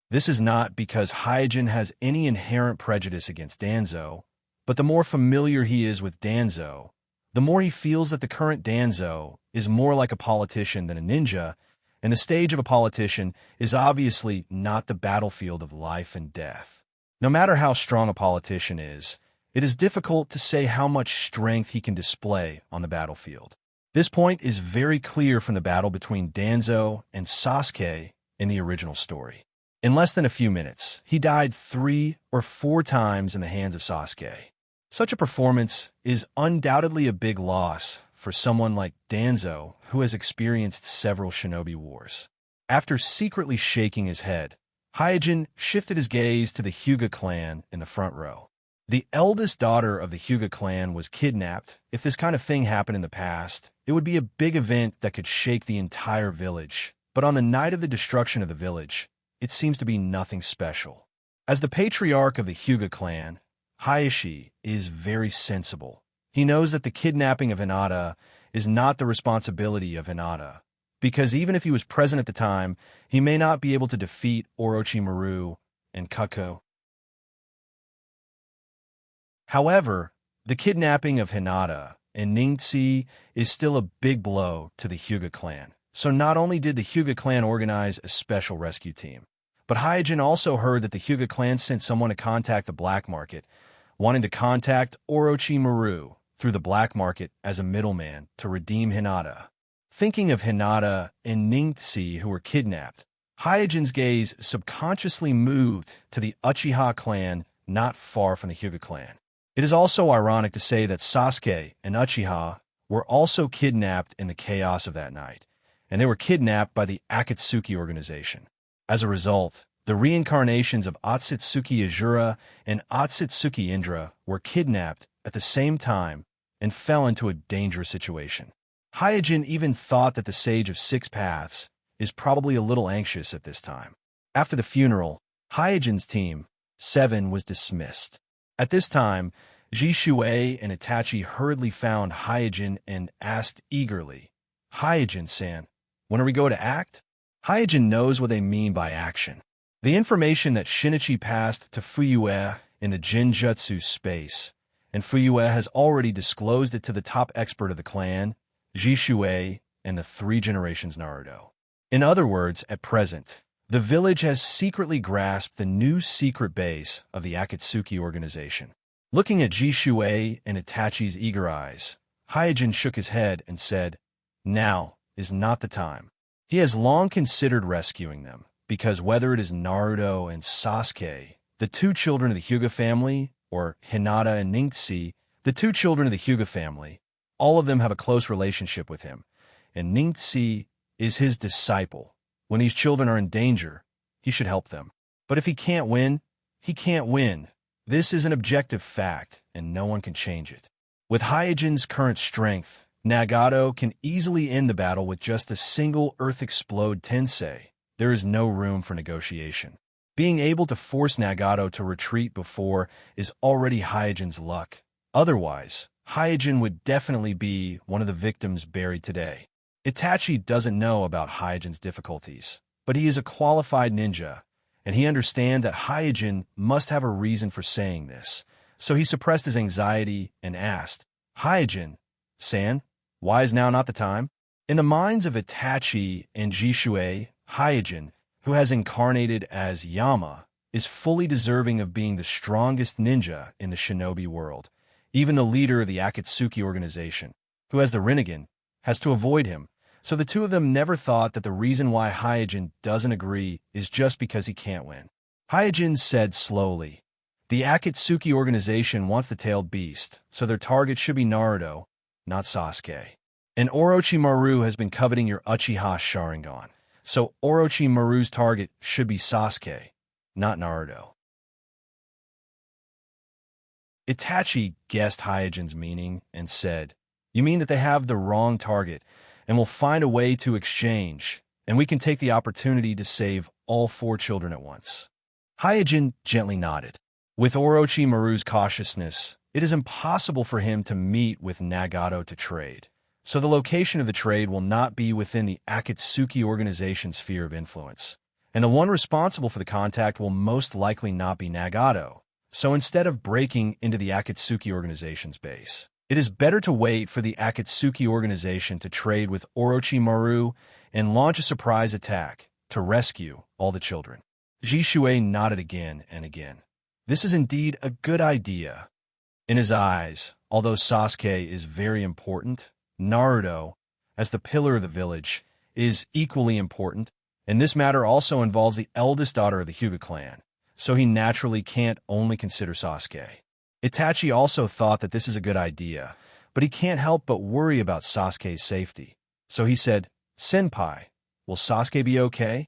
This is not because Hyojin has any inherent prejudice against Danzo, but the more familiar he is with Danzo, the more he feels that the current Danzo is more like a politician than a ninja, and the stage of a politician is obviously not the battlefield of life and death. No matter how strong a politician is, it is difficult to say how much strength he can display on the battlefield. This point is very clear from the battle between Danzo and Sasuke in the original story. In less than a few minutes, he died 3 or 4 times in the hands of Sasuke. Such a performance is undoubtedly a big loss for someone like Danzo, who has experienced several shinobi wars. After secretly shaking his head, Hyojin shifted his gaze to the Hyuga clan in the front row. The eldest daughter of the Hyuga clan was kidnapped. If this kind of thing happened in the past, it would be a big event that could shake the entire village. But on the night of the destruction of the village, it seems to be nothing special. As the patriarch of the Hyuga clan, Hayashi is very sensible. He knows that the kidnapping of Hinata is not the responsibility of Hinata, because even if he was present at the time, he may not be able to defeat Orochimaru and Kakko. However, the kidnapping of Hinata and Ningxi is still a big blow to the Hyuga clan. So not only did the Hyuga clan organize a special rescue team, but Hyojin also heard that the Hyuga clan sent someone to contact the black market, wanting to contact Orochimaru through the black market as a middleman to redeem Hinata. Thinking of Hinata and Ningxi who were kidnapped, Hyojin's gaze subconsciously moved to the Uchiha clan not far from the Hyuga clan. It is also ironic to say that Sasuke and Uchiha were also kidnapped in the chaos of that night, and they were kidnapped by the Akatsuki organization. As a result, The reincarnations of Otsutsuki Azura and Otsutsuki Indra were kidnapped at the same time and fell into a dangerous situation. Hyojin even thought that the Sage of Six Paths is probably a little anxious at this time. After the funeral, Hyojin's team, 7, was dismissed. At this time, Ji Shuei and Itachi hurriedly found Hyojin and asked eagerly, "Hyojin-san, when are we going to act?" Hyojin knows what they mean by action. The information that Shinichi passed to Fuyue in the Jinjutsu space, and Fuyue has already disclosed it to the top expert of the clan, Ji Shuei, and the 3 generations Naruto. In other words, at present, the village has secretly grasped the new secret base of the Akatsuki organization. Looking at Ji Shuei and Itachi's eager eyes, Hyojin shook his head and said, "Now is not the time." He has long considered rescuing them, because whether it is Naruto and Sasuke, the 2 children of the Hyuga family, or Hinata and Ningxi, the 2 children of the Hyuga family, all of them have a close relationship with him, and Ningxi is his disciple. When these children are in danger, he should help them. But if he can't win, he can't win. This is an objective fact, and no one can change it. With Hyojin's current strength, Nagato can easily end the battle with just a single Earth Explode Tensei. There is no room for negotiation. Being able to force Nagato to retreat before is already Hyojin's luck. Otherwise, Hyojin would definitely be one of the victims buried today. Itachi doesn't know about Hyojin's difficulties, but he is a qualified ninja, and he understands that Hyojin must have a reason for saying this. So he suppressed his anxiety and asked, "Hyojin-san, why is now not the time?" In the minds of Itachi and Ji Shuei, Hyojin, who has incarnated as Yama, is fully deserving of being the strongest ninja in the shinobi world. Even the leader of the Akatsuki organization, who has the Rinnegan, has to avoid him. So the 2 of them never thought that the reason why Hyojin doesn't agree is just because he can't win. Hyojin said slowly, "The Akatsuki organization wants the tailed beast, so their target should be Naruto, not Sasuke. And Orochimaru has been coveting your Uchiha Sharingan, so Orochimaru's target should be Sasuke, not Naruto." Itachi guessed Hyojin's meaning and said, "You mean that they have the wrong target, and will find a way to exchange, and we can take the opportunity to save all 4 children at once?" Hyojin gently nodded. With Orochimaru's cautiousness, it is impossible for him to meet with Nagato to trade, so the location of the trade will not be within the Akatsuki organization's sphere of influence, and the one responsible for the contact will most likely not be Nagato. So instead of breaking into the Akatsuki organization's base, it is better to wait for the Akatsuki organization to trade with Orochimaru and launch a surprise attack to rescue all the children. Ji Shuei nodded again and again. This is indeed a good idea. In his eyes, although Sasuke is very important, Naruto, as the pillar of the village, is equally important, and this matter also involves the eldest daughter of the Hyuga clan, so he naturally can't only consider Sasuke. Itachi also thought that this is a good idea, but he can't help but worry about Sasuke's safety. So he said, "Senpai, will Sasuke be okay?"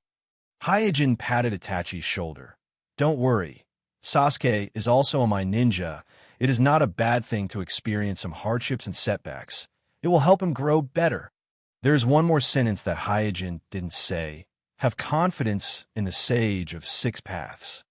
Hyojin patted Itachi's shoulder. "Don't worry. Sasuke is also my ninja. It is not a bad thing to experience some hardships and setbacks. It will help him grow better." There is one more sentence that Hyojin didn't say. Have confidence in the Sage of Six Paths.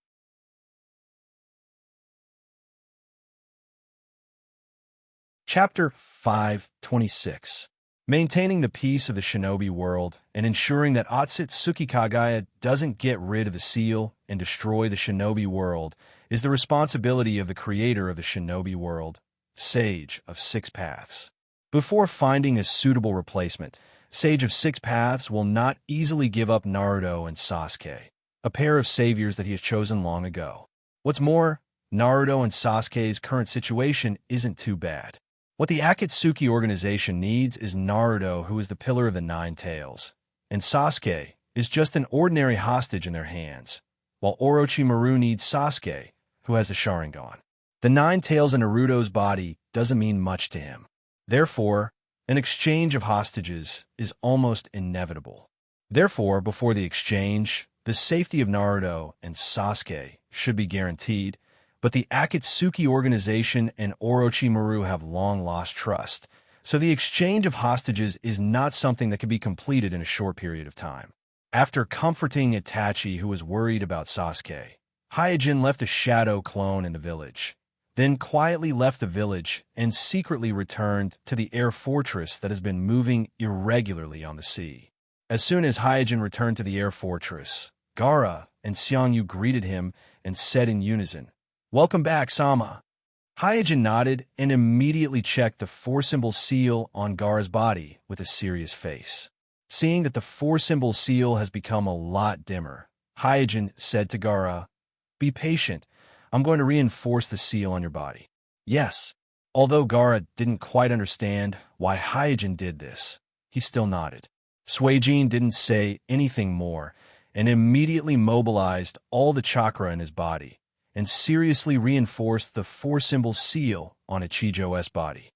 Chapter 526. Maintaining the peace of the shinobi world and ensuring that Otsutsuki Kagaya doesn't get rid of the seal and destroy the shinobi world is the responsibility of the creator of the shinobi world, Sage of Six Paths. Before finding a suitable replacement, Sage of Six Paths will not easily give up Naruto and Sasuke, a pair of saviors that he has chosen long ago. What's more, Naruto and Sasuke's current situation isn't too bad. What the Akatsuki organization needs is Naruto, who is the pillar of the Nine Tails, and Sasuke is just an ordinary hostage in their hands, while Orochimaru needs Sasuke, who has the Sharingan. The Nine Tails in Naruto's body doesn't mean much to him. Therefore, an exchange of hostages is almost inevitable. Therefore, before the exchange, the safety of Naruto and Sasuke should be guaranteed, but the Akatsuki organization and Orochimaru have long lost trust, so the exchange of hostages is not something that can be completed in a short period of time. After comforting Itachi, who was worried about Sasuke, Hyojin left a shadow clone in the village, then quietly left the village and secretly returned to the air fortress that has been moving irregularly on the sea. As soon as Hyojin returned to the air fortress, Gaara and Xiangyu greeted him and said in unison, "Welcome back, Sama." Hyojin nodded and immediately checked the four-symbol seal on Gaara's body with a serious face. Seeing that the four-symbol seal has become a lot dimmer, Hyojin said to Gaara, "Be patient. I'm going to reinforce the seal on your body." Yes. Although Gaara didn't quite understand why Hyojin did this, he still nodded. Suijin didn't say anything more and immediately mobilized all the chakra in his body and seriously reinforced the four-symbol seal on Ichijo's body.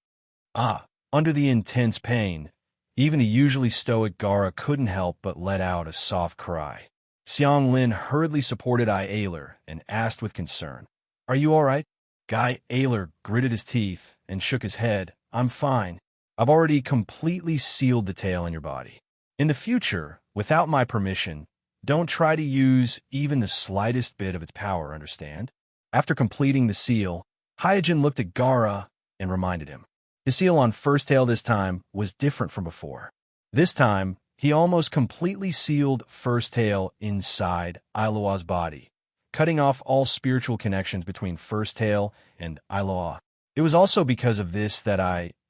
Under the intense pain, even the usually stoic Gaara couldn't help but let out a soft cry. Xiang Lin hurriedly supported Aylar and asked with concern, "Are you all right?" Guy Aylar gritted his teeth and shook his head. "I'm fine. I've already completely sealed the tail in your body. In the future, without my permission, don't try to use even the slightest bit of its power, understand?" After completing the seal, Hyojin looked at Gaara and reminded him. His seal on First Tail this time was different from before. This time, he almost completely sealed First Tail inside Iloa's body, cutting off all spiritual connections between First Tail and Iloa. It was also because of this that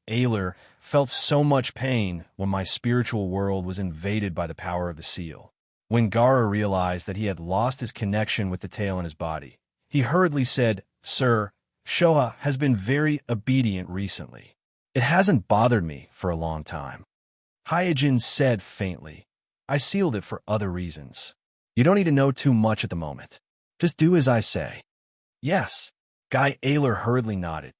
Aylar, felt so much pain when my spiritual world was invaded by the power of the seal. When Gaara realized that he had lost his connection with the tail in his body, he hurriedly said, "Sir, Shoha has been very obedient recently. It hasn't bothered me for a long time." Hyojin said faintly, "I sealed it for other reasons. You don't need to know too much at the moment. Just do as I say." "Yes." Guy Aylar hurriedly nodded.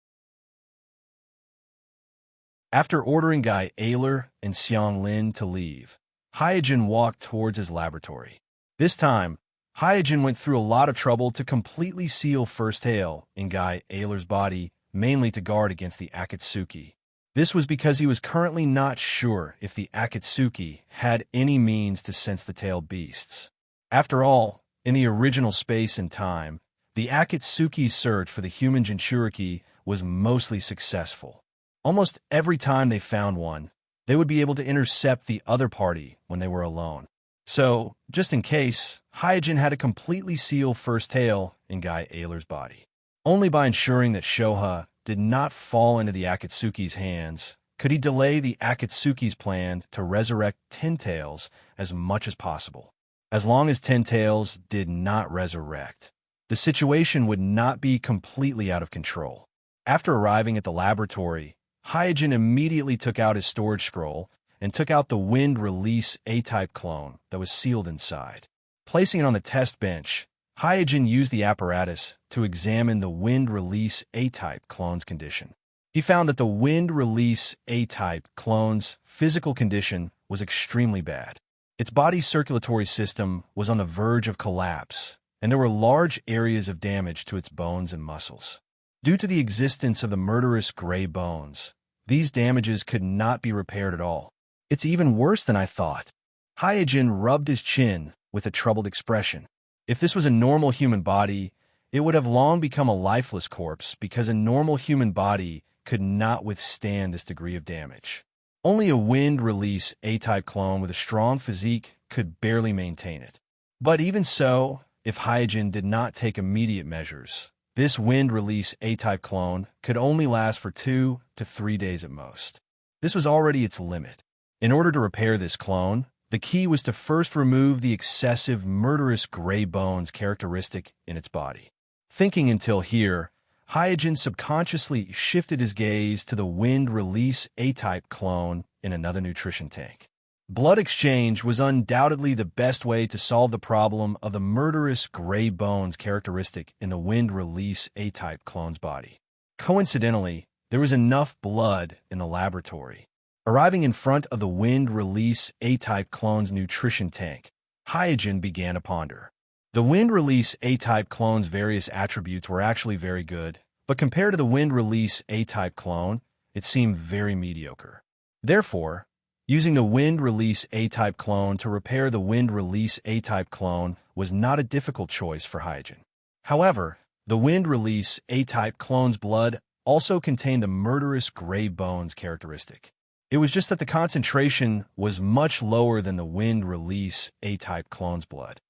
After ordering Guy Aylar and Xiang Lin to leave, Hyojin walked towards his laboratory. This time, Hyojin went through a lot of trouble to completely seal First Tail in Guy Aylar's body, mainly to guard against the Akatsuki. This was because he was currently not sure if the Akatsuki had any means to sense the tailed beasts. After all, in the original space and time, the Akatsuki's search for the human Jinchuriki was mostly successful. Almost every time they found one, they would be able to intercept the other party when they were alone. So, just in case, Hyojin had to completely seal First Tail in Guy Aylar's body. Only by ensuring that Shoha did not fall into the Akatsuki's hands could he delay the Akatsuki's plan to resurrect Ten Tails as much as possible. As long as Ten Tails did not resurrect, the situation would not be completely out of control. After arriving at the laboratory, Hyojin immediately took out his storage scroll and took out the Wind Release A-type clone that was sealed inside. Placing it on the test bench, Hyojin used the apparatus to examine the Wind Release A-type clone's condition. He found that the Wind Release A-type clone's physical condition was extremely bad. Its body circulatory system was on the verge of collapse, and there were large areas of damage to its bones and muscles. Due to the existence of the murderous gray bones, these damages could not be repaired at all. "It's even worse than I thought." Hyojin rubbed his chin with a troubled expression. If this was a normal human body, it would have long become a lifeless corpse because a normal human body could not withstand this degree of damage. Only a Wind Release A-type clone with a strong physique could barely maintain it. But even so, if Hyojin did not take immediate measures, this Wind Release A-type clone could only last for 2 to 3 days at most. This was already its limit. In order to repair this clone, the key was to first remove the excessive murderous gray bones characteristic in its body. Thinking until here, Hyojin subconsciously shifted his gaze to the Wind Release A-type clone in another nutrition tank. Blood exchange was undoubtedly the best way to solve the problem of the murderous gray bones characteristic in the Wind Release A-type clone's body. Coincidentally, there was enough blood in the laboratory. Arriving in front of the Wind Release A-type clone's nutrition tank, Hyegen began to ponder. The Wind Release A-type clone's various attributes were actually very good, but compared to the Wind Release A-type clone, it seemed very mediocre. Therefore, using the Wind Release A-type clone to repair the Wind Release A-type clone was not a difficult choice for Hyegen. However, the Wind Release A-type clone's blood also contained the murderous gray bones characteristic. It was just that the concentration was much lower than the Wind Release A-type clone's blood.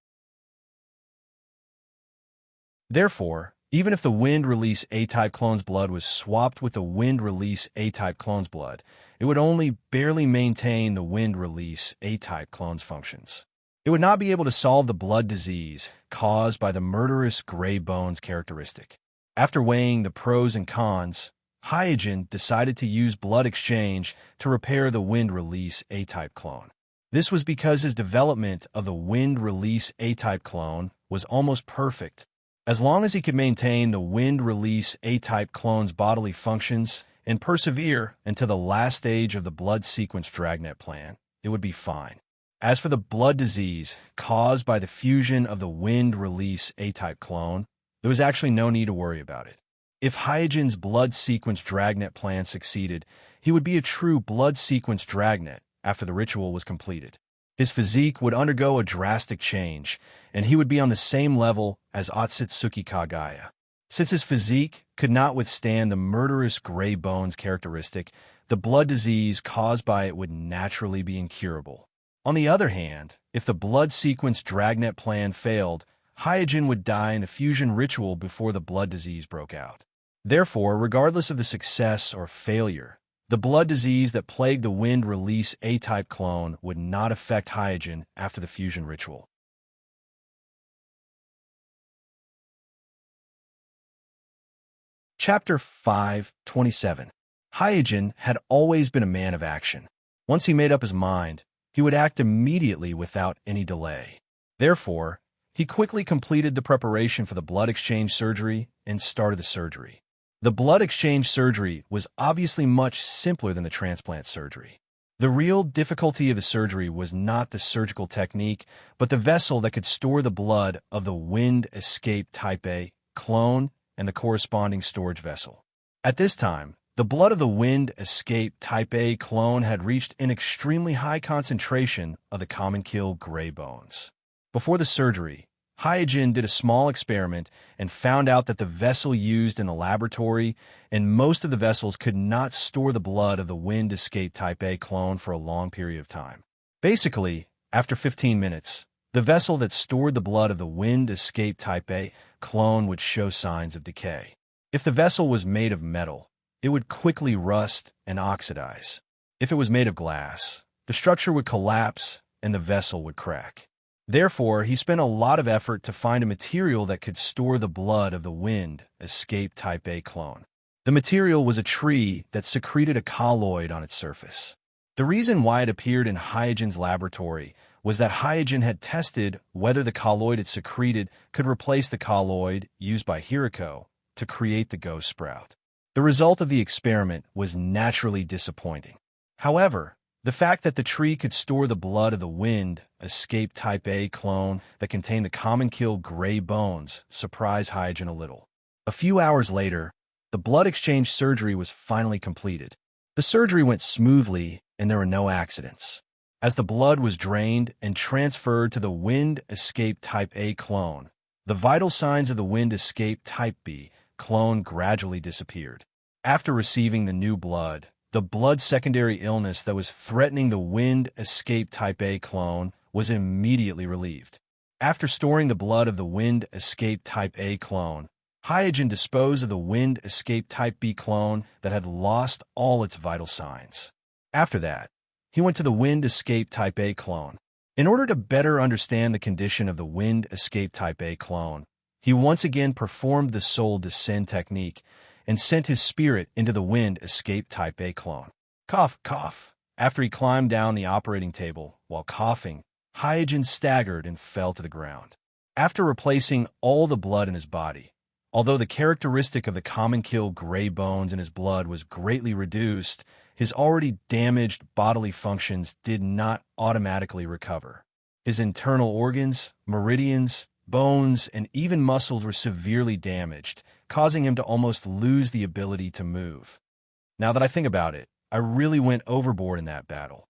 Therefore, even if the Wind Release A-type clone's blood was swapped with the Wind Release A-type clone's blood, it would only barely maintain the Wind Release A-type clone's functions. It would not be able to solve the blood disease caused by the murderous gray bones characteristic. After weighing the pros and cons, Hyegen decided to use blood exchange to repair the Wind Release A-type clone. This was because his development of the Wind Release A-type clone was almost perfect. As long as he could maintain the Wind Release A-type clone's bodily functions and persevere until the last stage of the blood sequence dragnet plan, it would be fine. As for the blood disease caused by the fusion of the Wind Release A-type clone, there was actually no need to worry about it. If Hyegen's blood sequence dragnet plan succeeded, he would be a true blood sequence dragnet after the ritual was completed. His physique would undergo a drastic change, and he would be on the same level as Otsutsuki Kagaya. Since his physique could not withstand the murderous gray bones characteristic, the blood disease caused by it would naturally be incurable. On the other hand, if the blood sequence dragnet plan failed, Hyegen would die in the fusion ritual before the blood disease broke out. Therefore, regardless of the success or failure, the blood disease that plagued the Wind Release A-type clone would not affect Hyegen after the fusion ritual. Chapter 5:27. Hyegen had always been a man of action. Once he made up his mind, he would act immediately without any delay. Therefore, he quickly completed the preparation for the blood exchange surgery and started the surgery. The blood exchange surgery was obviously much simpler than the transplant surgery. The real difficulty of the surgery was not the surgical technique, but the vessel that could store the blood of the Wind Escape Type A clone and the corresponding storage vessel. At this time, the blood of the Wind Escape Type A clone had reached an extremely high concentration of the common kill gray bones. Before the surgery, Hyegen did a small experiment and found out that the vessel used in the laboratory and most of the vessels could not store the blood of the Wind Escape Type A clone for a long period of time. Basically, after 15 minutes, the vessel that stored the blood of the Wind Escape Type A clone would show signs of decay. If the vessel was made of metal, it would quickly rust and oxidize. If it was made of glass, the structure would collapse and the vessel would crack. Therefore, he spent a lot of effort to find a material that could store the blood of the Wind Escape Type A clone. The material was a tree that secreted a colloid on its surface. The reason why it appeared in Hyegen's laboratory was that Hyegen had tested whether the colloid it secreted could replace the colloid used by Hiriko to create the ghost sprout. The result of the experiment was naturally disappointing. However, the fact that the tree could store the blood of the Wind Escape Type A clone that contained the common kill gray bones surprised Hyegen a little. A few hours later, the blood exchange surgery was finally completed. The surgery went smoothly and there were no accidents. As the blood was drained and transferred to the Wind Escape Type A clone, the vital signs of the Wind Escape Type B clone gradually disappeared. After receiving the new blood, the blood secondary illness that was threatening the Wind Escape Type A clone was immediately relieved. After storing the blood of the Wind Escape Type A clone, Hyegen disposed of the Wind Escape Type B clone that had lost all its vital signs. After that, he went to the Wind Escape Type A clone. In order to better understand the condition of the Wind Escape Type A clone, he once again performed the soul descend technique and sent his spirit into the Wind Escape Type A clone. Cough, cough. After he climbed down the operating table while coughing, Hyegen staggered and fell to the ground. After replacing all the blood in his body, although the characteristic of the common kill gray bones in his blood was greatly reduced, his already damaged bodily functions did not automatically recover. His internal organs, meridians, bones, and even muscles were severely damaged, causing him to almost lose the ability to move. Now that I think about it, I really went overboard in that battle.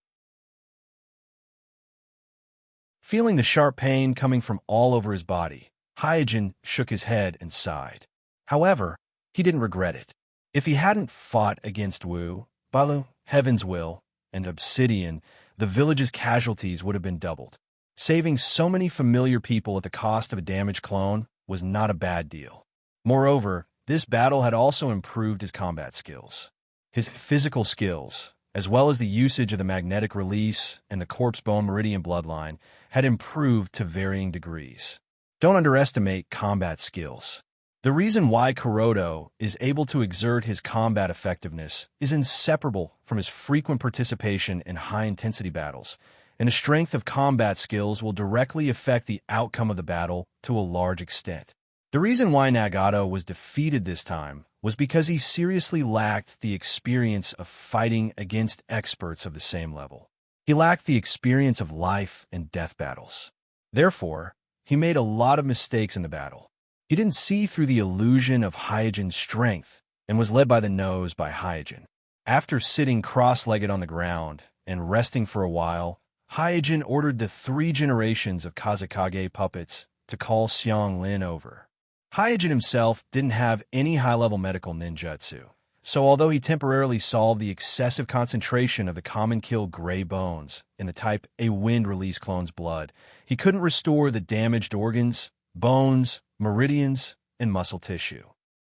Feeling the sharp pain coming from all over his body, Hyojin shook his head and sighed. However, he didn't regret it. If he hadn't fought against Wu, Balu, Heaven's Will, and Obsidian, the village's casualties would have been doubled. Saving so many familiar people at the cost of a damaged clone was not a bad deal. Moreover, this battle had also improved his combat skills. His physical skills, as well as the usage of the magnetic release and the corpse bone meridian bloodline, had improved to varying degrees. Don't underestimate combat skills. The reason why Kuroda is able to exert his combat effectiveness is inseparable from his frequent participation in high-intensity battles, and the strength of combat skills will directly affect the outcome of the battle to a large extent. The reason why Nagato was defeated this time was because he seriously lacked the experience of fighting against experts of the same level. He lacked the experience of life and death battles. Therefore, he made a lot of mistakes in the battle. He didn't see through the illusion of Hyojin's strength and was led by the nose by Hyojin. After sitting cross-legged on the ground and resting for a while, Hyojin ordered the 3 generations of Kazekage puppets to call Xiang Lin over. Hyojin himself didn't have any high-level medical ninjutsu, so although he temporarily solved the excessive concentration of the common kill gray bones in the type A wind-release clone's blood, he couldn't restore the damaged organs, bones, meridians, and muscle tissue.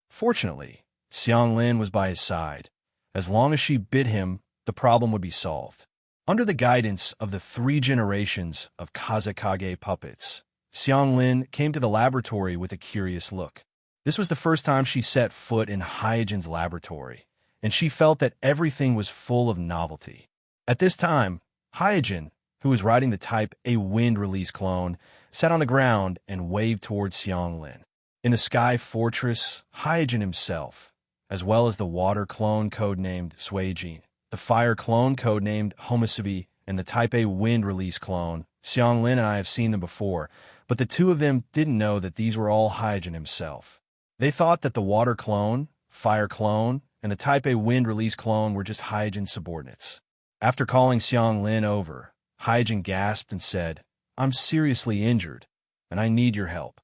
Fortunately, Xiang Lin was by his side. As long as she bit him, the problem would be solved. Under the guidance of the 3 generations of Kazekage puppets, Xiang Lin came to the laboratory with a curious look. This was the first time she set foot in Hyojin's laboratory, and she felt that everything was full of novelty. At this time, Hyojin, who was riding the type A wind-release clone, sat on the ground and waved towards Xiang Lin. In the Sky Fortress, Hyojin himself, as well as the water clone codenamed Suijin, the fire clone codenamed Homusubi, and the type A wind-release clone, Xiang Lin and I have seen them before, but the two of them didn't know that these were all Hyojin himself. They thought that the water clone, fire clone, and the type A wind-release clone were just Hyojin's subordinates. After calling Xiang Lin over, Hyojin gasped and said, "I'm seriously injured, and I need your help."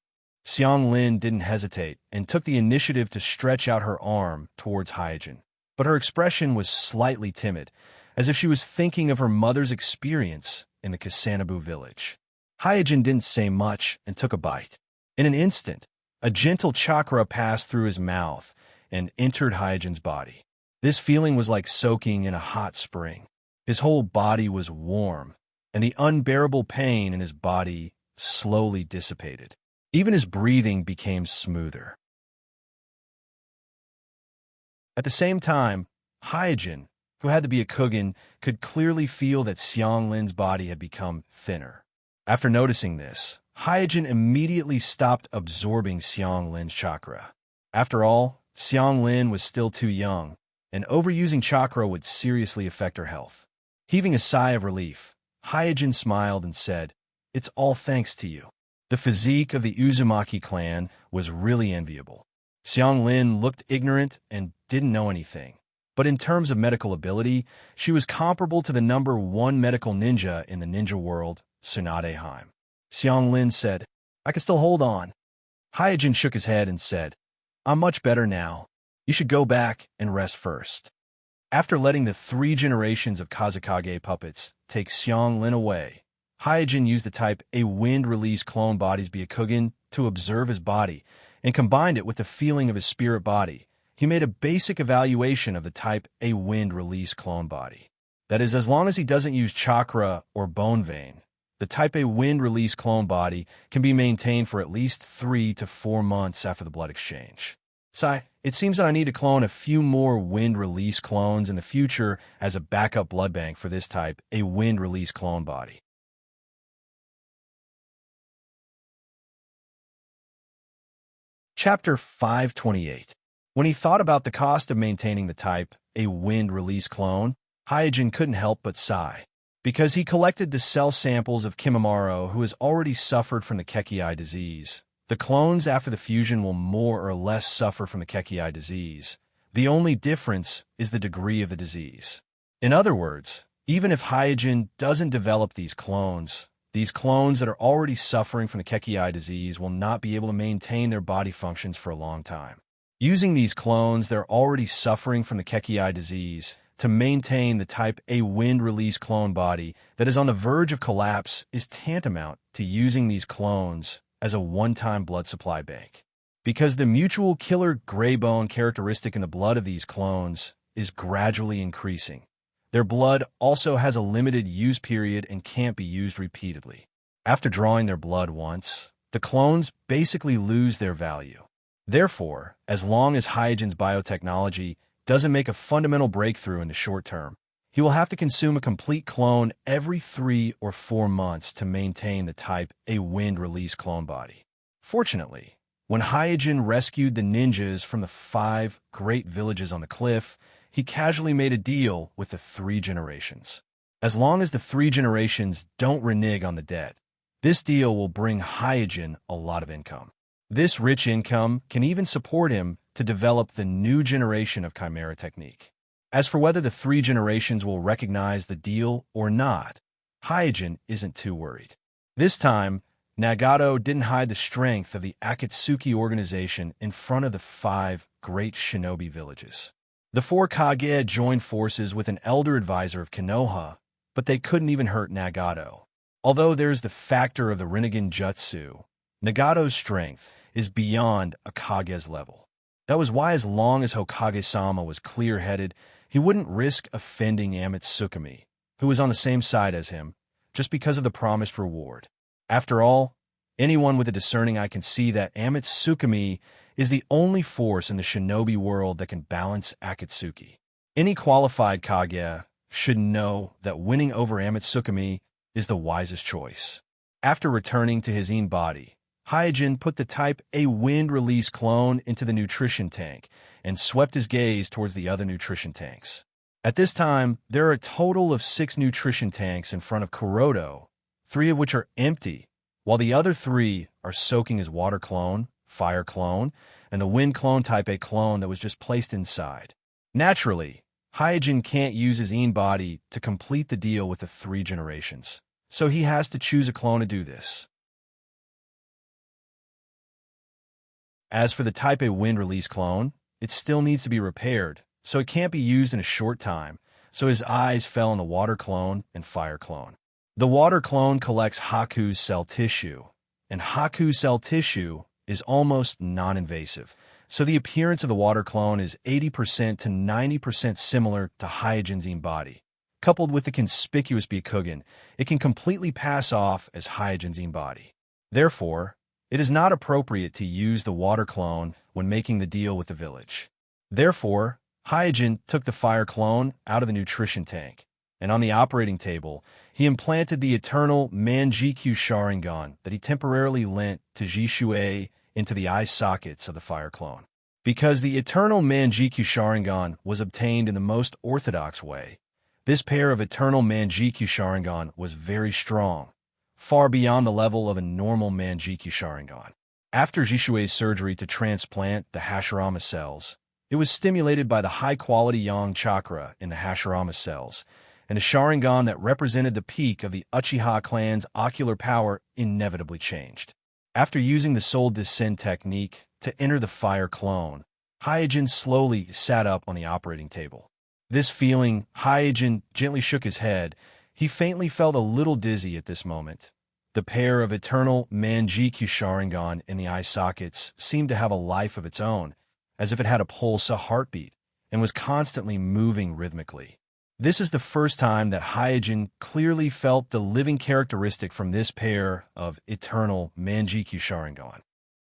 Xiang Lin didn't hesitate and took the initiative to stretch out her arm towards Hyojin, but her expression was slightly timid, as if she was thinking of her mother's experience in the Kasanabu village. Hyojin didn't say much and took a bite. In an instant, a gentle chakra passed through his mouth and entered Hyojin's body. This feeling was like soaking in a hot spring. His whole body was warm, and the unbearable pain in his body slowly dissipated. Even his breathing became smoother. At the same time, Hyojin, who had to be a Kugin, could clearly feel that Xiang Lin's body had become thinner. After noticing this, Hyojin immediately stopped absorbing Xiang Lin's chakra. After all, Xiang Lin was still too young, and overusing chakra would seriously affect her health. Heaving a sigh of relief, Hyojin smiled and said, "It's all thanks to you." The physique of the Uzumaki clan was really enviable. Xiang Lin looked ignorant and didn't know anything, but in terms of medical ability, she was comparable to the number 1 medical ninja in the ninja world, Tsunade Heim. Xiang Lin said, "I can still hold on." Hyojin shook his head and said, "I'm much better now. You should go back and rest first." After letting the 3 generations of Kazekage puppets take Xiang Lin away, Hyojin used the type A wind-release clone body's Byakugin to observe his body and combined it with the feeling of his spirit body. He made a basic evaluation of the type A wind-release clone body. That is, as long as he doesn't use chakra or bone vein, the type A wind-release clone body can be maintained for at least 3 to 4 months after the blood exchange. It seems that I need to clone a few more wind-release clones in the future as a backup blood bank for this type A wind-release clone body. Chapter 528. When he thought about the cost of maintaining the type A wind-release clone, Hyojin couldn't help but sigh. Because he collected the cell samples of Kimimaro, who has already suffered from the Kekii disease. The clones after the fusion will more or less suffer from the Kekii disease. The only difference is the degree of the disease. In other words, even if Hyojin doesn't develop these clones that are already suffering from the Kekii disease will not be able to maintain their body functions for a long time. Using these clones that are already suffering from the Kekii disease to maintain the Type A wind-release clone body that is on the verge of collapse is tantamount to using these clones as a one-time blood supply bank. Because the mutual killer gray bone characteristic in the blood of these clones is gradually increasing. Their blood also has a limited use period and can't be used repeatedly. After drawing their blood once, the clones basically lose their value. Therefore, as long as Hyojin's biotechnology doesn't make a fundamental breakthrough in the short term, he will have to consume a complete clone every 3 or 4 months to maintain the Type A wind-release clone body. Fortunately, when Hyojin rescued the ninjas from the 5 great villages on the cliff, he casually made a deal with the 3 generations. As long as the 3 generations don't renege on the debt, this deal will bring Hyojin a lot of income. This rich income can even support him to develop the new generation of Chimera technique. As for whether the 3 generations will recognize the deal or not, Hyojin isn't too worried. This time, Nagato didn't hide the strength of the Akatsuki organization in front of the 5 great shinobi villages. The 4 Kage joined forces with an elder advisor of Konoha, but they couldn't even hurt Nagato. Although there's the factor of the Rinnegan Jutsu, Nagato's strength is beyond a Kage's level. That was why as long as Hokage-sama was clear-headed, he wouldn't risk offending Amatsukami, who was on the same side as him, just because of the promised reward. After all, anyone with a discerning eye can see that Amatsukami is the only force in the shinobi world that can balance Akatsuki. Any qualified Kage should know that winning over Amatsukami is the wisest choice. After returning to his own body, Hyojin put the Type A wind-release clone into the nutrition tank and swept his gaze towards the other nutrition tanks. At this time, there are a total of 6 nutrition tanks in front of Kuroto, 3 of which are empty, while the other 3 are soaking his water clone, fire clone, and the wind clone Type A clone that was just placed inside. Naturally, Hyojin can't use his own body to complete the deal with the 3 generations, so he has to choose a clone to do this. As for the Type A wind-release clone, it still needs to be repaired, so it can't be used in a short time, so his eyes fell on the water clone and fire clone. The water clone collects Haku's cell tissue, and Haku's cell tissue is almost non-invasive, so the appearance of the water clone is 80% to 90% similar to Hyojin's own body. Coupled with the conspicuous Byakugan, it can completely pass off as Hyojin's own body. Therefore, it is not appropriate to use the water clone when making the deal with the village. Therefore, Hyojin took the fire clone out of the nutrition tank, and on the operating table, he implanted the eternal Manjikyu Sharingan that he temporarily lent to Jishuei into the eye sockets of the fire clone. Because the eternal Manjikyu Sharingan was obtained in the most orthodox way, this pair of eternal Manjikyu Sharingan was very strong, far beyond the level of a normal Manjikyu Sharingan. After Jishuei's surgery to transplant the Hashirama cells, it was stimulated by the high-quality Yang chakra in the Hashirama cells, and a Sharingan that represented the peak of the Uchiha clan's ocular power inevitably changed. After using the Soul Descent technique to enter the fire clone, Hyojin slowly sat up on the operating table. This feeling, Hyojin gently shook his head. He faintly felt a little dizzy at this moment. The pair of eternal Manjikyu Sharingan in the eye sockets seemed to have a life of its own, as if it had a pulse, a heartbeat, and was constantly moving rhythmically. This is the first time that Hyojin clearly felt the living characteristic from this pair of eternal Manjikyu Sharingan.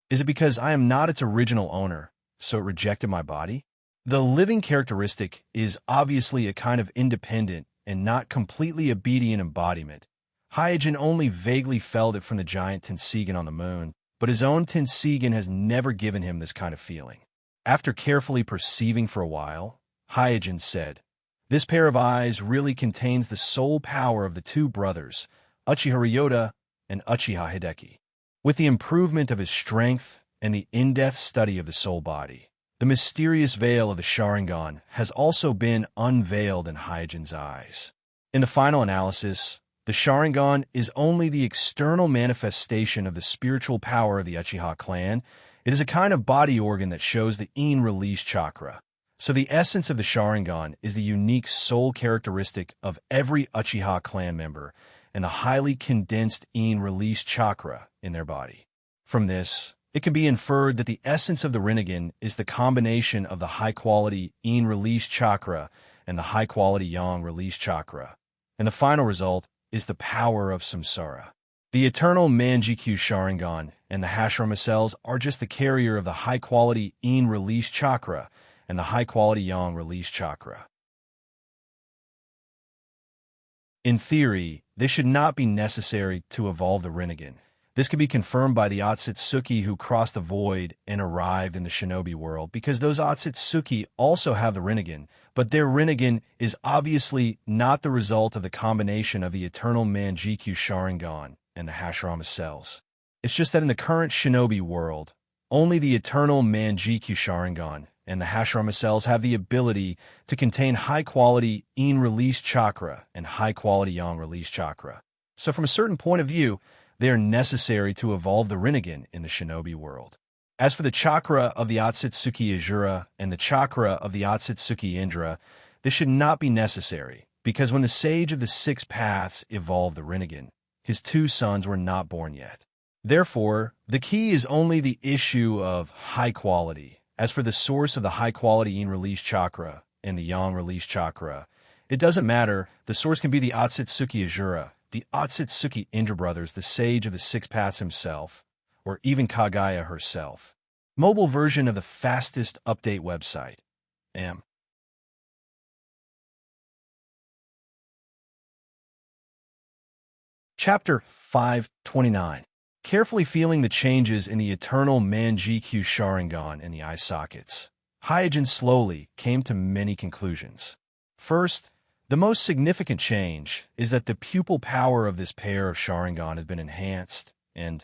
Is it because I am not its original owner, so it rejected my body? The living characteristic is obviously a kind of independent and not completely obedient embodiment. Hyojin only vaguely felt it from the giant Tenseigan on the moon, but his own Tenseigan has never given him this kind of feeling. After carefully perceiving for a while, Hyojin said, This pair of eyes really contains the soul power of the two brothers, Uchiha Ryota and Uchiha Hideki. With the improvement of his strength and the in-depth study of the soul body, the mysterious veil of the Sharingan has also been unveiled in Hyojin's eyes. In the final analysis, the Sharingan is only the external manifestation of the spiritual power of the Uchiha clan. It is a kind of body organ that shows the in release chakra. So the essence of the Sharingan is the unique soul characteristic of every Uchiha clan member and the highly condensed in release chakra in their body. From this, it can be inferred that the essence of the Rinnegan is the combination of the high-quality in release chakra and the high-quality yang release chakra. And the final result is the power of samsara. The eternal Manjikyu Sharingan and the Hashirama cells are just the carrier of the high-quality in release chakra and the high-quality yang release chakra. In theory, this should not be necessary to evolve the Rinnegan. This can be confirmed by the Otsutsuki who crossed the void and arrived in the shinobi world, because those Otsutsuki also have the Rinnegan, but their Rinnegan is obviously not the result of the combination of the eternal Manjikyu Sharingan and the Hashirama cells. It's just that in the current shinobi world, only the eternal Manjikyu Sharingan and the Hashirama cells have the ability to contain high-quality in-release chakra and high-quality yang-release chakra. So from a certain point of view, they are necessary to evolve the Rinnegan in the shinobi world. As for the chakra of the Otsutsuki Azura and the chakra of the Otsutsuki Indra, this should not be necessary, because when the Sage of the Six Paths evolved the Rinnegan, his two sons were not born yet. Therefore, the key is only the issue of high quality. As for the source of the high-quality in-release chakra and the yang-release chakra, it doesn't matter. The source can be the Otsutsuki Azura, the Otsutsuki Indra brothers, the Sage of the Six Paths himself, or even Kagaya herself. Mobile version of the fastest update website. Chapter 529. Carefully feeling the changes in the eternal Manjikyu Sharingan in the eye sockets, Hyojin slowly came to many conclusions. First, the most significant change is that the pupil power of this pair of Sharingan has been enhanced, and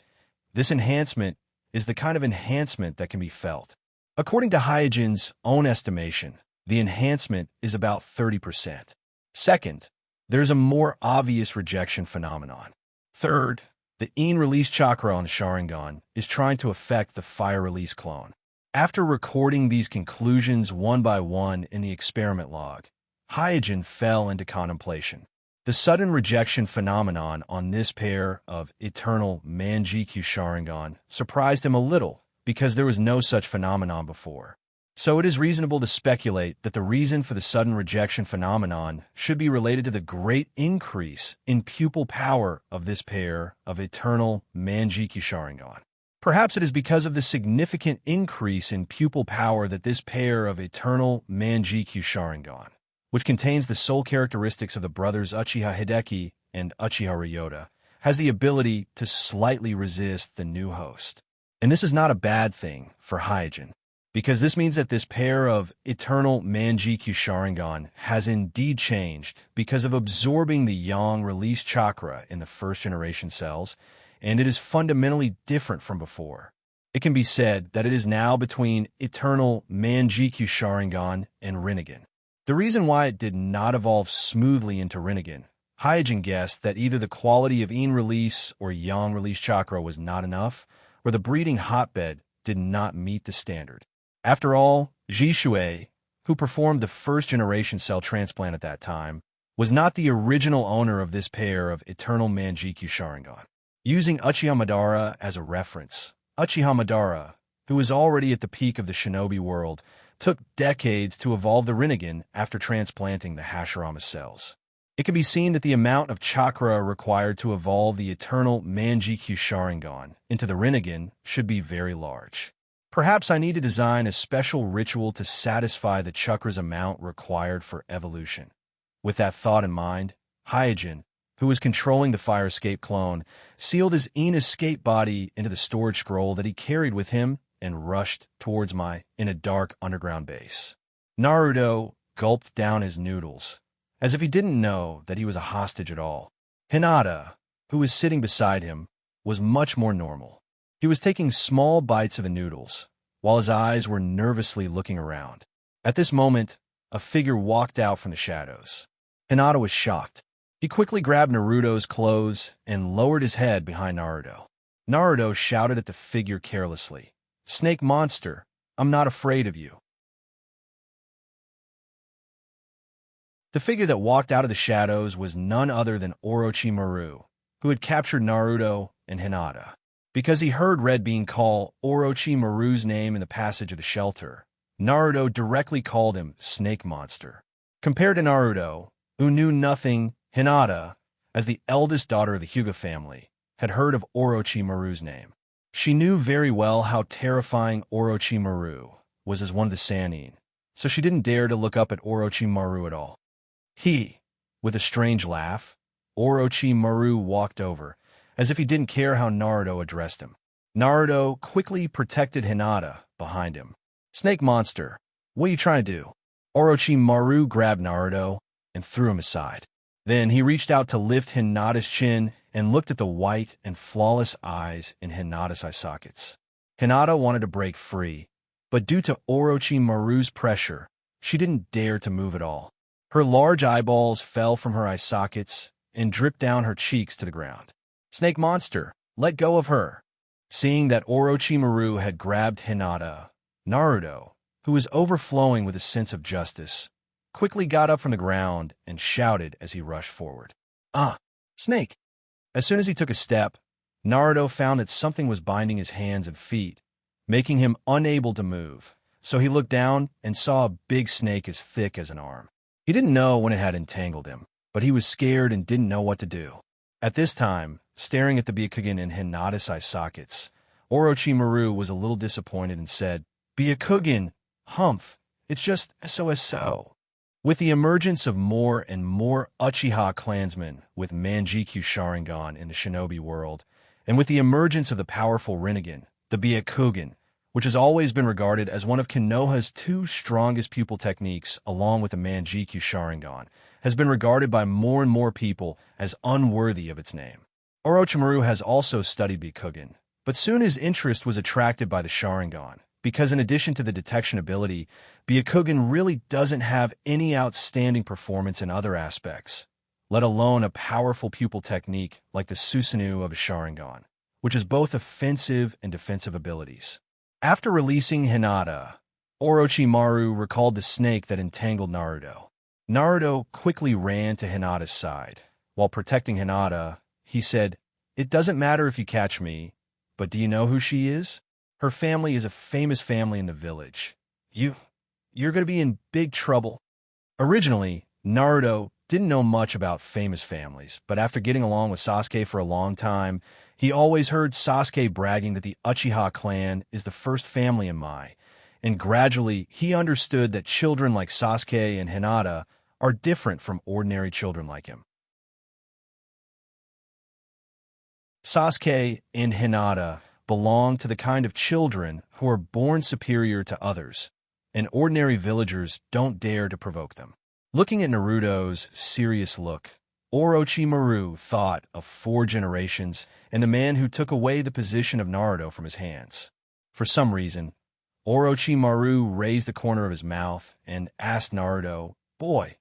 this enhancement is the kind of enhancement that can be felt. According to Hyojin's own estimation, the enhancement is about 30%. Second, there's a more obvious rejection phenomenon. Third, the in-release chakra on Sharingan is trying to affect the fire-release clone. After recording these conclusions one by one in the experiment log, Hyojin fell into contemplation. The sudden rejection phenomenon on this pair of eternal Manjikyu Sharingan surprised him a little, because there was no such phenomenon before. So it is reasonable to speculate that the reason for the sudden rejection phenomenon should be related to the great increase in pupil power of this pair of eternal Manjikyu Sharingan. Perhaps it is because of the significant increase in pupil power that this pair of eternal Manjikyu Sharingan, which contains the soul characteristics of the brothers Uchiha Hideki and Uchiha Ryota, has the ability to slightly resist the new host. And this is not a bad thing for Hyojin, because this means that this pair of eternal Manjikyu Sharingan has indeed changed because of absorbing the yang release chakra in the first-generation cells, and it is fundamentally different from before. It can be said that it is now between eternal Manjikyu Sharingan and Rinnegan. The reason why it did not evolve smoothly into Rinnegan, Hyojin guessed that either the quality of in release or yang release chakra was not enough, or the breeding hotbed did not meet the standard. After all, Jishui, who performed the first-generation cell transplant at that time, was not the original owner of this pair of eternal Manjikyu Sharingan. Using Uchiha Madara as a reference, Uchiha Madara, who was already at the peak of the shinobi world, took decades to evolve the Rinnegan after transplanting the Hashirama cells. It can be seen that the amount of chakra required to evolve the eternal Manjikyu Sharingan into the Rinnegan should be very large. Perhaps I need to design a special ritual to satisfy the chakra's amount required for evolution. With that thought in mind, Hyojin, who was controlling the fire escape clone, sealed his escape body into the storage scroll that he carried with him and rushed towards in a dark underground base. Naruto, gulped down his noodles, as if he didn't know that he was a hostage at all. Hinata, who was sitting beside him, was much more normal. He was taking small bites of the noodles, while his eyes were nervously looking around. At this moment, a figure walked out from the shadows. Hinata was shocked. He quickly grabbed Naruto's clothes and lowered his head behind Naruto. Naruto shouted at the figure carelessly, "Snake monster, I'm not afraid of you." The figure that walked out of the shadows was none other than Orochimaru, who had captured Naruto and Hinata. Because he heard Red Bean call Orochimaru's name in the passage of the shelter, Naruto directly called him Snake Monster. Compared to Naruto, who knew nothing, Hinata, as the eldest daughter of the Hyuga family, had heard of Orochimaru's name. She knew very well how terrifying Orochimaru was as one of the Sannin, so she didn't dare to look up at Orochimaru at all. With a strange laugh, Orochimaru walked over, as if he didn't care how Naruto addressed him. Naruto quickly protected Hinata behind him. "Snake monster, what are you trying to do?" Orochimaru grabbed Naruto and threw him aside. Then he reached out to lift Hinata's chin and looked at the white and flawless eyes in Hinata's eye sockets. Hinata wanted to break free, but due to Orochimaru's pressure, she didn't dare to move at all. Her large eyeballs fell from her eye sockets and dripped down her cheeks to the ground. "Snake monster, let go of her." Seeing that Orochimaru had grabbed Hinata, Naruto, who was overflowing with a sense of justice, quickly got up from the ground and shouted as he rushed forward, "Ah, Snake!" As soon as he took a step, Naruto found that something was binding his hands and feet, making him unable to move, so he looked down and saw a big snake as thick as an arm. He didn't know when it had entangled him, but he was scared and didn't know what to do. At this time, staring at the Byakugan in Hinata's eye sockets, Orochimaru was a little disappointed and said, "Byakugan, humph, it's just so." With the emergence of more and more Uchiha clansmen with Manjikyu Sharingan in the shinobi world, and with the emergence of the powerful Rinnegan, the Byakugan, which has always been regarded as one of Konoha's two strongest pupil techniques along with the Manjikyu Sharingan, has been regarded by more and more people as unworthy of its name. Orochimaru has also studied Byakugan, but soon his interest was attracted by the Sharingan, because in addition to the detection ability, Byakugan really doesn't have any outstanding performance in other aspects, let alone a powerful pupil technique like the Susanoo of a Sharingan, which has both offensive and defensive abilities. After releasing Hinata, Orochimaru recalled the snake that entangled Naruto. Naruto quickly ran to Hinata's side. While protecting Hinata, he said, "It doesn't matter if you catch me, but do you know who she is? Her family is a famous family in the village. You're going to be in big trouble." Originally, Naruto didn't know much about famous families, but after getting along with Sasuke for a long time, he always heard Sasuke bragging that the Uchiha clan is the first family in Mai, and gradually he understood that children like Sasuke and Hinata are different from ordinary children like him. Sasuke and Hinata belong to the kind of children who are born superior to others, and ordinary villagers don't dare to provoke them. Looking at Naruto's serious look, Orochimaru thought of 4 generations and the man who took away the position of Naruto from his hands. For some reason, Orochimaru raised the corner of his mouth and asked Naruto, "Boy,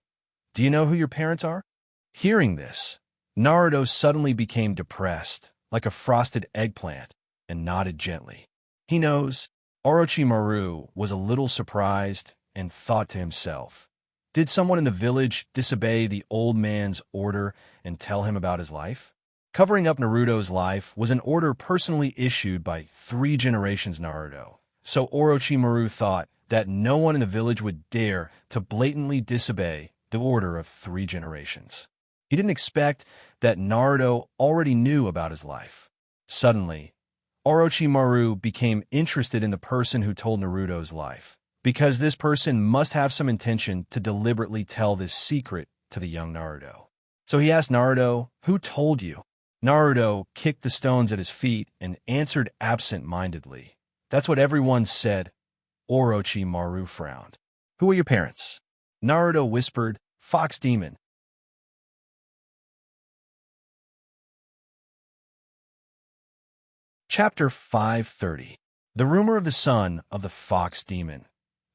do you know who your parents are?" Hearing this, Naruto suddenly became depressed, like a frosted eggplant, and nodded gently. He knows. Orochimaru was a little surprised and thought to himself, did someone in the village disobey the old man's order and tell him about his life? Covering up Naruto's life was an order personally issued by 3 generations Naruto, so Orochimaru thought that no one in the village would dare to blatantly disobey the order of 3 generations. He didn't expect that Naruto already knew about his life. Suddenly, Orochimaru became interested in the person who told Naruto's life, because this person must have some intention to deliberately tell this secret to the young Naruto. So he asked Naruto, "Who told you?" Naruto kicked the stones at his feet and answered absent-mindedly, "That's what everyone said." Orochimaru frowned. "Who are your parents?" Naruto whispered, "Fox demon." Chapter 530. The Rumor of the Son of the Fox Demon.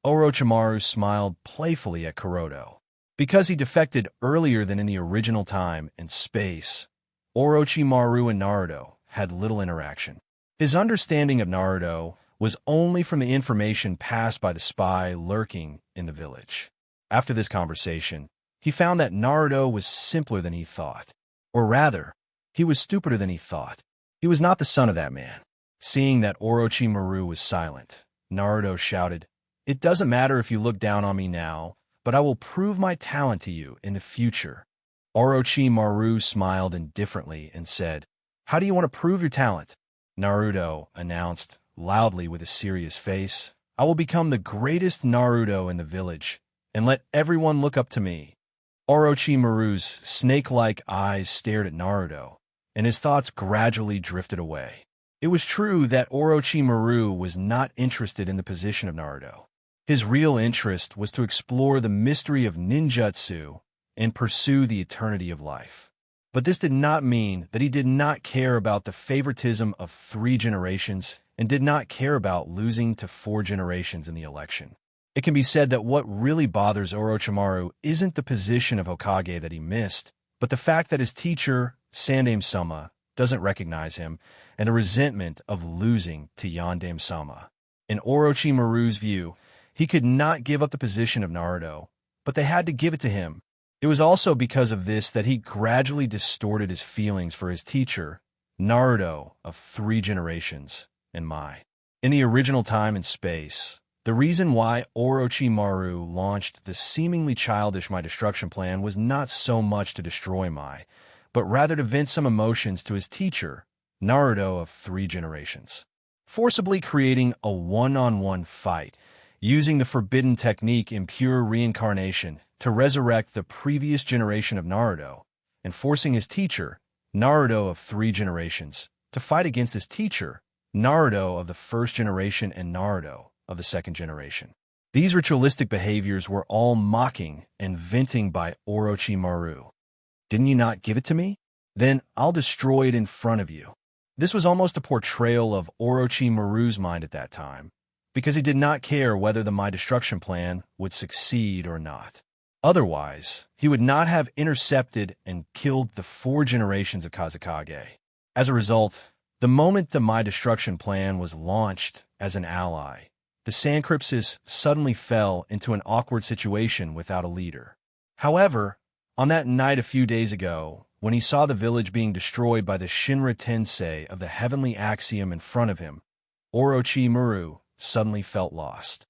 Orochimaru smiled playfully at Kuroto. Because he defected earlier than in the original time and space, Orochimaru and Naruto had little interaction. His understanding of Naruto was only from the information passed by the spy lurking in the village. After this conversation, he found that Naruto was simpler than he thought. Or rather, he was stupider than he thought. He was not the son of that man. Seeing that Orochimaru was silent, Naruto shouted, "It doesn't matter if you look down on me now, but I will prove my talent to you in the future." Orochimaru smiled indifferently and said, "How do you want to prove your talent?" Naruto announced loudly with a serious face, "I will become the greatest Naruto in the village, and let everyone look up to me." Orochimaru's snake-like eyes stared at Naruto, and his thoughts gradually drifted away. It was true that Orochimaru was not interested in the position of Naruto. His real interest was to explore the mystery of ninjutsu and pursue the eternity of life. But this did not mean that he did not care about the favoritism of 3 generations and did not care about losing to 4 generations in the election. It can be said that what really bothers Orochimaru isn't the position of Hokage that he missed, but the fact that his teacher, Sandaime-sama, doesn't recognize him, and a resentment of losing to Yondaime-sama. In Orochimaru's view, he could not give up the position of Naruto, but they had to give it to him. It was also because of this that he gradually distorted his feelings for his teacher, Naruto of 3 generations, and Mai. In the original time and space, the reason why Orochimaru launched the seemingly childish Mai destruction plan was not so much to destroy Mai, but rather to vent some emotions to his teacher, Naruto of 3 generations. Forcibly creating a one-on-one fight, using the forbidden technique in pure reincarnation to resurrect the previous generation of Naruto, and forcing his teacher, Naruto of 3 generations, to fight against his teacher, Naruto of the 1st generation and Naruto of the 2nd generation. These ritualistic behaviors were all mocking and venting by Orochimaru. "Didn't you not give it to me? Then I'll destroy it in front of you." This was almost a portrayal of Orochimaru's mind at that time, because he did not care whether the Mai destruction plan would succeed or not. Otherwise, he would not have intercepted and killed the 4 generations of Kazekage. As a result, the moment the Mai destruction plan was launched as an ally, the Sankrypsis suddenly fell into an awkward situation without a leader. However, on that night a few days ago, when he saw the village being destroyed by the Shinra Tensei of the heavenly axiom in front of him, Orochimaru suddenly felt lost.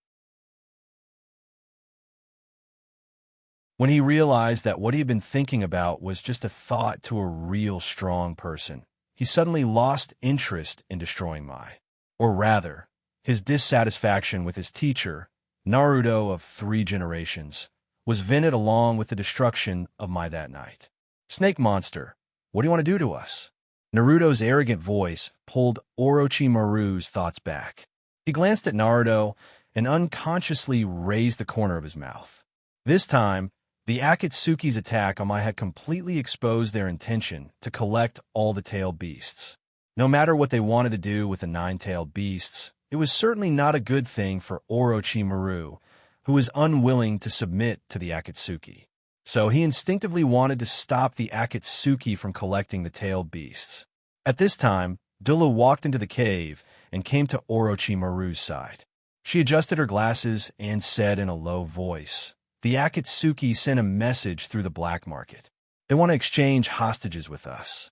When he realized that what he had been thinking about was just a thought to a real strong person, he suddenly lost interest in destroying Mai. Or rather, his dissatisfaction with his teacher, Naruto of 3 generations, was vented along with the destruction of Mai that night. "Snake monster, what do you want to do to us?" Naruto's arrogant voice pulled Orochimaru's thoughts back. He glanced at Naruto and unconsciously raised the corner of his mouth. This time, the Akatsuki's attack on Mai had completely exposed their intention to collect all the tailed beasts. No matter what they wanted to do with the 9-tailed beasts, it was certainly not a good thing for Orochimaru, who was unwilling to submit to the Akatsuki. So he instinctively wanted to stop the Akatsuki from collecting the tailed beasts. At this time, Dulu walked into the cave and came to Orochimaru's side. She adjusted her glasses and said in a low voice, "The Akatsuki sent a message through the black market. They want to exchange hostages with us."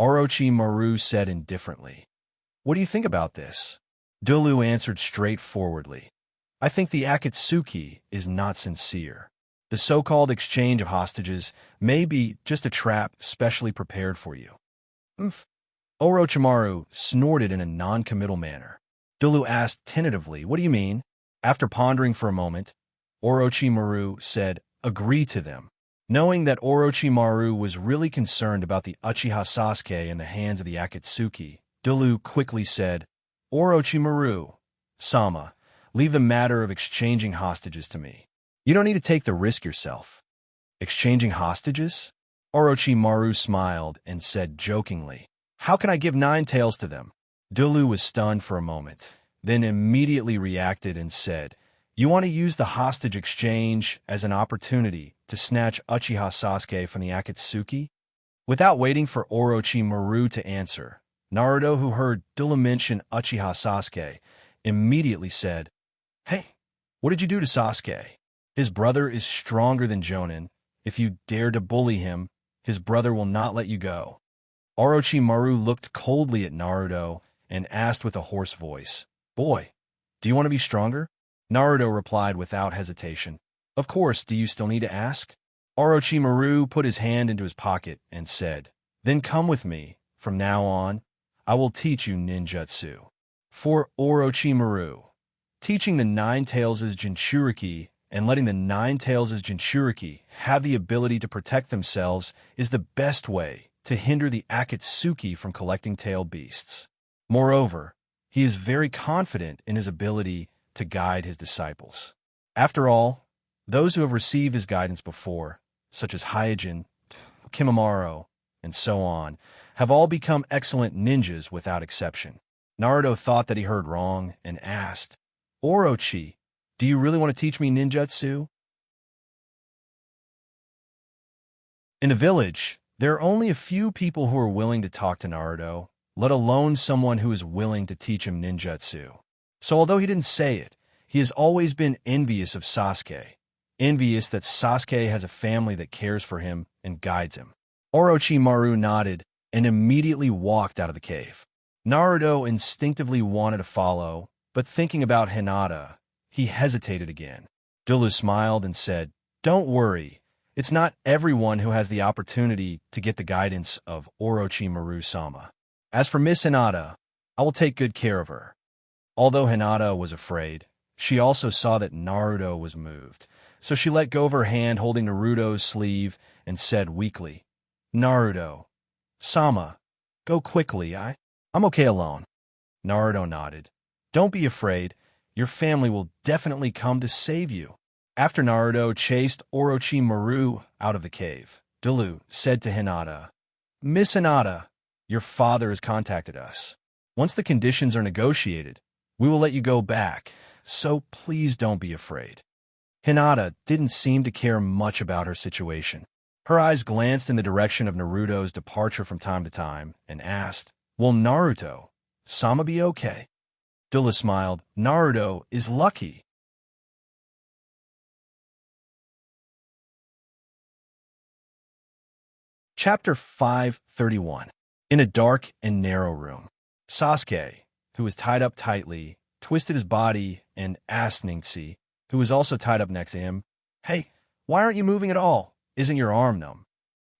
Orochimaru said indifferently, "What do you think about this?" Dulu answered straightforwardly, "I think the Akatsuki is not sincere. The so-called exchange of hostages may be just a trap specially prepared for you." "Umph." Orochimaru snorted in a non-committal manner. Dulu asked tentatively, "What do you mean?" After pondering for a moment, Orochimaru said, "Agree to them." Knowing that Orochimaru was really concerned about the Uchiha Sasuke in the hands of the Akatsuki, Dulu quickly said, "Orochimaru, Sama, leave the matter of exchanging hostages to me. You don't need to take the risk yourself. Exchanging hostages? Orochimaru smiled and said jokingly, "How can I give 9 tails to them?" Dulu was stunned for a moment, then immediately reacted and said, "You want to use the hostage exchange as an opportunity to snatch Uchiha Sasuke from the Akatsuki?" Without waiting for Orochimaru to answer, Naruto, who heard Dulu mention Uchiha Sasuke, immediately said, "Hey, what did you do to Sasuke? His brother is stronger than Jonin. If you dare to bully him, his brother will not let you go." Orochimaru looked coldly at Naruto and asked with a hoarse voice, "Boy, do you want to be stronger?" Naruto replied without hesitation, "Of course, do you still need to ask?" Orochimaru put his hand into his pocket and said, "Then come with me. From now on, I will teach you ninjutsu." For Orochimaru, teaching the Nine Tails' Jinchuriki and letting the Nine Tails' Jinchuriki have the ability to protect themselves is the best way to hinder the Akatsuki from collecting tail beasts. Moreover, he is very confident in his ability to guide his disciples. After all, those who have received his guidance before, such as Hyojin, Kimimaro, and so on, have all become excellent ninjas without exception. Naruto thought that he heard wrong and asked, "Orochi, do you really want to teach me ninjutsu?" In the village, there are only a few people who are willing to talk to Naruto, let alone someone who is willing to teach him ninjutsu. So although he didn't say it, he has always been envious of Sasuke, envious that Sasuke has a family that cares for him and guides him. Orochimaru nodded and immediately walked out of the cave. Naruto instinctively wanted to follow, but thinking about Hinata, he hesitated again. Dulu smiled and said, "Don't worry. It's not everyone who has the opportunity to get the guidance of Orochimaru-sama. As for Miss Hinata, I will take good care of her." Although Hinata was afraid, she also saw that Naruto was moved, so she let go of her hand holding Naruto's sleeve and said weakly, "Naruto, Sama, go quickly, I'm okay alone." Naruto nodded. "Don't be afraid. Your family will definitely come to save you." After Naruto chased Orochimaru out of the cave, Dulu said to Hinata, "Miss Hinata, your father has contacted us. Once the conditions are negotiated, we will let you go back, so please don't be afraid." Hinata didn't seem to care much about her situation. Her eyes glanced in the direction of Naruto's departure from time to time and asked, "Will Naruto, Sama be okay?" Dulu smiled. "Naruto is lucky." Chapter 531. In a dark and narrow room, Sasuke, who was tied up tightly, twisted his body and asked Ningxi, who was also tied up next to him, "Hey, why aren't you moving at all? Isn't your arm numb?"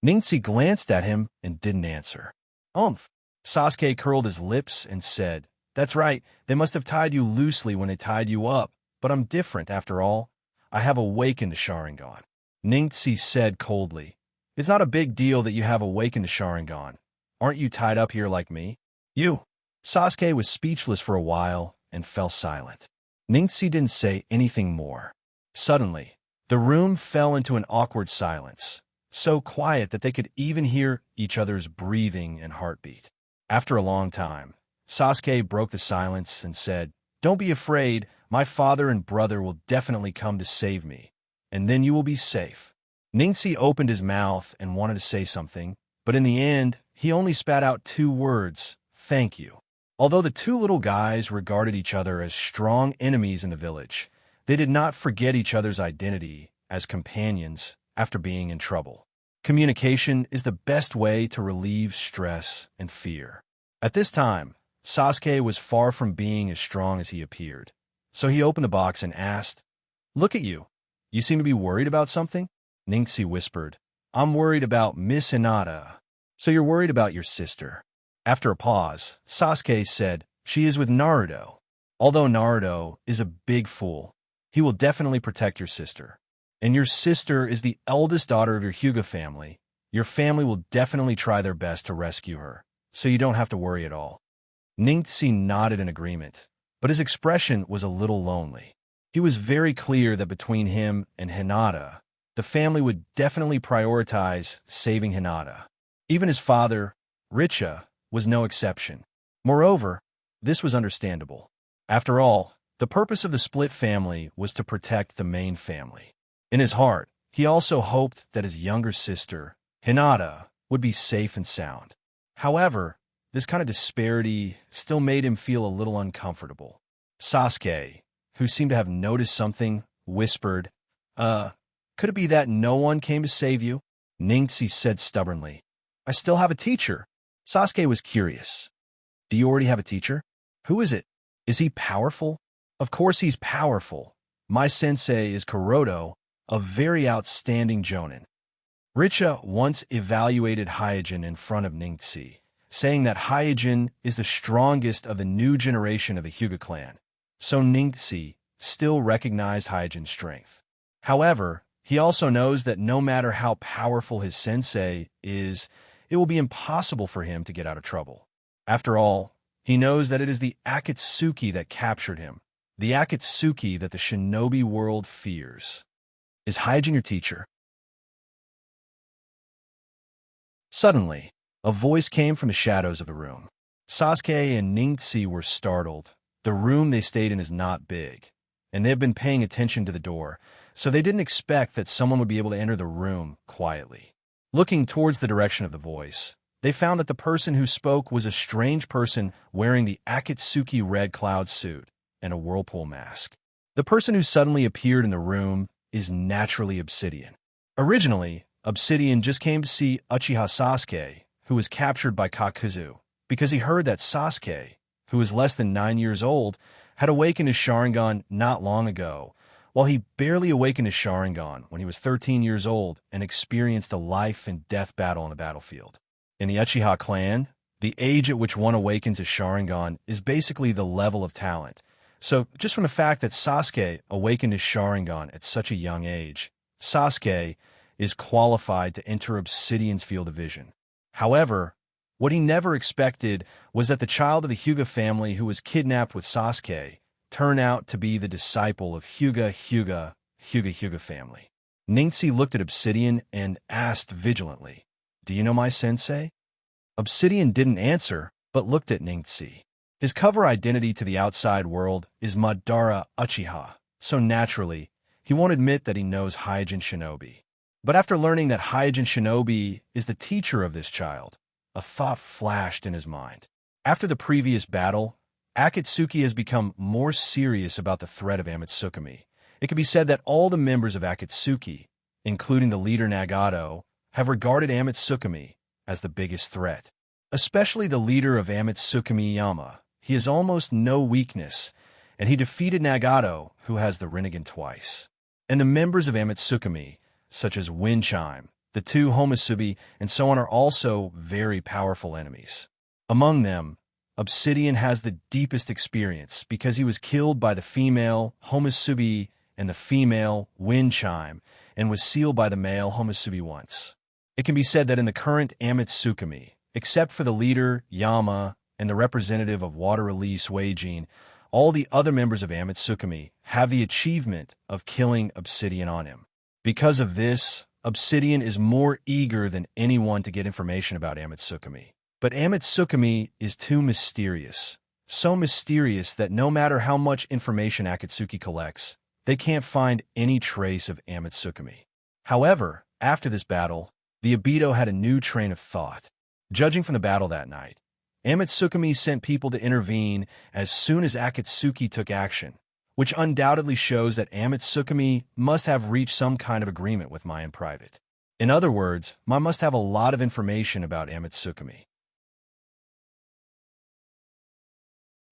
Ningxi glanced at him and didn't answer. Sasuke curled his lips and said, "That's right, they must have tied you loosely when they tied you up, but I'm different after all. I have awakened to Sharingan." Ningxi said coldly, "It's not a big deal that you have awakened to Sharingan. Aren't you tied up here like me?" "You." Sasuke was speechless for a while and fell silent. Ningxi didn't say anything more. Suddenly, the room fell into an awkward silence, so quiet that they could even hear each other's breathing and heartbeat. After a long time, Sasuke broke the silence and said, "Don't be afraid, my father and brother will definitely come to save me, and then you will be safe." Ningxi opened his mouth and wanted to say something, but in the end, he only spat out 2 words, "Thank you." Although the 2 little guys regarded each other as strong enemies in the village, they did not forget each other's identity as companions after being in trouble. Communication is the best way to relieve stress and fear. At this time, Sasuke was far from being as strong as he appeared, so he opened the box and asked, "Look at you. You seem to be worried about something?" Ningxi whispered, "I'm worried about Miss Hinata." "So you're worried about your sister." After a pause, Sasuke said, "She is with Naruto. Although Naruto is a big fool, he will definitely protect your sister. And your sister is the eldest daughter of your Hyuga family. Your family will definitely try their best to rescue her, so you don't have to worry at all." Ningxi nodded in agreement, but his expression was a little lonely. He was very clear that between him and Hinata, the family would definitely prioritize saving Hinata. Even his father, Richa, was no exception. Moreover, this was understandable. After all, the purpose of the split family was to protect the main family. In his heart, he also hoped that his younger sister, Hinata, would be safe and sound. However, this kind of disparity still made him feel a little uncomfortable. Sasuke, who seemed to have noticed something, whispered, could it be that no one came to save you? Ningxi said stubbornly, I still have a teacher. Sasuke was curious. Do you already have a teacher? Who is it? Is he powerful? Of course he's powerful. My sensei is Kuroto, a very outstanding jonin. Richa once evaluated Hyojin in front of Ningxi, saying that Hyojin is the strongest of the new generation of the Hyuga clan, so Ningxi still recognized Hyojin's strength. However, he also knows that no matter how powerful his sensei is, it will be impossible for him to get out of trouble. After all, he knows that it is the Akatsuki that captured him, the Akatsuki that the shinobi world fears. Is Hyojin your teacher? Suddenly, a voice came from the shadows of the room. Sasuke and Ningxi were startled. The room they stayed in is not big, and they have been paying attention to the door, so they didn't expect that someone would be able to enter the room quietly. Looking towards the direction of the voice, they found that the person who spoke was a strange person wearing the Akatsuki red cloud suit and a whirlpool mask. The person who suddenly appeared in the room is naturally Obsidian. Originally, Obsidian just came to see Uchiha Sasuke, who was captured by Kakuzu, because he heard that Sasuke, who was less than 9 years old, had awakened his Sharingan not long ago, while he barely awakened his Sharingan when he was 13 years old and experienced a life-and-death battle on the battlefield. In the Uchiha clan, the age at which one awakens his Sharingan is basically the level of talent. So, just from the fact that Sasuke awakened his Sharingan at such a young age, Sasuke is qualified to enter Obsidian's field of vision. However, what he never expected was that the child of the Hyuga family who was kidnapped with Sasuke turned out to be the disciple of Hyuga family. Ningxi looked at Obsidian and asked vigilantly, Do you know my sensei? Obsidian didn't answer, but looked at Ningxi. His cover identity to the outside world is Madara Uchiha, so naturally, he won't admit that he knows Hyojin Shinobi. But after learning that Hyojin Shinobi is the teacher of this child, a thought flashed in his mind. After the previous battle, Akatsuki has become more serious about the threat of Amatsukami. It can be said that all the members of Akatsuki, including the leader Nagato, have regarded Amatsukami as the biggest threat. Especially the leader of Amatsukami Yama. He has almost no weakness, and he defeated Nagato, who has the Rinnegan twice. And the members of Amatsukami, such as Wind Chime, the two Homasubi, and so on, are also very powerful enemies. Among them, Obsidian has the deepest experience because he was killed by the female Homasubi and the female Wind Chime, and was sealed by the male Homasubi once. It can be said that in the current Amatsukami, except for the leader, Yama, and the representative of Water Release, Weijin, all the other members of Amatsukami have the achievement of killing Obsidian on him. Because of this, Obsidian is more eager than anyone to get information about Amatsukami. But Amatsukami is too mysterious. So mysterious that no matter how much information Akatsuki collects, they can't find any trace of Amatsukami. However, after this battle, the Obito had a new train of thought. Judging from the battle that night, Amatsukami sent people to intervene as soon as Akatsuki took action, which undoubtedly shows that Amatsukami must have reached some kind of agreement with Mai in private. In other words, Mai must have a lot of information about Amatsukami.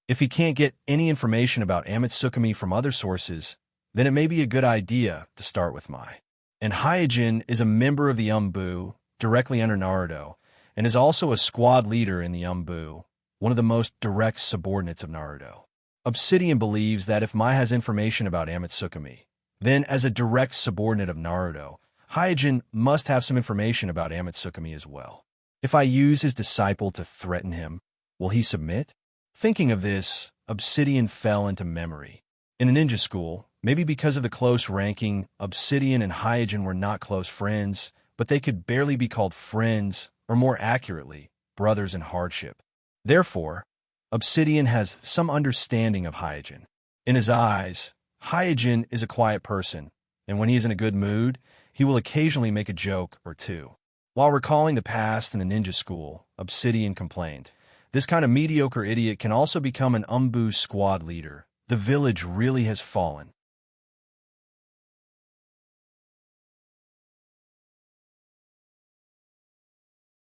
If he can't get any information about Amatsukami from other sources, then it may be a good idea to start with Mai. And Hyojin is a member of the Umbu, directly under Naruto, and is also a squad leader in the Umbu, one of the most direct subordinates of Naruto. Obsidian believes that if Mai has information about Amatsukami, then as a direct subordinate of Naruto, Hyojin must have some information about Amatsukami as well. If I use his disciple to threaten him, will he submit? Thinking of this, Obsidian fell into memory. In a ninja school, Maybe because of the close ranking, Obsidian and Hygiene were not close friends, but they could barely be called friends, or more accurately, brothers in hardship. Therefore, Obsidian has some understanding of Hygiene. In his eyes, Hygiene is a quiet person, and when he is in a good mood, he will occasionally make a joke or two. While recalling the past in the ninja school, Obsidian complained, "This kind of mediocre idiot can also become an Umbu squad leader. The village really has fallen."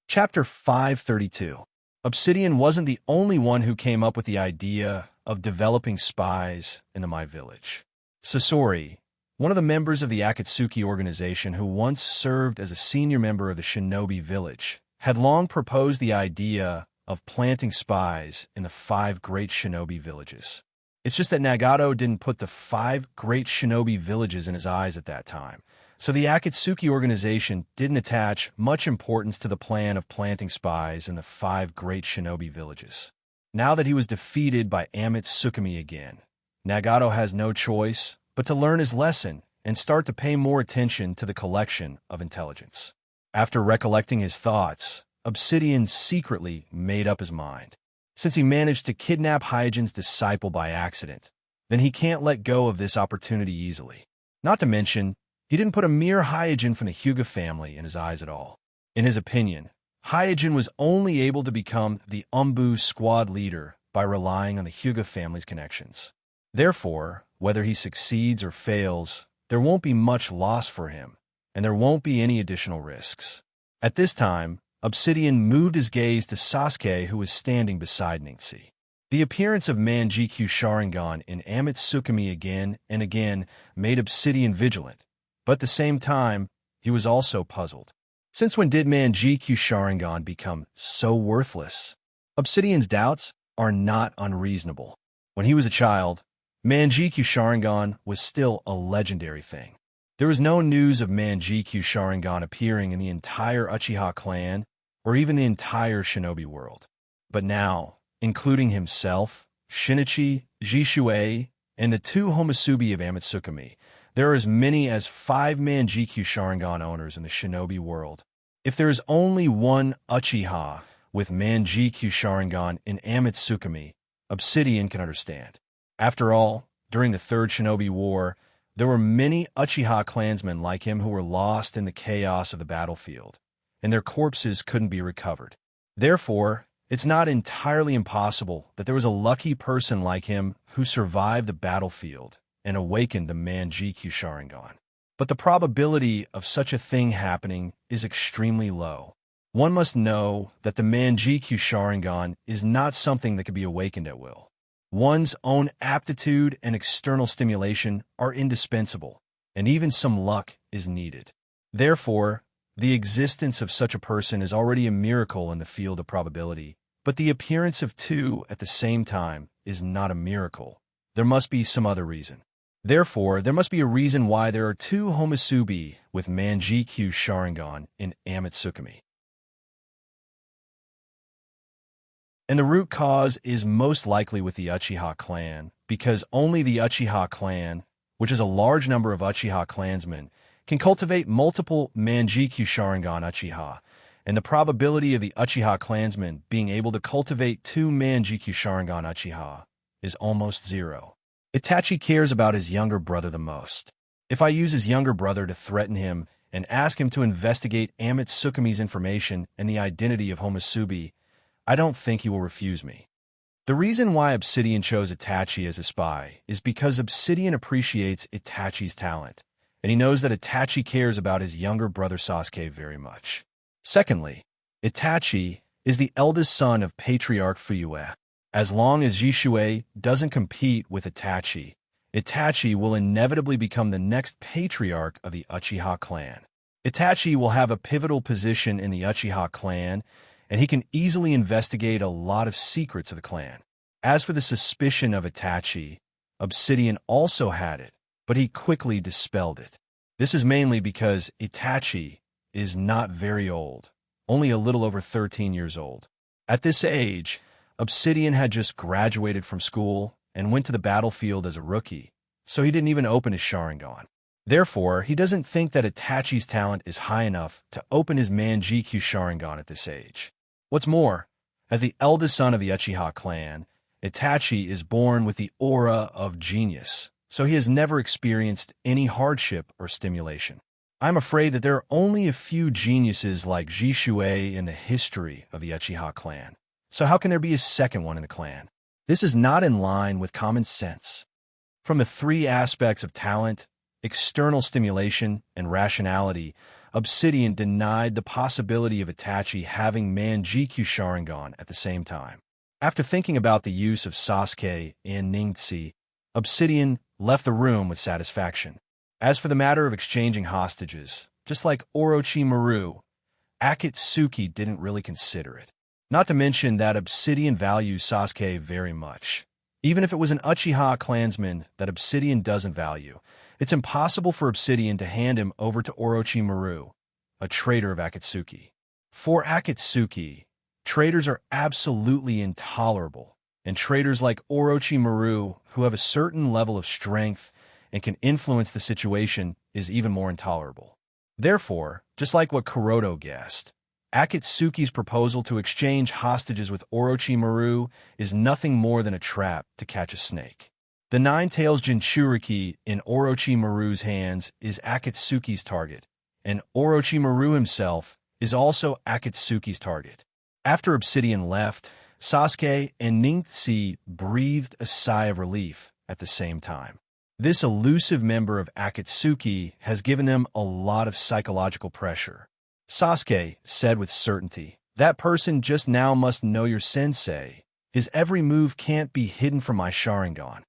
Chapter 532. Obsidian wasn't the only one who came up with the idea of developing spies in the My Village. Sasori, one of the members of the Akatsuki organization who once served as a senior member of the Shinobi Village, had long proposed the idea of planting spies in the 5 great Shinobi villages. It's just that Nagato didn't put the 5 great Shinobi villages in his eyes at that time, so the Akatsuki organization didn't attach much importance to the plan of planting spies in the 5 great Shinobi villages. Now that he was defeated by Tsukumi again, Nagato has no choice but to learn his lesson and start to pay more attention to the collection of intelligence. After recollecting his thoughts, Obsidian secretly made up his mind. Since he managed to kidnap Hygien's disciple by accident, then he can't let go of this opportunity easily. Not to mention, he didn't put a mere Hygiene from the Hyuga family in his eyes at all. In his opinion, Hygiene was only able to become the Umbu squad leader by relying on the Hyuga family's connections. Therefore, whether he succeeds or fails, there won't be much loss for him, and there won't be any additional risks. At this time, Obsidian moved his gaze to Sasuke, who was standing beside Ningxi. The appearance of Manjikyu Sharingan in Tsukumi again and again made Obsidian vigilant, but at the same time, he was also puzzled. Since when did Manjikyu Sharingan become so worthless? Obsidian's doubts are not unreasonable. When he was a child, Manjikyu Sharingan was still a legendary thing. There was no news of Manjikyu Sharingan appearing in the entire Uchiha clan or even the entire Shinobi world. But now, including himself, Shinichi, Jishuei, and the 2 Homusubi of Tsukumi, there are as many as 5 Manjikyu Sharingan owners in the Shinobi world. If there is only one Uchiha with Manjikyu Sharingan in Tsukumi, Obsidian can understand. After all, during the 3rd Shinobi War, there were many Uchiha clansmen like him who were lost in the chaos of the battlefield, and their corpses couldn't be recovered. Therefore, it's not entirely impossible that there was a lucky person like him who survived the battlefield and awakened the Manjikyu Sharingan. But the probability of such a thing happening is extremely low. One must know that the Manjikyu Sharingan is not something that can be awakened at will. One's own aptitude and external stimulation are indispensable, and even some luck is needed. Therefore, the existence of such a person is already a miracle in the field of probability, but the appearance of 2 at the same time is not a miracle. There must be some other reason. Therefore, there must be a reason why there are 2 Homusubi with Manjikyu Sharingan in Tsukumi. And the root cause is most likely with the Uchiha clan, because only the Uchiha clan, which is a large number of Uchiha clansmen, can cultivate multiple Manjikyu Sharingan Uchiha, and the probability of the Uchiha clansmen being able to cultivate 2 Manjikyu Sharingan Uchiha is almost 0. Itachi cares about his younger brother the most. If I use his younger brother to threaten him and ask him to investigate Tsukumi's information and the identity of Homusubi, I don't think he will refuse me. The reason why Obsidian chose Itachi as a spy is because Obsidian appreciates Itachi's talent, and he knows that Itachi cares about his younger brother Sasuke very much. Secondly, Itachi is the eldest son of Patriarch Fuyue. As long as Jishuei doesn't compete with Itachi, Itachi will inevitably become the next patriarch of the Uchiha clan. Itachi will have a pivotal position in the Uchiha clan, and he can easily investigate a lot of secrets of the clan. As for the suspicion of Itachi, Obsidian also had it, but he quickly dispelled it. This is mainly because Itachi is not very old, only a little over 13 years old. At this age, Obsidian had just graduated from school and went to the battlefield as a rookie, so he didn't even open his Sharingan. Therefore, he doesn't think that Itachi's talent is high enough to open his Manjikyu Sharingan at this age. What's more, as the eldest son of the Uchiha clan, Itachi is born with the aura of genius, so he has never experienced any hardship or stimulation. I'm afraid that there are only a few geniuses like Jishui in the history of the Uchiha clan. So how can there be a second one in the clan? This is not in line with common sense. From the three aspects of talent, external stimulation, and rationality, Obsidian denied the possibility of Itachi having Manjikyu Sharingan at the same time. After thinking about the use of Sasuke and Ningxi, Obsidian left the room with satisfaction. As for the matter of exchanging hostages, just like Orochimaru, Akatsuki didn't really consider it. Not to mention that Obsidian values Sasuke very much. Even if it was an Uchiha clansman that Obsidian doesn't value, it's impossible for Obsidian to hand him over to Orochimaru, a traitor of Akatsuki. For Akatsuki, traitors are absolutely intolerable, and traitors like Orochimaru, who have a certain level of strength and can influence the situation, is even more intolerable. Therefore, just like what Kuroda guessed, Akatsuki's proposal to exchange hostages with Orochimaru is nothing more than a trap to catch a snake. The Nine-Tails Jinchuriki in Orochimaru's hands is Akatsuki's target, and Orochimaru himself is also Akatsuki's target. After Obsidian left, Sasuke and Ningxi breathed a sigh of relief at the same time. This elusive member of Akatsuki has given them a lot of psychological pressure. Sasuke said with certainty, "That person just now must know your sensei. His every move can't be hidden from my Sharingan."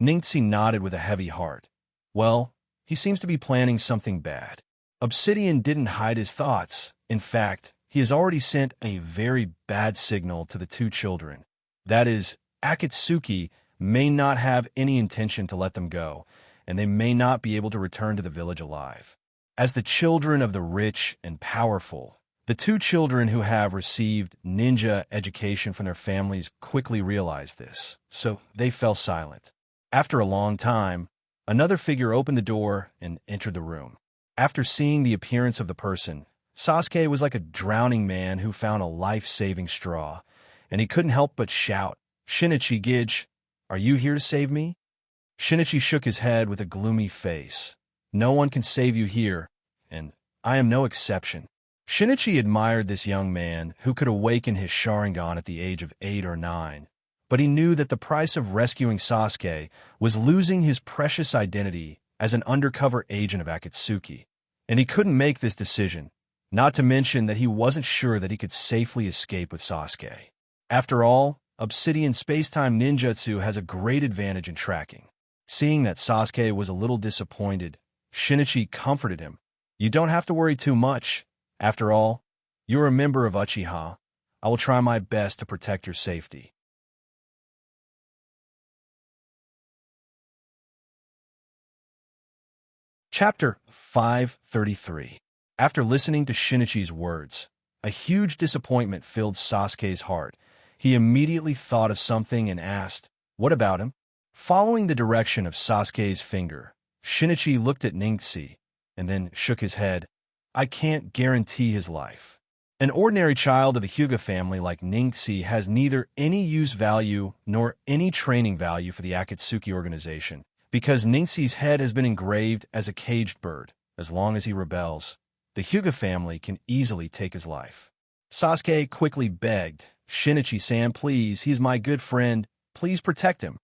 Ningxi nodded with a heavy heart. Well, he seems to be planning something bad. Obsidian didn't hide his thoughts. In fact, he has already sent a very bad signal to the two children. That is, Akatsuki may not have any intention to let them go, and they may not be able to return to the village alive. As the children of the rich and powerful, the two children who have received ninja education from their families quickly realized this, so they fell silent. After a long time, another figure opened the door and entered the room. After seeing the appearance of the person, Sasuke was like a drowning man who found a life-saving straw, and he couldn't help but shout, "Shinichi Gage, are you here to save me?" Shinichi shook his head with a gloomy face. "No one can save you here, and I am no exception." Shinichi admired this young man who could awaken his Sharingan at the age of 8 or 9, but he knew that the price of rescuing Sasuke was losing his precious identity as an undercover agent of Akatsuki, and he couldn't make this decision, not to mention that he wasn't sure that he could safely escape with Sasuke. After all, Obsidian Spacetime Ninjutsu has a great advantage in tracking. Seeing that Sasuke was a little disappointed, Shinichi comforted him. "You don't have to worry too much. After all, you're a member of Uchiha. I will try my best to protect your safety." Chapter 533. After listening to Shinichi's words, a huge disappointment filled Sasuke's heart. He immediately thought of something and asked, "What about him?" Following the direction of Sasuke's finger, Shinichi looked at Ningxi and then shook his head. "I can't guarantee his life. An ordinary child of the Hyuga family like Ningxi has neither any use value nor any training value for the Akatsuki organization, because Ningxi's head has been engraved as a caged bird. As long as he rebels, the Hyuga family can easily take his life." Sasuke quickly begged, "Shinichi-san, please, he's my good friend. Please protect him."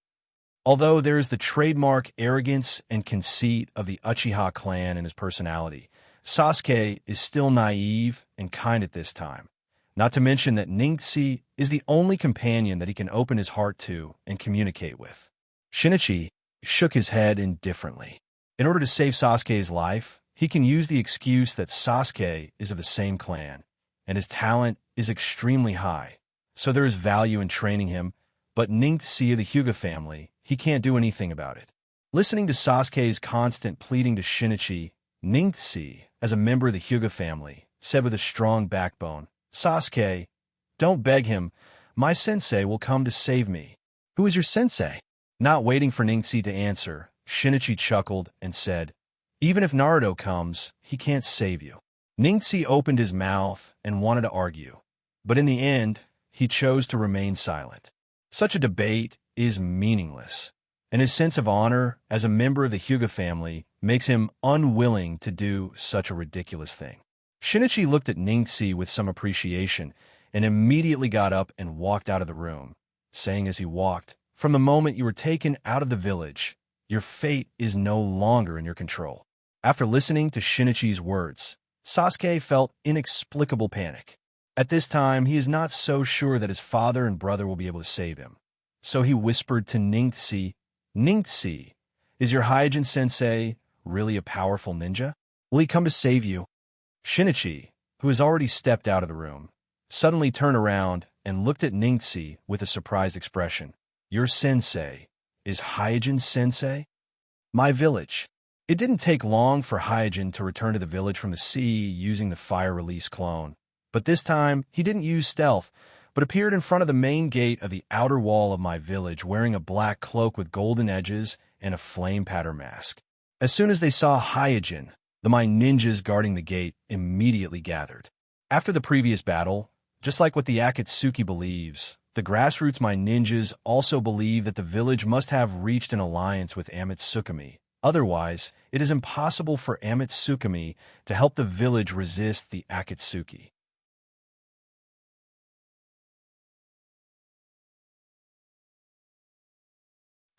Although there is the trademark arrogance and conceit of the Uchiha clan in his personality, Sasuke is still naive and kind at this time. Not to mention that Ningxi is the only companion that he can open his heart to and communicate with. Shinichi shook his head indifferently. In order to save Sasuke's life, he can use the excuse that Sasuke is of the same clan, and his talent is extremely high, so there is value in training him, but Ningxi of the Hyuga family, he can't do anything about it. Listening to Sasuke's constant pleading to Shinichi, Ningxi, as a member of the Hyuga family, said with a strong backbone, "Sasuke, don't beg him. My sensei will come to save me." Who is your sensei? Not waiting for Ningxi to answer, Shinichi chuckled and said, even if Naruto comes, he can't save you. Ningxi opened his mouth and wanted to argue, but in the end, he chose to remain silent. Such a debate is meaningless, and his sense of honor as a member of the Hyuga family makes him unwilling to do such a ridiculous thing. Shinichi looked at Ningxi with some appreciation and immediately got up and walked out of the room, saying as he walked, from the moment you were taken out of the village, your fate is no longer in your control. After listening to Shinichi's words, Sasuke felt inexplicable panic. At this time, he is not so sure that his father and brother will be able to save him. So he whispered to Ningxi, Ningxi, is your Hyuga-sensei really a powerful ninja? Will he come to save you? Shinichi, who has already stepped out of the room, suddenly turned around and looked at Ningxi with a surprised expression. Your sensei is Hyuga-sensei? My village. It didn't take long for Hyuga to return to the village from the sea using the fire release clone. But this time, he didn't use stealth, but appeared in front of the main gate of the outer wall of my village wearing a black cloak with golden edges and a flame pattern mask. As soon as they saw Hyuga, the my ninjas guarding the gate immediately gathered. After the previous battle, just like what the Akatsuki believes, the grassroots my ninjas also believe that the village must have reached an alliance with Amatsukami. Otherwise, it is impossible for Amatsukami to help the village resist the Akatsuki.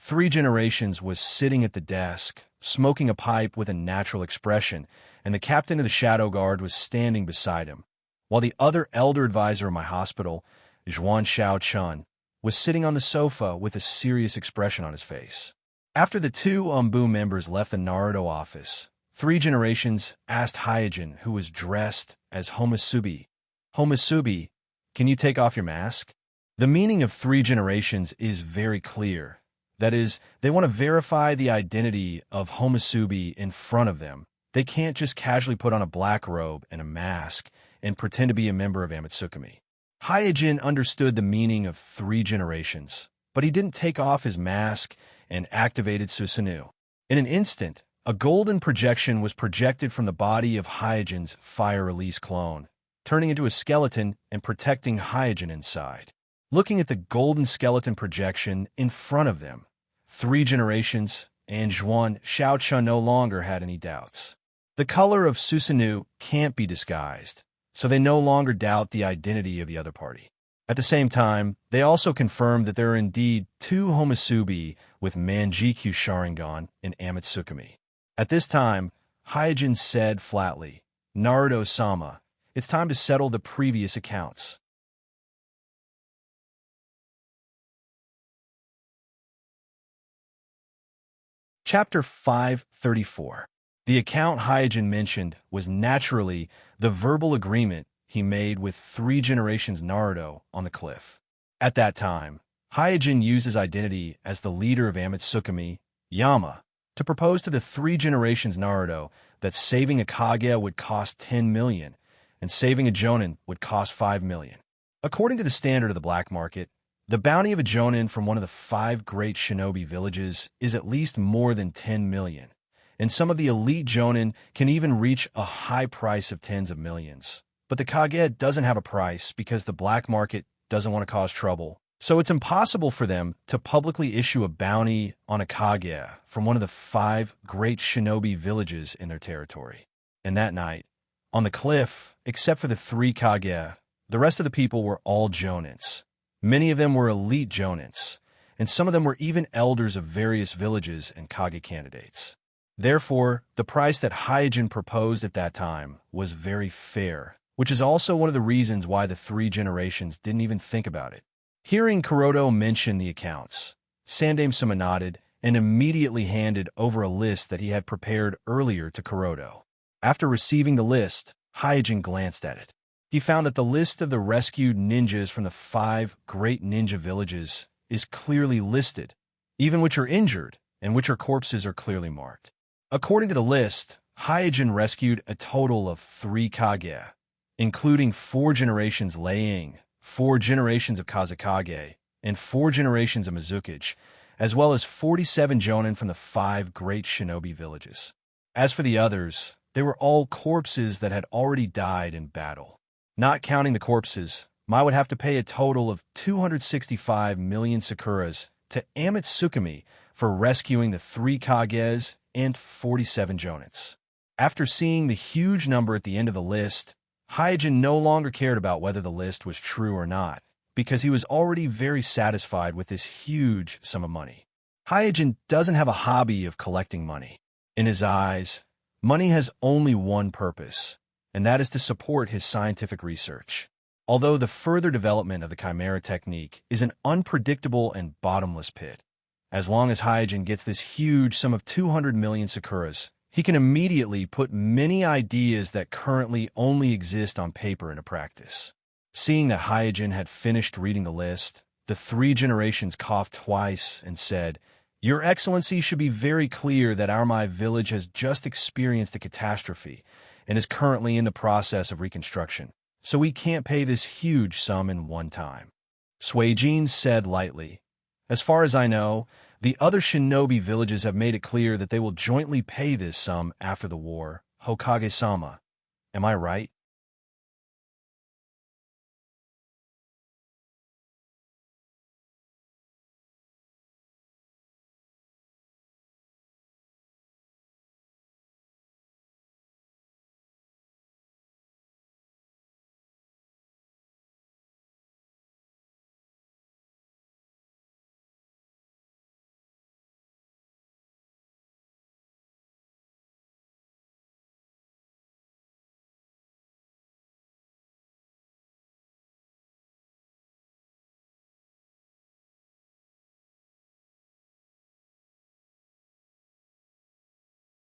Three Generations was sitting at the desk, smoking a pipe with a natural expression, and the captain of the Shadow Guard was standing beside him, while the other elder advisor of my hospital, Zhuan Xiaochun, was sitting on the sofa with a serious expression on his face. After the two Umbu members left the Naruto office, Three Generations asked Hyuga, who was dressed as Homasubi, Homasubi, can you take off your mask? The meaning of Three Generations is very clear. That is, they want to verify the identity of Homasubi in front of them. They can't just casually put on a black robe and a mask and pretend to be a member of Amatsukami. Hyuga understood the meaning of Three Generations, but he didn't take off his mask and activated Susanoo. In an instant, a golden projection was projected from the body of Hyuga's fire release clone, turning into a skeleton and protecting Hyuga inside. Looking at the golden skeleton projection in front of them, Three Generations and Zhuan Xiaochun no longer had any doubts. The color of Susanoo can't be disguised, so they no longer doubt the identity of the other party. At the same time, they also confirmed that there are indeed two Homasubi with Manjikyu Sharingan in Amatsukami. At this time, Hyuga said flatly, Naruto-sama, it's time to settle the previous accounts. Chapter 534. The account Hyuga mentioned was naturally the verbal agreement he made with Three Generations Naruto on the cliff. At that time, Hyuga used his identity as the leader of Amatsukami, Yama, to propose to the Three Generations Naruto that saving a Kage would cost 10 million and saving a Jonin would cost 5 million. According to the standard of the black market, the bounty of a Jonin from one of the 5 great shinobi villages is at least more than 10 million, and some of the elite Jonin can even reach a high price of tens of millions. But the Kage doesn't have a price because the black market doesn't want to cause trouble, so it's impossible for them to publicly issue a bounty on a Kage from one of the 5 great shinobi villages in their territory. And that night, on the cliff, except for the 3 Kage, the rest of the people were all Jonins. Many of them were elite Jonins, and some of them were even elders of various villages and Kage candidates. Therefore, the price that Hyuga proposed at that time was very fair, which is also one of the reasons why the Three Generations didn't even think about it. Hearing Kuroto mention the accounts, Sandaime-sama nodded and immediately handed over a list that he had prepared earlier to Kuroto. After receiving the list, Hyuga glanced at it. He found that the list of the rescued ninjas from the 5 great ninja villages is clearly listed, even which are injured and which are corpses are clearly marked. According to the list, Hyuga rescued a total of 3 Kage, including 4 generations Liang, 4 generations of Kazekage, and 4 generations of Mizukage, as well as 47 jonin from the 5 great shinobi villages. As for the others, they were all corpses that had already died in battle. Not counting the corpses, Mai would have to pay a total of 265 million sakuras to Amitsukami for rescuing the 3 kages and 47 jonins. After seeing the huge number at the end of the list, Hyojin no longer cared about whether the list was true or not, because he was already very satisfied with this huge sum of money. Hyojin doesn't have a hobby of collecting money. In his eyes, money has only one purpose, and that is to support his scientific research. Although the further development of the Chimera technique is an unpredictable and bottomless pit, as long as Hyojin gets this huge sum of 200 million sakuras, he can immediately put many ideas that currently only exist on paper into practice. Seeing that Hyojin had finished reading the list, the 3 generations coughed twice and said, "Your Excellency should be very clear that our Mai village has just experienced a catastrophe and is currently in the process of reconstruction, so we can't pay this huge sum in one time." Suijin said lightly, "As far as I know, the other shinobi villages have made it clear that they will jointly pay this sum after the war, Hokage-sama. Am I right?"